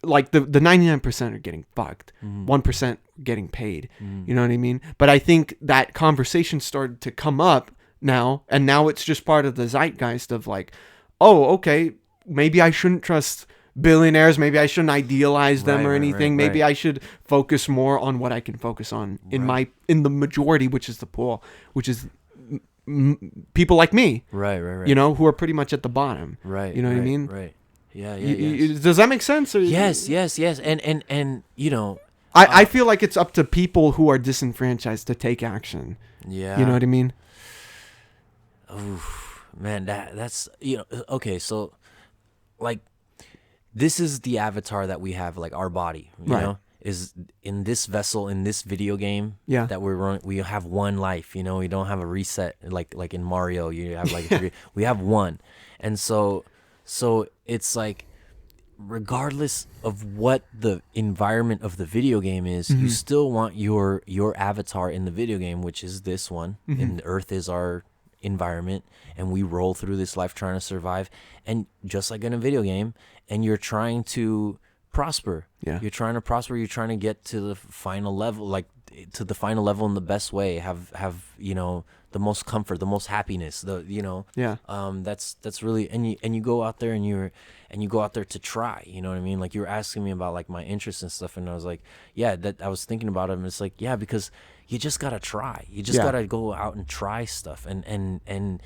like, the 99% are getting fucked. Mm-hmm. 1% getting paid. You know what I mean? But I think that conversation started to come up now, and now it's just part of the zeitgeist of, like, oh, okay, maybe I shouldn't trust billionaires, maybe I shouldn't idealize them Right, or right, anything. right, Maybe right. I should focus more on what I can focus on in the majority, which is the pool, which is people like me, Right, right. you know, who are pretty much at the bottom. Right. You know what I right, mean? Right. Yeah, yeah, You- does that make sense? Or, yes, yes, yes. And you know, I feel like it's up to people who are disenfranchised to take action. yeah. You know what I mean? Man, that's, you know, okay, so, like, this is the avatar that we have, like, our body, you Right. know, is in this vessel, in this video game, Yeah. that we're running. We have one life, you know, we don't have a reset like in Mario, you have like we have one. And so it's like, regardless of what the environment of the video game is, you still want your avatar in the video game, which is this one, and Earth is our environment, and we roll through this life trying to survive. And just like in a video game, and you're trying to prosper. Yeah. You're trying to prosper. You're trying to get to the final level, like to the final level in the best way. Have the most comfort, the most happiness. Yeah. That's really, and you go out there and you go out there to try. You know what I mean? Like you were asking me about like my interests and stuff, and I was like, yeah, that I was thinking about it, and it's like, yeah, because you just gotta try. You just gotta go out and try stuff, and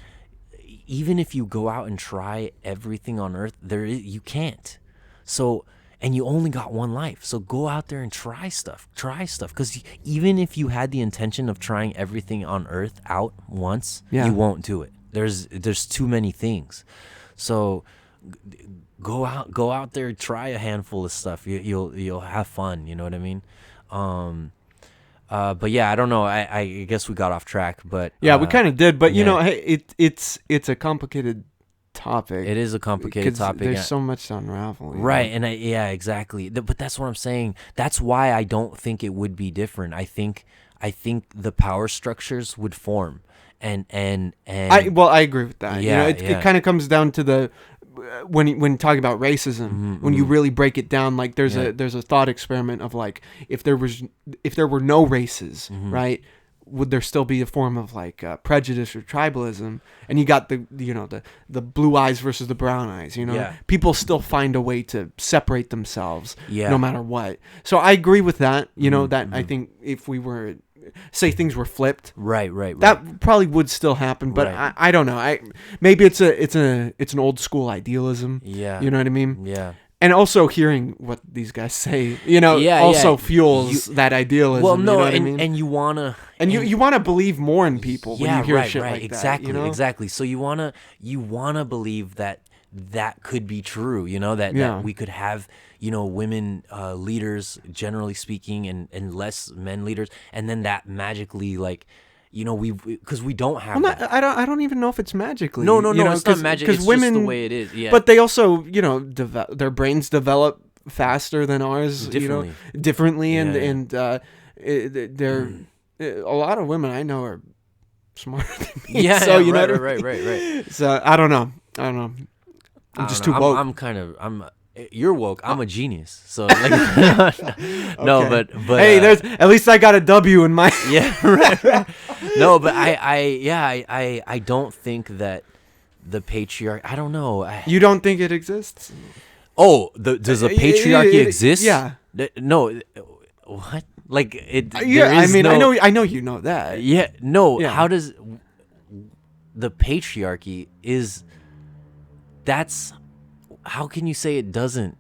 even if you go out and try everything on earth, you can't. So, and you only got one life. So go out there and try stuff. Because even if you had the intention of trying everything on earth out once, you won't do it. There's too many things. So go out there, try a handful of stuff. You'll have fun. You know what I mean? But yeah, I don't know. I guess we got off track, but yeah, we kind of did. But you know, hey, it's a complicated topic. It is a complicated topic. There's so much to unravel. Right, and exactly. But that's what I'm saying. That's why I don't think it would be different. I think the power structures would form, and I agree with that. Yeah, it kind of comes down to the when talking about racism, when you really break it down, like there's a thought experiment of like if there were no races, right? Would there still be a form of like prejudice or tribalism? And you got the blue eyes versus the brown eyes. People still find a way to separate themselves, no matter what. So I agree with that. I think if we were say things were flipped, right, that probably would still happen. But I don't know. Maybe it's an old school idealism. Yeah, you know what I mean. Yeah. And also hearing what these guys say, fuels that idealism. Well, no, you know what I mean? and you wanna you wanna believe more in people when you hear shit like exactly, that. Exactly. So you wanna believe that could be true. That we could have women leaders, generally speaking, and less men leaders, and then that magically because we don't have that. I don't even know if it's magically. No, it's not magic. It's women, just the way it is. Yeah. But they also, their brains develop faster than ours. Differently, and they're a lot of women I know are smarter than me. Yeah. So right. So I don't know. I'm just too woke. You're woke. I'm a genius. So no, but hey, there's at least I got a W in my right. No, but I don't think that the patriarchy. I don't know. You don't think it exists? Oh, does a patriarchy exist? Yeah. No. What? Like it? I know you know that. Yeah. No. Yeah. How does the patriarchy is? That's. How can you say it doesn't?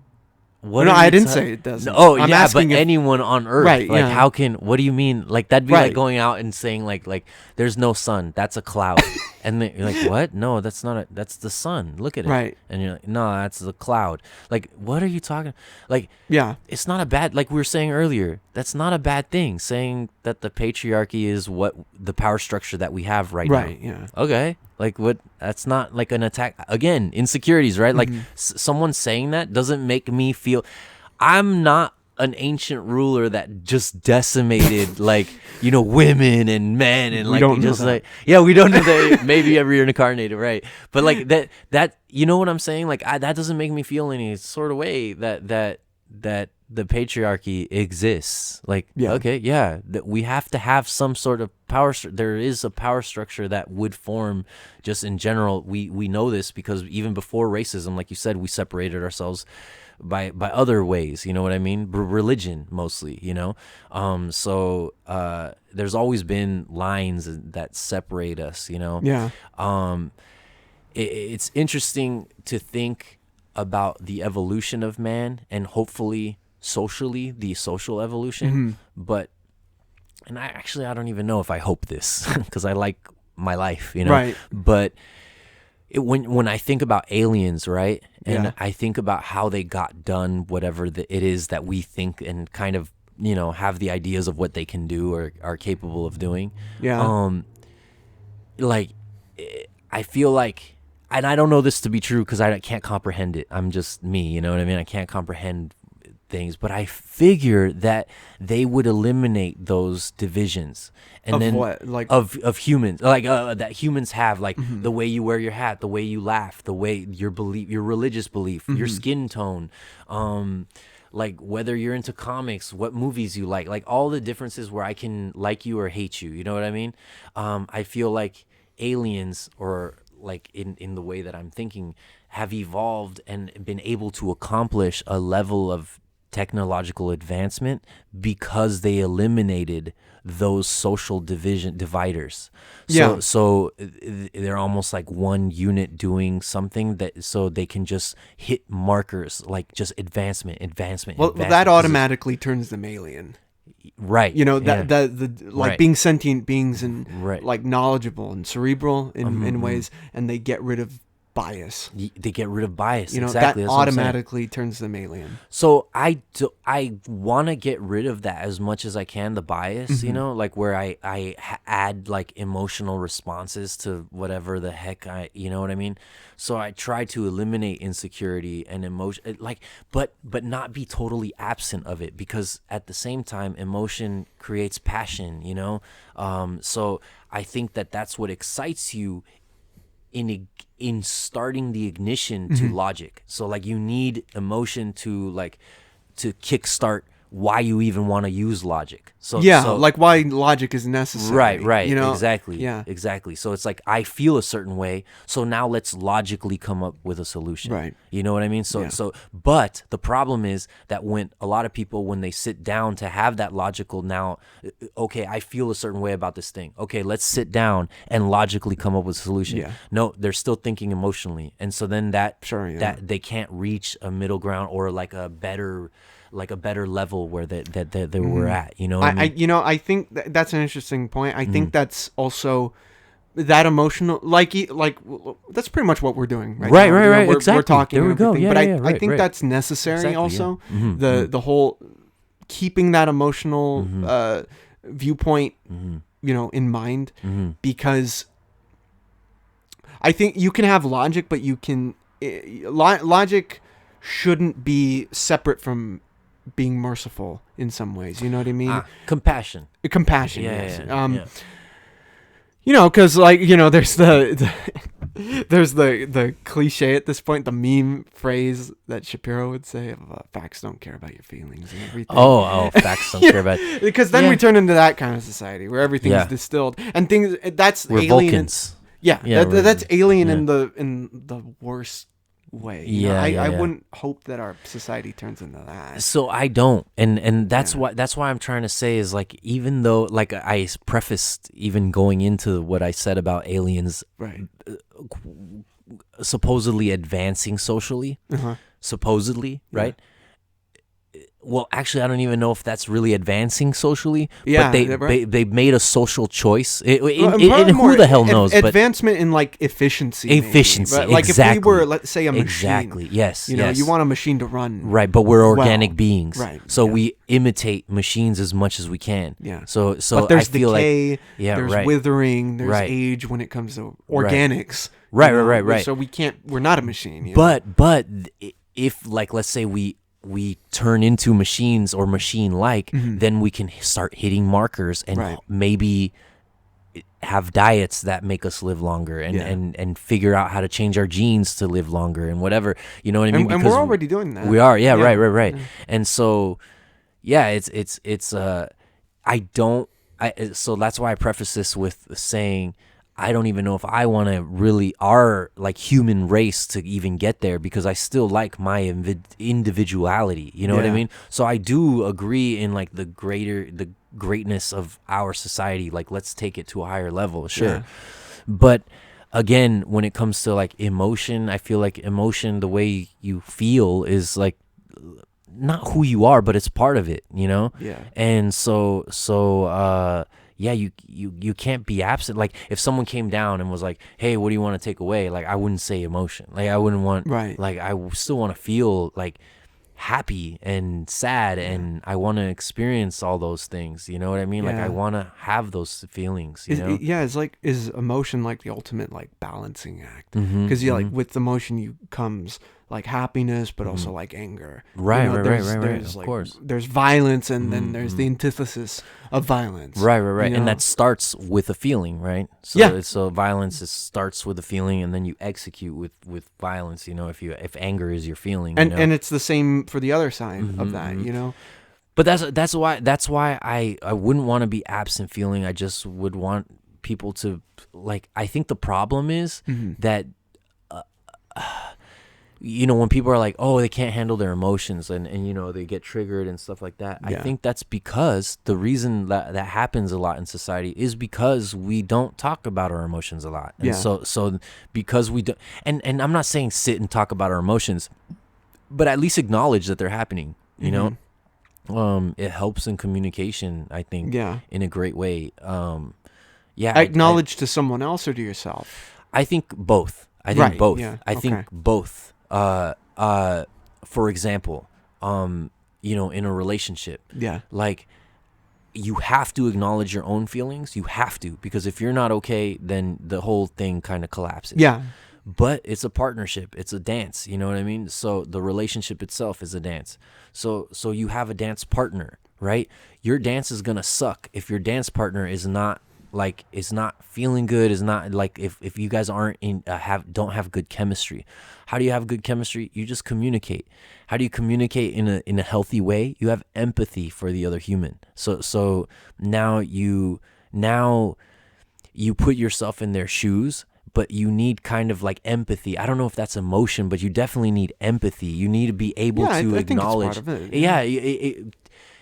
I didn't say it doesn't. Oh, but anyone on Earth, right? Like, how can? What do you mean? Like that'd be like going out and saying like there's no sun. That's a cloud, and then you're like, what? No, that's not. That's the sun. Look at it. Right. And you're like, no, that's the cloud. Like, what are you talking? Like, it's not a bad. Like we were saying earlier, that's not a bad thing. Saying that the patriarchy is what the power structure that we have right now. Right. Yeah. Okay. Like what? That's not like an attack. Again, insecurities, right? Like someone saying that doesn't make me feel. I'm not an ancient ruler that just decimated women and men and we don't know that. we don't know that. Maybe every reincarnated, right? But like that you know what I'm saying? Like that doesn't make me feel any sort of way that the patriarchy exists. Like, that we have to have some sort of power. There is a power structure that would form just in general. We know this because even before racism, like you said, we separated ourselves by other ways. You know what I mean? Religion mostly, So there's always been lines that separate us, Yeah. It's interesting to think about the evolution of man and hopefully socially the social evolution, but I don't even know if I hope this because I like my life, Right. But when I think about aliens, right, and I think about how they got done whatever it is that we think and kind of have the ideas of what they can do or are capable of doing, I feel like, and I don't know this to be true because I can't comprehend it. I'm just me, you know what I mean? I can't comprehend things, but I figure that they would eliminate those divisions. And of then what? Like of humans, like that humans have, like the way you wear your hat, the way you laugh, the way your religious belief, your skin tone, like whether you're into comics, what movies you like all the differences where I can like you or hate you. You know what I mean? I feel like aliens, or like in the way that I'm thinking, have evolved and been able to accomplish a level of technological advancement because they eliminated those social dividers. Yeah. So they're almost like one unit doing something, that so they can just hit markers like just advancement. Well, advancement. that 'Cause automatically turns them alien. right. You know, yeah. that the like Right. being sentient beings and Right. like knowledgeable and cerebral in ways, and they get rid of bias. They get rid of bias. You know, exactly. that That's what I'm saying. automatically turns them alien. So I want to get rid of that as much as I can, the bias, you know, like where I add like emotional responses to whatever the heck you know what I mean? So I try to eliminate insecurity and emotion, like, but not be totally absent of it, because at the same time, emotion creates passion, you know? So I think that that's what excites you in starting the ignition to logic. So like you need emotion to kickstart why you even want to use logic. So Like why logic is necessary. right, You know? exactly. Yeah. Exactly. So it's like I feel a certain way, so now let's logically come up with a solution. Right. You know what I mean? So Yeah. but the problem is that when a lot of people, when they sit down to have that logical, now okay, I feel a certain way about this thing. Okay, let's sit down and logically come up with a solution. Yeah. No, they're still thinking emotionally. And so then that Yeah. they can't reach a middle ground, or like a better level where they were at, you know what I mean? I think that's an interesting point. I think that's also that emotional, like that's pretty much what we're doing right now. Right, You know, right, we're exactly. talking There we and go. everything. Yeah, But yeah, I right, think right. that's necessary Exactly, yeah. also. The whole keeping that emotional viewpoint, you know, in mind, because I think you can have logic, but you can logic shouldn't be separate from being merciful in some ways. You know what I mean? Compassion. Compassion. Yeah, Yes. yeah. You know, because like, you know, there's there's the cliche at this point, the meme phrase that Shapiro would say of facts don't care about your feelings and everything. Oh, facts don't care about. Because then Yeah. we turn into that kind of society where everything's Yeah. distilled and things. That's We're alien. Vulcans. Yeah, Yeah, that's alien yeah. in the worst way. You know, Yeah, I yeah. wouldn't hope that our society turns into that. So I don't, and that's why I'm trying to say is, like, even though, like, I prefaced even going into what I said about aliens Right. supposedly advancing socially, supposedly, right? Well, actually, I don't even know if that's really advancing socially. Yeah, but right. they made a social choice. And And more who the hell knows? But advancement in like efficiency. maybe. efficiency, But, like exactly. if we were, let's say, a machine. Exactly. Yes. You know, yes. you want a machine to run. Right, but we're organic well. beings, Right, so yeah. we imitate machines as much as we can. Yeah. So But there's I feel decay. like, yeah, there's right. withering. There's Right. age when it comes to organics. Right, you know? right. So we can't. We're not a machine. You know? But if, like, let's say we turn into machines or machine-like, then we can start hitting markers and Right. maybe have diets that make us live longer, and, Yeah. and figure out how to change our genes to live longer and whatever. You know what I mean? and Because we're already doing that. we are, yeah, Yeah. right. And so, yeah, it's I don't, so that's why I preface this with saying, I don't even know if I want to really, our, like, human race to even get there, because I still like my individuality, you know what I Yeah. mean? So I do agree in, like, the greatness of our society, like, let's take it to a higher level, sure. Yeah. But again, when it comes to, like, emotion, I feel like emotion, the way you feel, is, like, not who you are, but it's part of it, you know? Yeah. And so yeah, you can't be absent. Like, if someone came down and was like, hey, what do you want to take away? Like, I wouldn't say emotion. Like, I wouldn't want, Right. like, I still want to feel, like, happy and sad, and I want to experience all those things, you know what I mean? Like, Yeah. I want to have those feelings, you know? Is emotion like the ultimate like balancing act? Mhm, Because like with emotion you comes like happiness, but also like anger. Right, You know, right, there's, right. there's, Of like, course. there's violence, and then there's the antithesis of violence. Right. you And know? that starts with a feeling, right? So Yeah. so violence starts with a feeling, and then you execute with violence. If anger is your feeling, And it's the same for the other side of that. You know. But that's why I wouldn't want to be absent feeling. I just would want people to, like, I think the problem is that when people are like, oh, they can't handle their emotions, and they get triggered and stuff like that. Yeah. I think that's because the reason that happens a lot in society is because we don't talk about our emotions a lot. And Yeah. so because we don't, and I'm not saying sit and talk about our emotions, but at least acknowledge that they're happening, you know? It helps in communication, I think, Yeah. in a great way. Acknowledge to someone else or to yourself. I think both. I think Right, both. yeah, I think okay. both. For example, in a relationship, Yeah. like, you have to acknowledge your own feelings. You have to, because if you're not okay, then the whole thing kind of collapses. Yeah. But it's a partnership. It's a dance. You know what I mean? So the relationship itself is a dance. So you have a dance partner, right? Your dance is gonna suck if your dance partner is not feeling good, is not like, if you guys aren't don't have good chemistry. How do you have good chemistry? You just communicate. How do you communicate in a healthy way? You have empathy for the other human. So now you put yourself in their shoes, but you need kind of like empathy. I don't know if that's emotion, but you definitely need empathy. You need to be able to I think it's acknowledge. part of it. Yeah,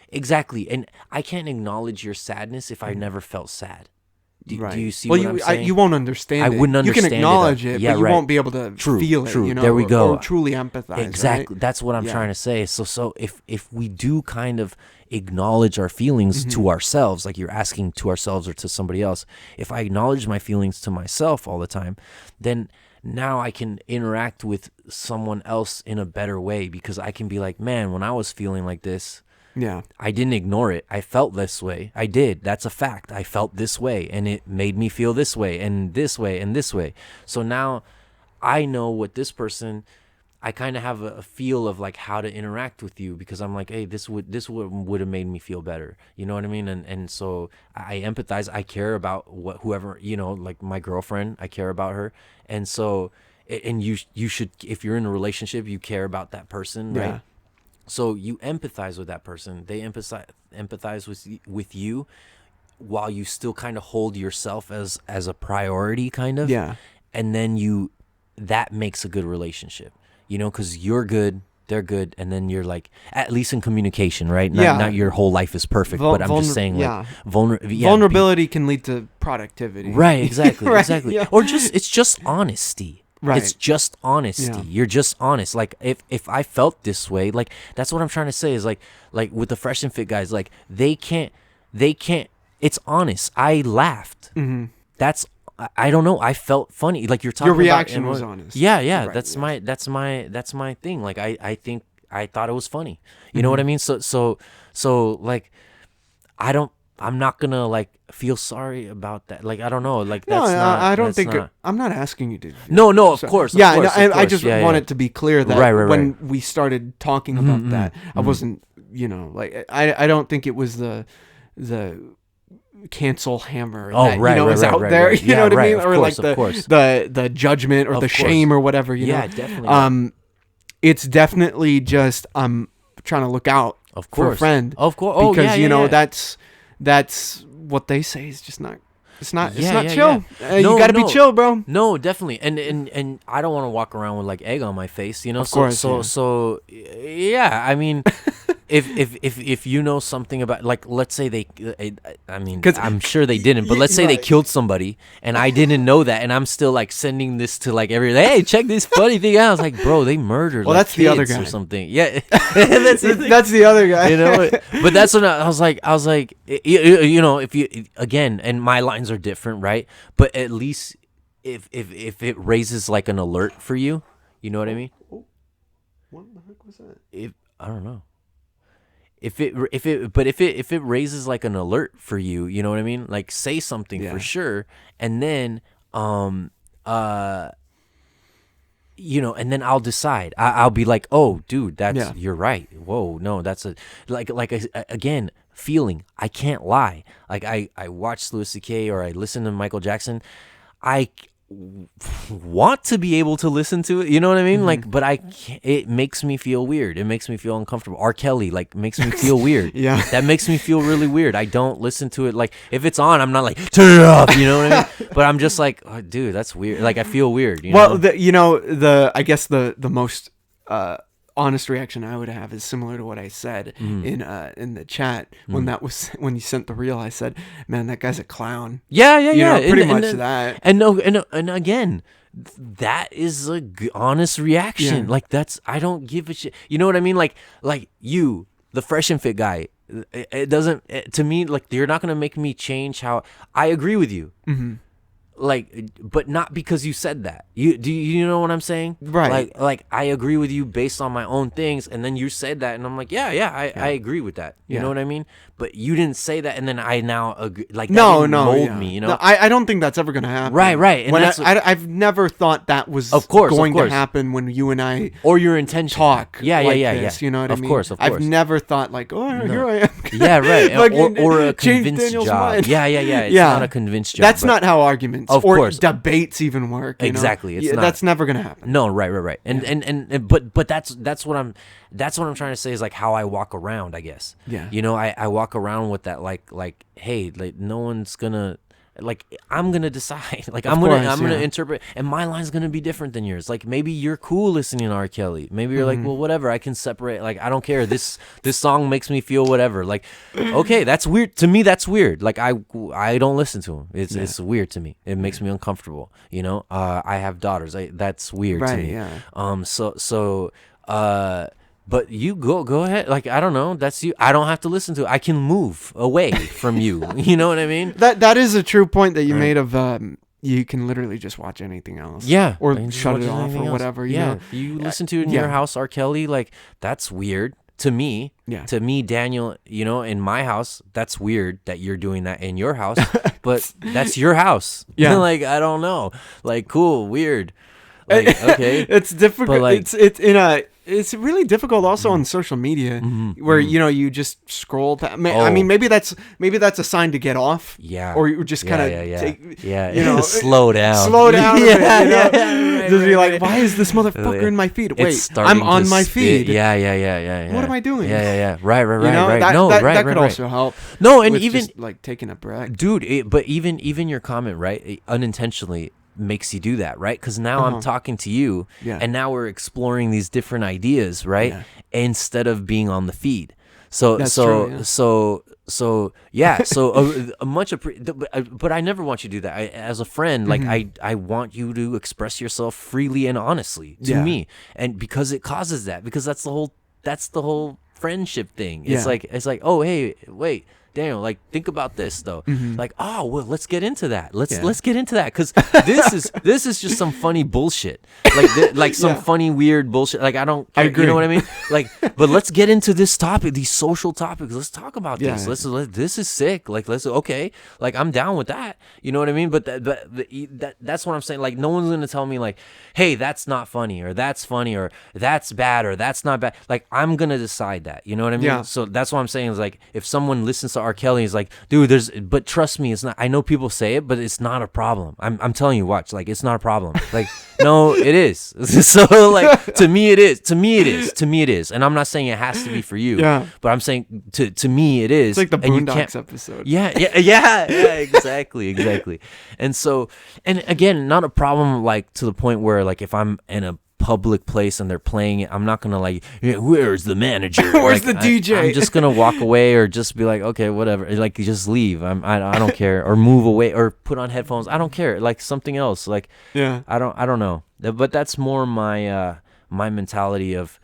exactly. And I can't acknowledge your sadness if I never felt sad. Do you see what I'm saying? You won't understand I it. wouldn't understand You it. can acknowledge it, Yeah, but you right. won't be able to feel it. True. You know, There we go. Or truly empathize. Exactly. Right? That's what I'm Yeah. trying to say. So if we do kind of acknowledge our feelings to ourselves, like you're asking to ourselves or to somebody else, if I acknowledge my feelings to myself all the time, then now I can interact with someone else in a better way, because I can be like, man, when I was feeling like this, Yeah. I didn't ignore it. I felt this way. I did. That's a fact. I felt this way, and it made me feel this way and this way and this way. So now I know what this person, I kind of have a feel of like how to interact with you, because I'm like, hey, this would have made me feel better. You know what I mean? And so I empathize. I care about whoever, like my girlfriend, I care about her. And so, and you should, if you're in a relationship, you care about that person, right? Yeah. So you empathize with that person. They empathize with you, while you still kind of hold yourself as a priority, kind of. Yeah. And then that makes a good relationship, because you're good, they're good, and then you're like, at least in communication, right? Not your whole life is perfect, but I'm just saying, like, vulnerability can lead to productivity. Right, exactly, Right, exactly. yeah. Or it's just honesty. Right. It's just honesty. Yeah. You're just honest. Like, if I felt this way, like, that's what I'm trying to say is like with the Fresh and Fit guys, like, they can't, it's honest. I laughed. Mm-hmm. I don't know. I felt funny. Like, you're talking Your about reaction was honest. Yeah. Right, That's yeah. that's my thing. Like, I think I thought it was funny. You know what I mean? So like, I'm not gonna like feel sorry about that. Like, I don't know. Like, No, that's not. I don't that's think not- I'm not asking you to. No, of So- course. Yeah, of course, no, of I course. just Yeah, want yeah. it to be clear that Right, when we started talking about that, I wasn't, like, I don't think it was the cancel hammer that, right, is right, out right, there. right. You know Yeah, what I right, mean? of Or course, like of course. the judgment or Of the course. shame or whatever. You Yeah, know? definitely. It's definitely just I'm trying to look out Of for a course. friend. Of course. Oh, Because yeah, yeah. that's what they say is just not. It's not Yeah, chill. yeah. You gotta be No. chill, bro. No, definitely, and I don't want to walk around with like egg on my face, Of course, yeah. So yeah, I mean, if you know something about, like, let's say I mean, 'Cause- I'm sure they didn't, but let's say they Right. killed somebody, and I didn't know that, and I'm still like sending this to like everybody. Hey, check this funny thing out. I was like, bro, they murdered. Well, like, that's the other kids guy. or something. Yeah, that's the thing. That's the other guy. But that's when I was like, if you, again, and my lines are different, right? But at least if it raises like an alert for you, you know what I mean? What the heck was that? If I don't know. If it raises like an alert for you, you know what I mean? Like, say something Yeah. for sure, and then and then I'll decide. I'll be like, oh, dude, Yeah. you're right. Whoa, no, that's again, feeling. I can't lie. Like I watch Louis C.K. or I listen to Michael Jackson. I want to be able to listen to it, you know what I mean? Mm-hmm. Like, but I can't, it makes me feel weird. It makes me feel uncomfortable. R. Kelly, like, makes me feel weird. Yeah. That makes me feel really weird. I don't listen to it. Like, if it's on, I'm not like, turn it off, you know what I mean? But I'm just like, oh, dude, that's weird. Like, I feel weird, you Well, know? I guess the most honest reaction I would have is similar to what I said in the chat when you sent the reel. I said, "Man, that guy's a clown." Yeah, yeah, You yeah. know, pretty much that. And no, and again, that is a honest reaction. Yeah. Like I don't give a shit. You know what I mean? Like you, the Fresh and Fit guy. It doesn't to me, like, you're not gonna make me change how I agree with you. Mm-hmm. Like, but not because you said that. You know what I'm saying? Right. Like I agree with you based on my own things, and then you said that, and I'm like, I agree with that. You know what I mean? But you didn't say that, and then I now agree. Like, that didn't mold me. You know? No, I don't think that's ever gonna happen. Right. And When that's I've never thought that was Of course. going to happen when you and I or your intention. talk. Yeah. this, you know what I Of mean? course. I've never thought like, oh, here I am. Yeah, right. Fucking or a change convinced Daniel's job. mind. Yeah. It's Yeah. not a convinced job. That's but- not how arguments Of or course. debates even work. You know? Exactly, it's not. That's never gonna happen. No, right. And but that's what I'm trying to say is like how I walk around, I guess. Yeah. You know, I walk around with that like hey, like no one's gonna, like, I'm gonna decide. Like, I'm gonna interpret, and my line's gonna be different than yours. Like, maybe you're cool listening to R. Kelly. Maybe you're like, well, whatever. I can separate. Like, I don't care. This song makes me feel whatever. Like, okay, that's weird to me. That's weird. Like, I don't listen to him. It's weird to me. It makes me uncomfortable. You know, I have daughters. That's weird to me. Yeah. So but you go ahead. Like, I don't know. That's you. I don't have to listen to it. I can move away from you. You know what I mean? That is a true point that you made of you can literally just watch anything else. Yeah. Or Like, just shut watch it off or anything else. whatever. You Yeah. know? You listen to it in your house, R. Kelly. Like, that's weird to me. Yeah. To me, Daniel, you know, in my house, that's weird that you're doing that in your house. But that's your house. Yeah. Like, I don't know. Like, cool, weird. Like, okay. It's difficult. But, like- It's really difficult also on social media where you know you just scroll. I Oh. mean, maybe that's a sign to get off. Yeah. Or you just kind of take. You know, slow down. Slow down. Yeah, a bit, you know? yeah, Just be right, like, why is this motherfucker in my feed? It's Wait, starting I'm on to my spit. feed. Yeah. What am I doing? Yeah. Right. You know, Right. that, No, that, right. that right, could right. also help. No, and with even just, like taking a break. dude, but even your comment, right, unintentionally makes you do that, right? Because now I'm talking to you, Yeah. and now we're exploring these different ideas, right? Yeah. Instead of being on the feed. So That's so true, yeah. so yeah. So but I never want you to do that. As a friend, like I want you to express yourself freely and honestly to Yeah. me, and because it causes that, because that's the whole friendship thing. It's Yeah. like, oh, hey, wait, Daniel, like, think about this though. Like, oh, well, let's get into that. Let's get into that, because this is just some funny bullshit, like some funny weird bullshit. Like, I don't. I care, agree. You know what I mean? Like, but let's get into this topic, these social topics. Let's talk about this. Yeah. This is sick. Like, okay. Like, I'm down with that. You know what I mean? But that's what I'm saying. Like, no one's gonna tell me like, hey, that's not funny, or that's funny, or that's bad, or that's not bad. Like, I'm gonna decide that. You know what I mean? Yeah. So that's what I'm saying is, like, if someone listens to R. Kelly, is like, dude, but trust me, it's not. I know people say it, but it's not a problem. I'm telling you, watch, like, it's not a problem. Like, no, it is. So, like, to me it is, and I'm not saying it has to be for you. Yeah. But I'm saying to me it is. It's like the and you can't- Boondocks episode. yeah, exactly. And so, and again, not a problem, like, to the point where, like, if I'm in a public place and they're playing it, I'm not gonna like, "Yeah, where's the manager? Where's Like, the DJ? I'm just gonna walk away, or just be like, okay, whatever. Like, just leave. I don't care, or move away, or put on headphones. I don't care. Like, something else. Like, Yeah. I don't know. But that's more my my mentality of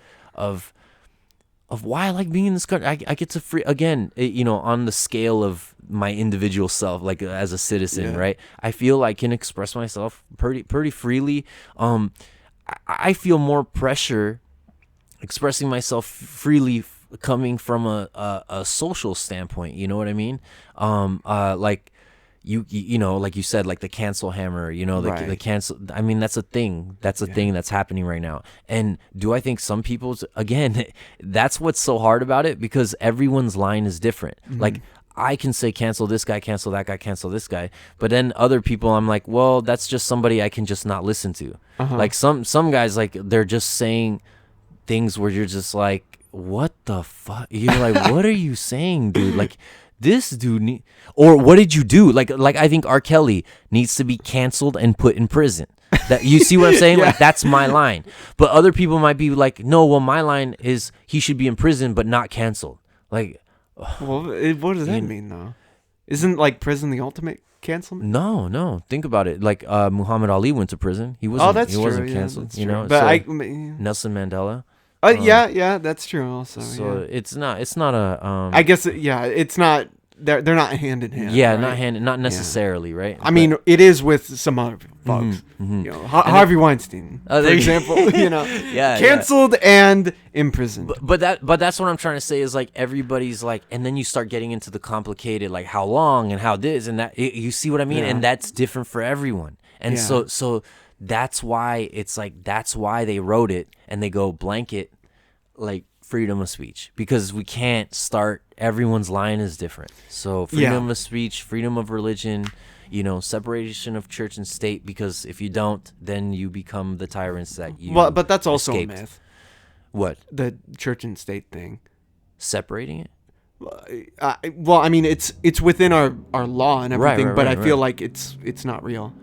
why I like being in this country. I get to free again, you know, on the scale of my individual self, like, as a citizen, Yeah. right? I feel I can express myself pretty freely. I feel more pressure expressing myself freely coming from a social standpoint. You know what I mean? Like, you know, like you said, like the cancel hammer, you know, the Right. cancel. I mean, that's a thing. That's a thing that's happening right now. And do I think some people's, again, that's what's so hard about it, because everyone's line is different. Like, I can say cancel this guy, cancel that guy, cancel this guy, but then other people, I'm like, well, that's just somebody I can just not listen to. Like some guys, like, they're just saying things where you're just like, what the fuck? You're like, what are you saying, dude? Like, this dude or what did you do? Like I think R. Kelly needs to be canceled and put in prison. That, you see what I'm saying? Like, that's my line. But other people might be like, no, well, my line is he should be in prison but not canceled. Like, Well, what does that mean though? Isn't like prison the ultimate cancelment? no. Think about it. Like, Muhammad Ali went to prison. He wasn't. That's he true. wasn't Yeah, canceled. that's You true. know. But So, Nelson Mandela. yeah, that's true. Also, So yeah. it's not a. I guess it's not. They're not hand in hand. Yeah, right? not necessarily, right? I mean, it is with some other folks. You know, Harvey Weinstein, Oh, for there you- example. You know, Yeah, canceled and imprisoned. But that's what I'm trying to say is, like, everybody's like, and then you start getting into the complicated, like, how long and how this and that. You see what I mean? Yeah. And that's different for everyone. And Yeah. so that's why it's like, that's why they wrote it and they go blanket, like, freedom of speech, because we can't start, everyone's line is different. So freedom of speech, freedom of religion, you know, separation of church and state, because if you don't, then you become the tyrants that you Well, but that's also escaped. a myth. What? The church and state thing. Separating it? Well, I mean, it's within our law and everything, right, but right, I feel right. like it's not real.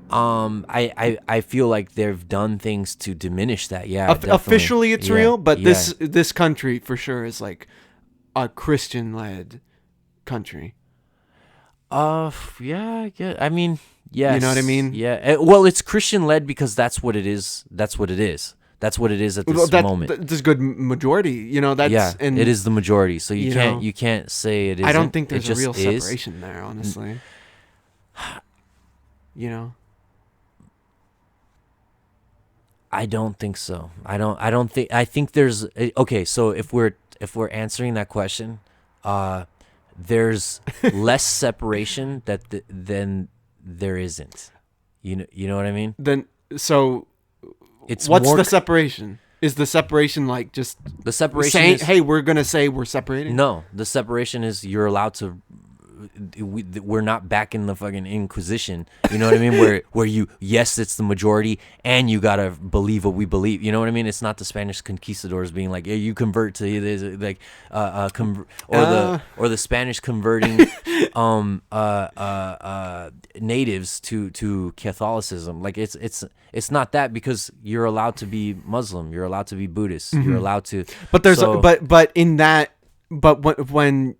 I feel like they've done things to diminish that. Yeah, definitely. Officially, it's Yeah, real, but yeah. this country for sure is like a Christian-led country. Yeah, I mean, yes. You know what I mean? Yeah. Well, it's Christian led because that's what it is. That's what it is. That's what it is at this moment. There's a good majority. You know, that's Yeah, and it is the majority. So you know, you can't say it isn't. I don't think It there's a just real is. separation there, honestly. You know, I don't think so. I don't think. I think there's. Okay, so if we're answering that question, there's less separation than there isn't. You know what I mean? then so It's what's more the separation? Is the separation like just the separation saying, is, hey, we're gonna say we're separating? no, the separation is you're allowed to. We're not back in the fucking Inquisition. You know what I mean? Where you, yes, it's the majority, and you gotta believe what we believe. You know what I mean? It's not the Spanish conquistadors being like, yeah, you convert to this, like, or the Spanish converting natives to Catholicism. Like, it's not that, because you're allowed to be Muslim, you're allowed to be Buddhist, you're allowed to. But there's so, but in that when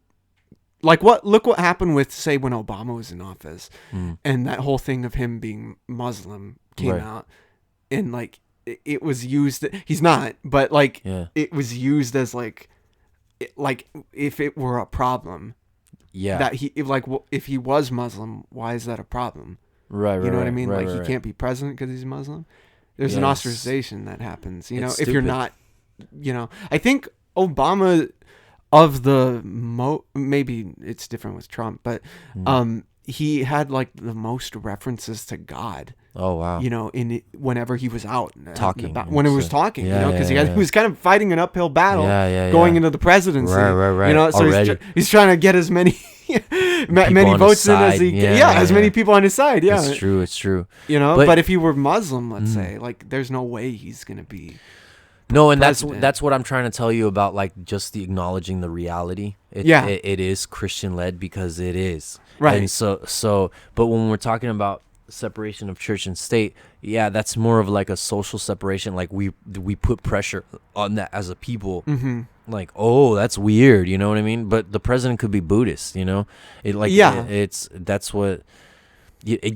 like look what happened with, say, when Obama was in office and that whole thing of him being Muslim came Right. out, and like it was used. He's not, but like Yeah. it was used as like if it were a problem yeah, that if he was Muslim, why is that a problem? right, You know what I right, mean? right, Like, right. he can't be president because he's Muslim. There's an Yes. ostracization that happens, you know, It's if you're stupid. not, you know. I think Obama, of the maybe it's different with Trump, but Hmm. he had like the most references to God, Oh wow. you know, Talking when it and was shit. talking, Yeah, you know, because yeah, he yeah. was kind of fighting an uphill battle Yeah, going yeah. into the presidency, Right. you know, so Already. he's trying to get as many many on his votes in as side. he Yeah, as yeah. many people on his side, yeah. It's true. It's true. You know, But- but if he were Muslim, let's say, like, there's no way he's gonna be. No, and president. that's what I'm trying to tell you about, like, just the acknowledging the reality. Yeah. It is Christian led because it is. Right. And so but when we're talking about separation of church and state, yeah, that's more of like a social separation. Like, we put pressure on that as a people. Mm-hmm. Like, oh, that's weird, you know what I mean? But the president could be Buddhist, you know? That's what.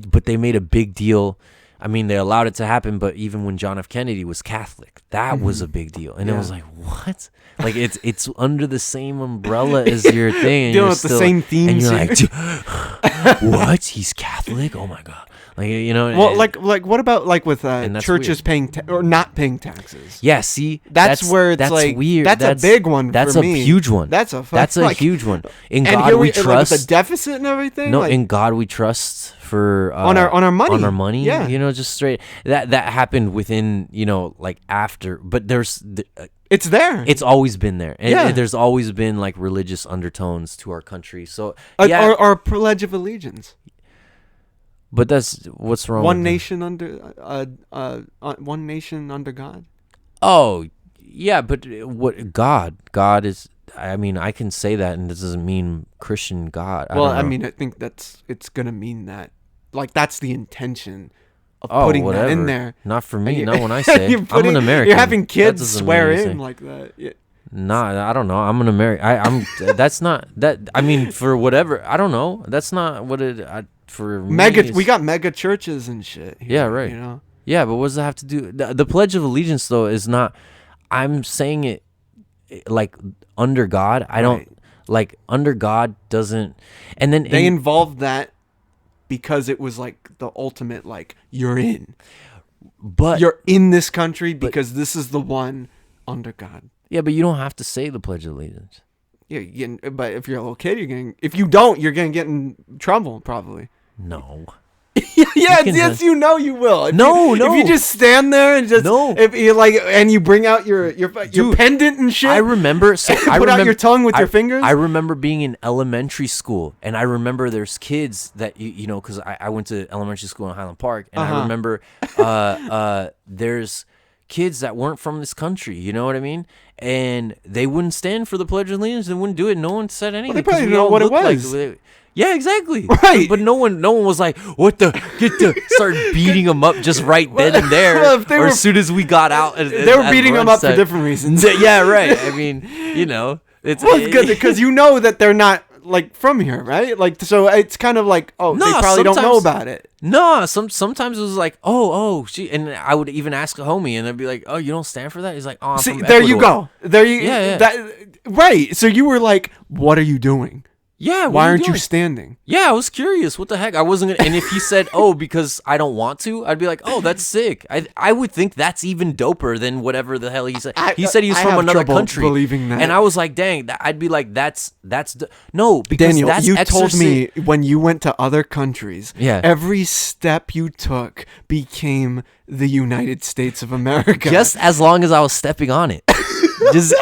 But they made a big deal. I mean, they allowed it to happen, but even when John F. Kennedy was Catholic, that was a big deal, and it Yeah. was like, what? Like, it's under the same umbrella as your thing, and Dealing you're with the still, same and themes you're here. like, what? He's Catholic? Oh my god! Like Well, and- like what about like with And that's churches weird. paying or not paying taxes? yeah. See, That's where it's that's like weird. That's a big one. That's for a me. huge one. That's a like, huge one. In and God here we like, with the trust. deficit and everything. No, like, in God we trust for on our money. On our money, Yeah. just straight. That happened within, like after, but it's there. it's always been there. And Yeah. there's always been like religious undertones to our country. So Our Pledge of Allegiance. but that's what's wrong. One with that? nation under one nation under God. Oh, yeah, but what God is. I mean, I can say that, and this doesn't mean Christian God. Well, don't I know. mean, I think it's gonna mean that, like, that's the intention of Oh, putting whatever. that in there. Not for And me. you- Not when I say. you're I'm putting- an American. You're having That kids doesn't swear mean in anything. like that. Yeah. Nah, I don't know. I'm an American. I'm. That's not that. I mean, for whatever. I don't know. That's not what it. For me, Mega, we got mega churches and shit. Here, Yeah, right. You know. Yeah, but what does that have to do? The Pledge of Allegiance, though, is not. I'm saying it like under God. I don't Right. like under God doesn't. And then They involved that because it was like the ultimate, like, you're in. but You're in this country because this is the one under God. yeah, but you don't have to say the Pledge of Allegiance. Yeah, but if you're a little kid, if you don't, you're gonna get in trouble probably. No. yes, can yes, you know you will. If No, you, no. If you just stand there and just No. if you like, and you bring out your Dude, pendant and shit. I remember. So Put I out remember, your tongue with your fingers? I remember being in elementary school, and I remember there's kids that because I went to elementary school in Highland Park, and I remember there's kids that weren't from this country. You know what I mean? And they wouldn't stand for the Pledge of Allegiance and wouldn't do it. No one said anything. they probably 'cause we didn't know all what it looked like was. yeah, exactly. Right. But no one was like, "What the get the start beating them up just right then and there." Well, if they or were- as soon as we got out, they were beating them up for different reasons. Yeah, right. I mean, it's Well, it's good because you know that they're not like from here, right? Like, so it's kind of like, oh, they No, probably don't know sometimes- about it. No, sometimes it was like, oh, she, and I would even ask a homie, and I'd be like, oh, you don't stand for that? He's like, oh, I'm See, from there you Ecuador. go. There you. Yeah. That, right. So you were like, what are you doing? Yeah, what Why are aren't you doing? standing? Yeah, I was curious. What the heck? I wasn't gonna. And if he said, "Oh, because I don't want to," I'd be like, "Oh, that's sick." I would think that's even doper than whatever the hell he said. He said he was I from have another trouble country, believing that. and I was like, "Dang!" I'd be like, no," because Daniel, that's you told exorci- me when you went to other countries, Yeah. every step you took became the United States of America. just as long as I was stepping on it.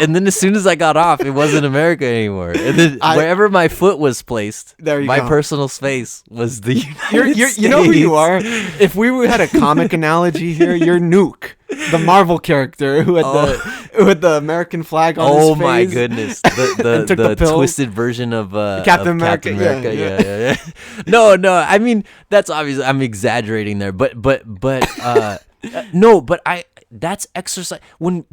And then as soon as I got off, it wasn't America anymore. And then wherever my foot was placed, There you my go. personal space was the United you're, States. you know who you are. If we had a comic analogy here, you're Nuke, the Marvel character who had the American flag on his Oh face. my goodness! And The took the pill. twisted version of Captain of America, yeah, Captain yeah. America. Yeah. No. I mean, that's obvious. I'm exaggerating there, but no. But that's exercise. When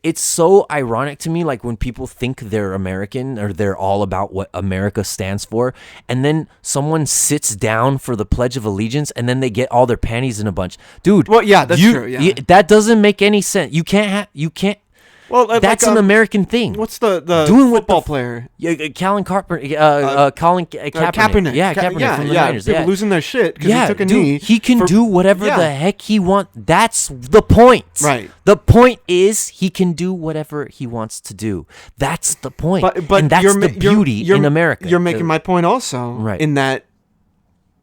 it's so ironic to me, like when people think they're American or they're all about what America stands for, and then someone sits down for the Pledge of Allegiance, and then they get all their panties in a bunch, dude. Well, yeah, that's true, yeah. That doesn't make any sense. You can't. Well, That's an American thing. What's the Doing what football the player? Yeah, Colin Kaepernick. Colin Kaepernick. Kaepernick. Yeah, Kaepernick from the Niners. People Yeah. losing their shit because Yeah, he took a dude, knee. he can for- do whatever Yeah. the heck he wants. That's the point. Right. The point is he can do whatever he wants to do. That's the point. But and that's you're, the beauty you're, in America. You're making my point also, Right. in that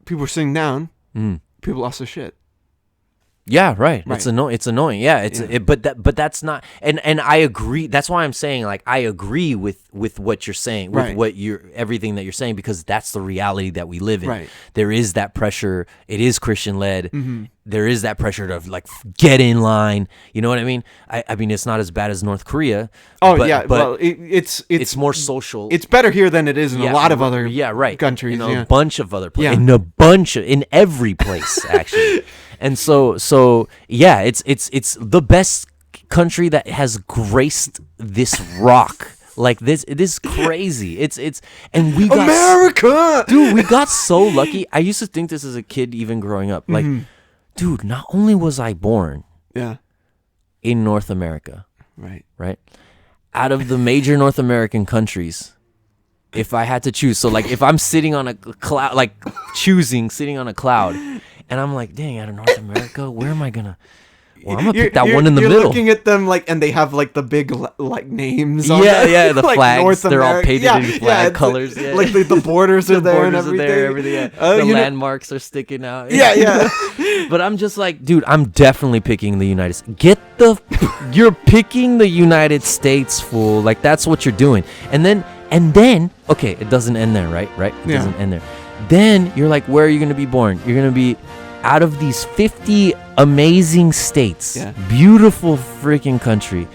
people were sitting down, Mm. people lost their shit. Yeah, right. Right. It's annoying. It's annoying. Yeah, but that's not. And I agree. That's why I'm saying, like, I agree with what you're saying, with Right. what you're everything that you're saying, because that's the reality that we live in. Right. There is that pressure. It is Christian led. There is that pressure to like get in line. You know what I mean? I mean, it's not as bad as North Korea. Oh but, yeah, but well, it's more social. It's better here than it is in a lot of other countries. in a Yeah. bunch of other places, Yeah. in every place actually. And so yeah, it's the best country that has graced this rock. Like this, it is crazy. It's and we got America, dude, we got so lucky. I used to think this as a kid, even growing up. Like, dude, not only was I born Yeah, in North America, right. right? Out of the major North American countries, if I had to choose. So like if I'm sitting on a cloud, like sitting on a cloud, and I'm like, dang, out of North America, where am I gonna? Well, I'm gonna pick that one in the you're middle. Looking at them like, and they have like the big like names. On Yeah, them. yeah, the like flags. North They're all America. painted in flag colors. Yeah. Like the borders are The there and borders are everything. there, everything. Yeah. The you know- landmarks are sticking out. Yeah, yeah. But I'm just like, dude, I'm definitely picking the United States. You're picking the United States, fool. Like that's what you're doing. And then, okay, it doesn't end there, right? Right? It Yeah. doesn't end there. Then you're like, where are you gonna be born? You're gonna be out of these 50 amazing states, Yeah. beautiful freaking country.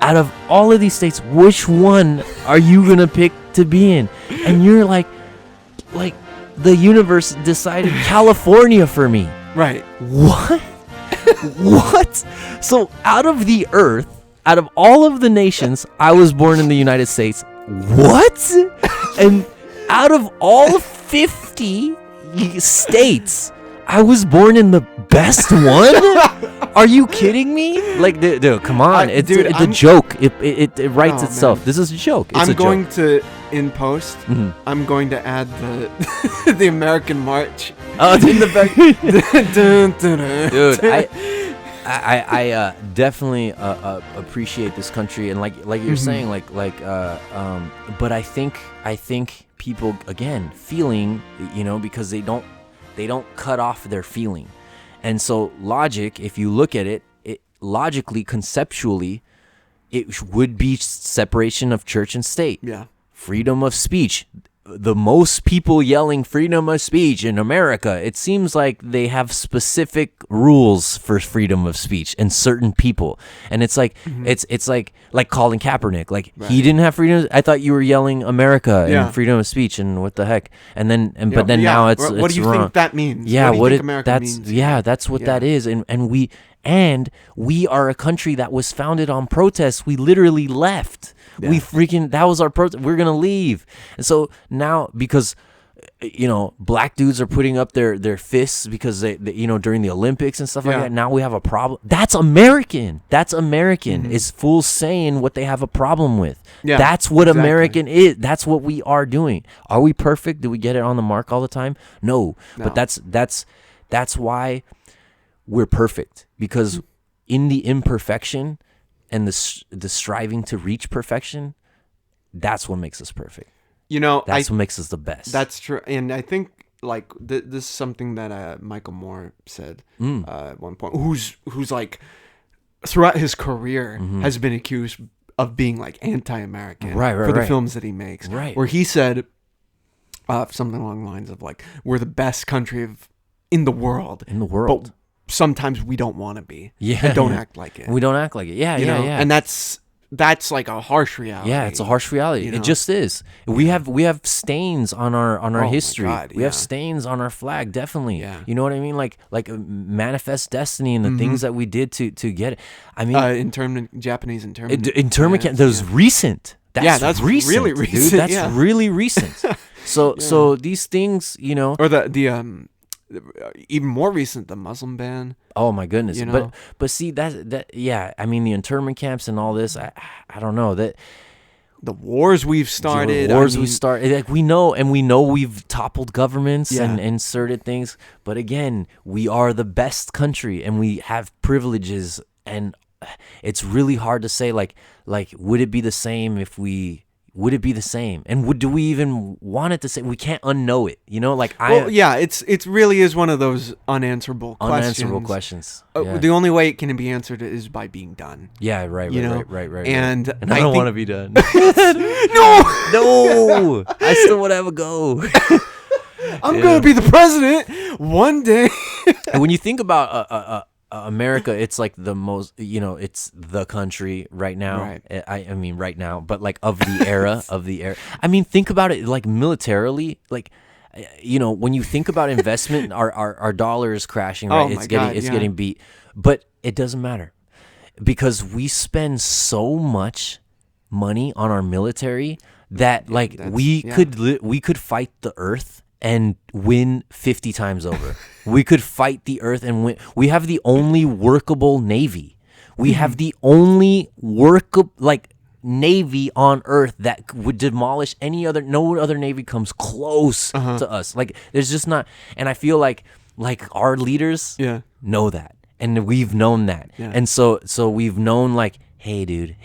Out of all of these states, which one are you gonna pick to be in? And you're like the universe decided California for me. Right. What? What? So out of the earth, out of all of the nations, I was born in the United States. What? And out of all 50 states, I was born in the best one? Are you kidding me? Like, dude, come on. It's a joke. It writes Oh, itself. man. This is a joke. It's I'm a going joke. to in post. Mhm. I'm going to add the the American march. Oh, it's in the back. Dun, dun, dun, Dude, dun. I definitely appreciate this country, and like you're saying, but I think people again feeling, because they don't cut off their feeling, and so logic, if you look at it logically, conceptually, it would be separation of church and state. Yeah. Freedom of speech. The most people yelling freedom of speech in America, it seems like they have specific rules for freedom of speech and certain people. And it's like it's like Colin Kaepernick. Like he didn't have freedom. I thought you were yelling America and freedom of speech and what the heck. And then now it's what do you wrong. think that means? Yeah, what do you think America means? That's what that is. And we are a country that was founded on protests. We literally left. Yeah. That was our protest. We're gonna leave. And so now, because black dudes are putting up their fists because they during the Olympics and stuff like Yeah. that. Now we have a problem. That's American. Is fools saying what they have a problem with. Yeah, That's what exactly. American is. That's what we are doing. Are we perfect? Do we get it on the mark all the time? No. But that's why we're perfect, because in the imperfection and the striving to reach perfection, that's what makes us perfect. That's what makes us the best. That's true, and I think like this is something that Michael Moore said at one point. Who's like throughout his career has been accused of being like anti-American for the films that he makes. Right. Where he said something along the lines of like, we're the best country in the world. But sometimes we don't want to be. Yeah. And don't act like it. We don't act like it. Yeah, You know? yeah. And that's like a harsh reality. Yeah, it's a harsh reality. It just is. We have stains on our history. God, We have yeah. stains on our flag, definitely. Yeah. You know what I mean? Like manifest destiny and the things that we did to get it. I mean, Japanese internment. internment camp. That was recent. That's recent, really dude. recent. That's yeah. really recent. So these things, Or the even more recent, the Muslim ban. Oh my goodness! You know? But see that yeah. I mean the internment camps and all this. I don't know that. The wars we've started. We started. Like we know we've toppled governments and inserted things. But again, we are the best country and we have privileges. And it's really hard to say like would it be the same if we. Would it be the same? And do we even want it to say? We can't unknow it, it really is one of those unanswerable questions. The only way it can be answered is by being done. Yeah, right. And I don't want to be done. No, I still want to have a go. I'm gonna be the president one day. And when you think about America, it's like the most, it's the country right now. Right. I mean, right now, but like of the era, I mean, think about it like militarily, like, when you think about investment, our dollar is crashing, right? Oh It's getting beat, but it doesn't matter because we spend so much money on our military that we could fight the earth and win 50 times over. We could fight the earth and win. We have the only workable navy. We have the only navy on earth that would demolish no other navy comes close to us. Like there's just not, and I feel like our leaders know that, and we've known that, and so we've known like, hey dude,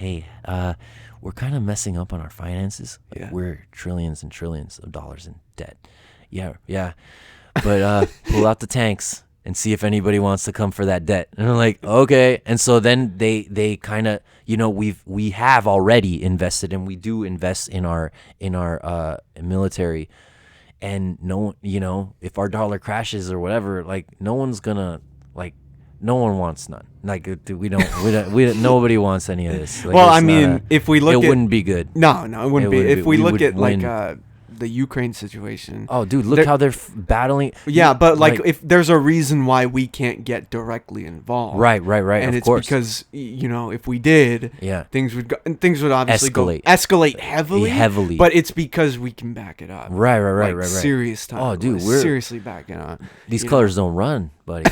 we're kind of messing up on our finances. Like, we're trillions and trillions of dollars in debt. Yeah, but pull out the tanks and see if anybody wants to come for that debt. And I'm like, okay. And so then they kind of, we have already invested, and we do invest in our military. And if our dollar crashes or whatever, like no one wants none. Like we don't nobody wants any of this. Like, well, I mean, if we look it at, wouldn't be good. No, it wouldn't be. If we look at win. like the Ukraine situation. Oh, dude, look how they're battling. Yeah, but like if there's a reason why we can't get directly involved. Right. And of it's course. because if we did, things would obviously escalate heavily. But it's because we can back it up. Right. Serious time. Oh, dude, we're seriously backing up. These colors don't run, buddy.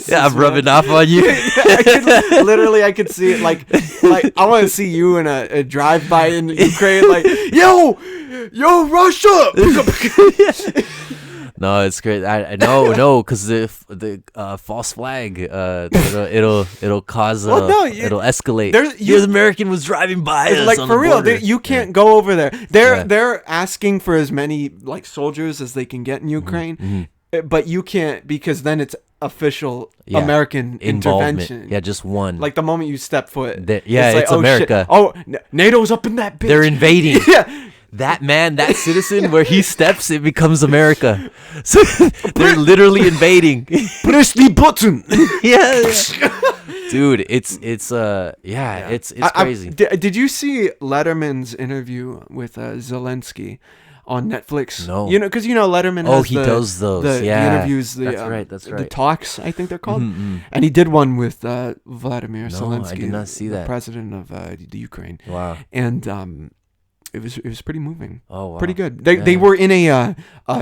I'm rubbing off on you. I could see it. Like I want to see you in a drive-by in Ukraine. Like, yo, Russia. No, it's great. I no, because the false flag, it'll cause it'll escalate. The American was driving by us like on for the real. border. You can't go over there. They're asking for as many like soldiers as they can get in Ukraine, but you can't, because then it's official American intervention. Yeah, just one. Like the moment you step foot, it's America. Shit. Oh, NATO's up in that bitch. They're invading. That citizen, where he steps, it becomes America. So they're literally invading. Press the button. Dude, it's crazy. Did you see Letterman's interview with Zelensky on Netflix? No. Because Letterman has does those. The interviews. That's right. The talks, I think they're called. And he did one with Vladimir Zelensky. I did not see that. The president of the Ukraine. Wow. And it was pretty moving. Oh, wow. Pretty good. They were in a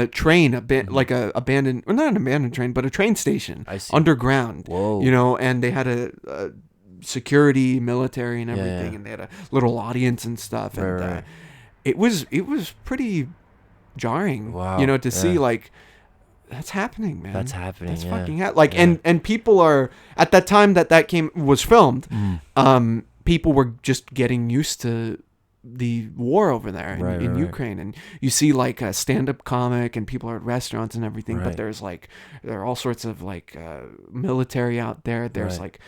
train, like a abandoned, well, not an abandoned train, but a train station underground. Whoa. And they had a security, military, and everything, and they had a little audience and stuff. And it was pretty jarring. Wow. To see like that's happening, man. That's happening. That's fucking and people are at that time that was filmed. People were just getting used to the war over there in Ukraine, and you see like a stand-up comic and people are at restaurants and everything, but there are all sorts of like military out there. There's like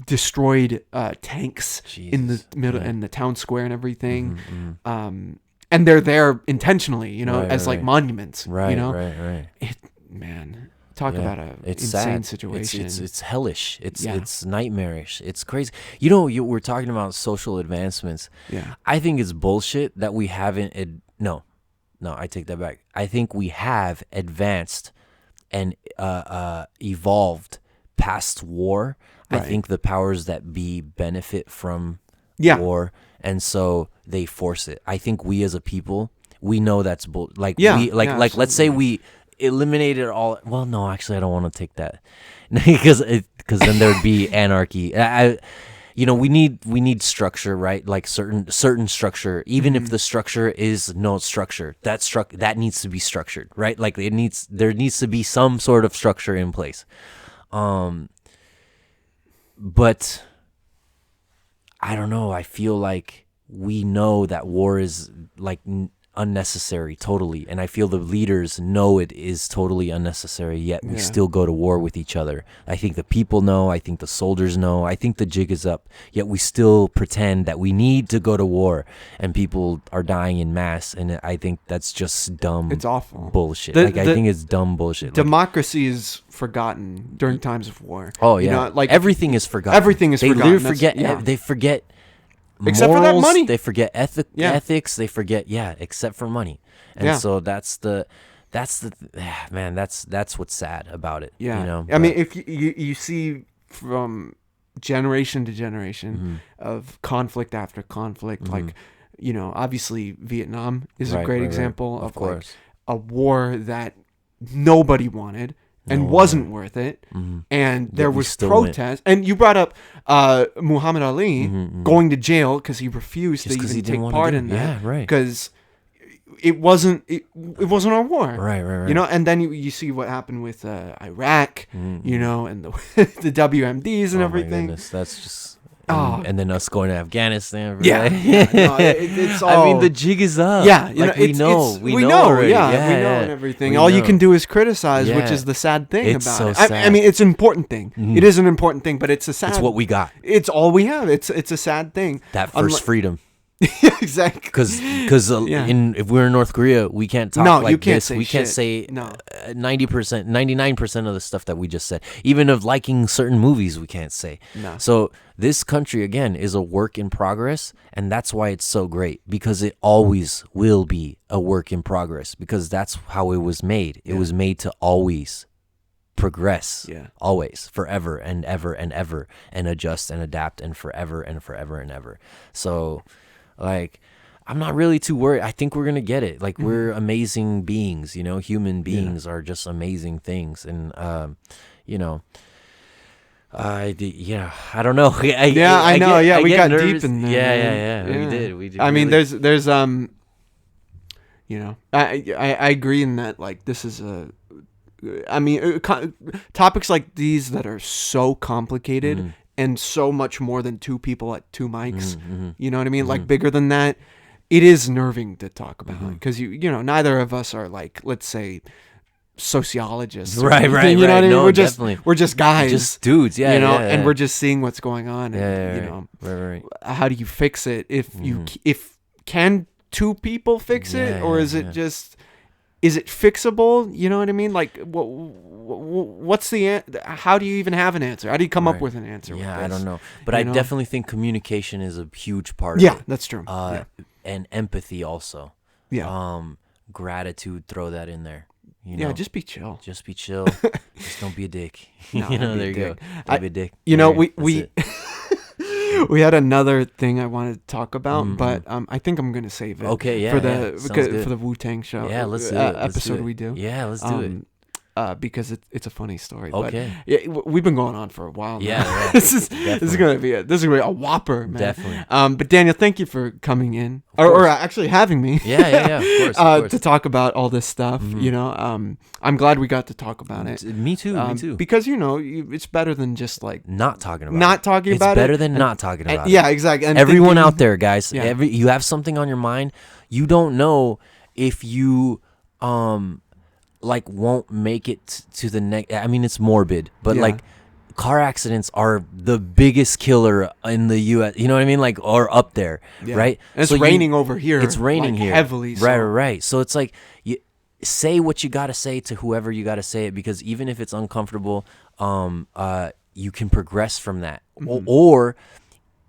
destroyed tanks in the middle in the town square and everything. And they're there intentionally, as like monuments. Man, talk about it's insane sad. situation. It's hellish. It's nightmarish. It's crazy. We're talking about social advancements. Yeah. I think it's bullshit that we haven't. No, I take that back. I think we have advanced and evolved past war. Right. I think the powers that be benefit from war, and so they force it. I think we as a people, we know that's let's say we eliminated all. Well, no, actually, I don't want to take that because then there'd be anarchy. We need structure, right? Like certain structure, even if the structure is no structure, that needs to be structured, right? Like there needs to be some sort of structure in place. But I don't know. I feel like we know that war is like unnecessary totally, and I feel the leaders know it is totally unnecessary, yet we still go to war with each other. I think the people know, I think the soldiers know, I think the jig is up, yet we still pretend that we need to go to war, and people are dying in mass, and I think that's just dumb. It's awful bullshit. I think it's dumb bullshit. Democracy is forgotten during times of war. Oh yeah, everything is forgotten. Everything is forgotten. They forget except morals, for that money. They forget ethics. They forget except for money. And so that's what's sad about it. Yeah. I mean, if you see from generation to generation of conflict after conflict, like obviously Vietnam is a great example of like a war that nobody wanted. and wasn't worth it, and there we was still went. protest. And you brought up Muhammad Ali going to jail because he refused Just to 'cause he even didn't take wanna part do in it. that. Yeah, right. Because it wasn't our war. Right. You know, and then you see what happened with Iraq, you know, and the the WMDs and Oh my everything. goodness, that's just. Oh. And then us going to Afghanistan. For Yeah, that. no, it's all. I mean, the jig is up. yeah, you like know, we know, we know know, already. yeah, we know and everything. We All you know. can do is criticize, which Yeah. is the sad thing It's about so it. I sad. mean, it's an important thing. Mhm. It is an important thing, but it's a sad. It's what we got. It's all we have. It's a sad thing. That first Unli- freedom. Yeah, exactly. Because Yeah. if we're in North Korea, we can't talk No, like you can't this. say We can't shit. say No. 90%, 99% of the stuff that we just said. Even of liking certain movies, we can't say. No. So this country, again, is a work in progress, and that's why it's so great, because it always will be a work in progress, because that's how it was made. It was made to always progress, Yeah. always, forever and ever and ever, and adjust and adapt, and forever and forever and ever. So, like, I'm not really too worried. I think we're gonna get it. Like, we're amazing beings, you know. Human beings are just amazing things, and you know, I don't know. I know. Yeah, we get got nervous. deep in there. Yeah. man. We did. I mean, really. there's you know, I agree in that, like, this is a. I mean, topics like these that are so complicated and so much more than two people at two mics. You know what I mean? Like, bigger than that. It is nerving to talk about because you know, neither of us are, like, let's say, sociologists. or Right, anything, You know right. what I mean? No, we're definitely. just guys. just dudes, yeah, you know, yeah, and yeah. we're just seeing what's going on. And, Yeah, you right. know, Right. how do you fix it? If can two people fix it, Yeah, or yeah, is it yeah. just? Is it fixable? You know what I mean? Like, what's the how do you even have an answer? How do you come up Right. with an answer? Yeah, with I this? don't know, but You I know? definitely think communication is a huge part. Yeah, of it. that's true. And empathy also. Yeah. Gratitude. Throw that in there. You Yeah, know? just be chill. Just be chill. Just don't be a dick. No, you don't know, be there a you go. dick. Don't be a dick. You know, There, that's we it. we had another thing I wanted to talk about, but I think I'm gonna save it. Okay, yeah, For yeah. the Sounds good. for the Wu-Tang show. Yeah, let's do it. Let's do episode it. we do. Yeah, let's do it. Because it's a funny story. Okay. But yeah, we've been going on for a while now. Yeah, this is definitely. gonna be a whopper, man. Definitely. But Daniel, thank you for coming in, or course. actually having me. Yeah. Of course. To talk about all this stuff. You know, I'm glad we got to talk about it. Me too. Me too. Because you know, it's better than just like Not talking about not it. talking It's about it. better than and- not talking about it. Yeah, exactly. And Everyone thinking- out there, guys, Yeah. you have something on your mind. You don't know if you like won't make it to the next. I mean, it's morbid, but Yeah. like car accidents are the biggest killer in the U.S. You know what I mean? Like, or up there, Yeah. right? And it's So you- raining over here. It's raining like, here heavily. So. Right. So it's like you say what you gotta say to whoever you gotta say it, because even if it's uncomfortable, you can progress from that. Or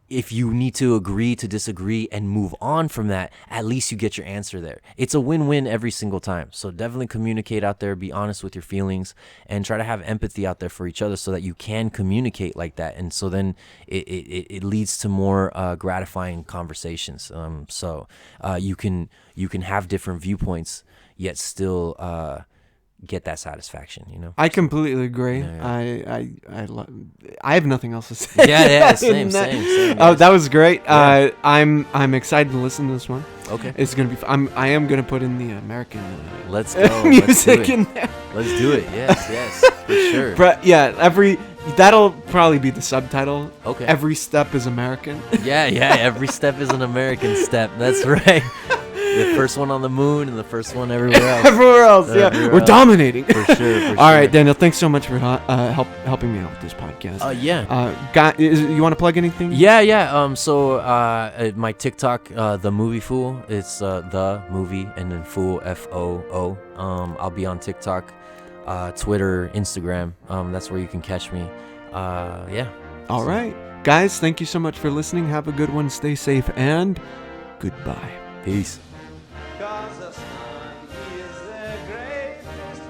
if you need to agree to disagree and move on from that, at least you get your answer there. It's a win-win every single time. So definitely communicate out there, be honest with your feelings, and try to have empathy out there for each other so that you can communicate like that. And so then it leads to more gratifying conversations. So you can have different viewpoints, yet still get that satisfaction, you know? I completely agree. Yeah. I have nothing else to say. Yeah, other than same. Oh, that was great. Yeah. I'm excited to listen to this one. Okay. It's gonna be. I am gonna put in the American Let's go. Let's do music it. in there. Let's do it. Yes, for sure. But yeah, that'll probably be the subtitle. Okay. Every step is American. Yeah. Every step is an American step. That's right. The first one on the moon and the first one everywhere else. Everywhere else, yeah. Everywhere We're else. dominating. For sure. All right, Daniel. Thanks so much for helping me out with this podcast. Yeah. You want to plug anything? Yeah. So my TikTok, The Movie Fool. It's the movie and then Fool, FOO. I'll be on TikTok, Twitter, Instagram. That's where you can catch me. Yeah. All right, guys. Thank you so much for listening. Have a good one. Stay safe and goodbye. Peace. 'Cause the sun is the greatest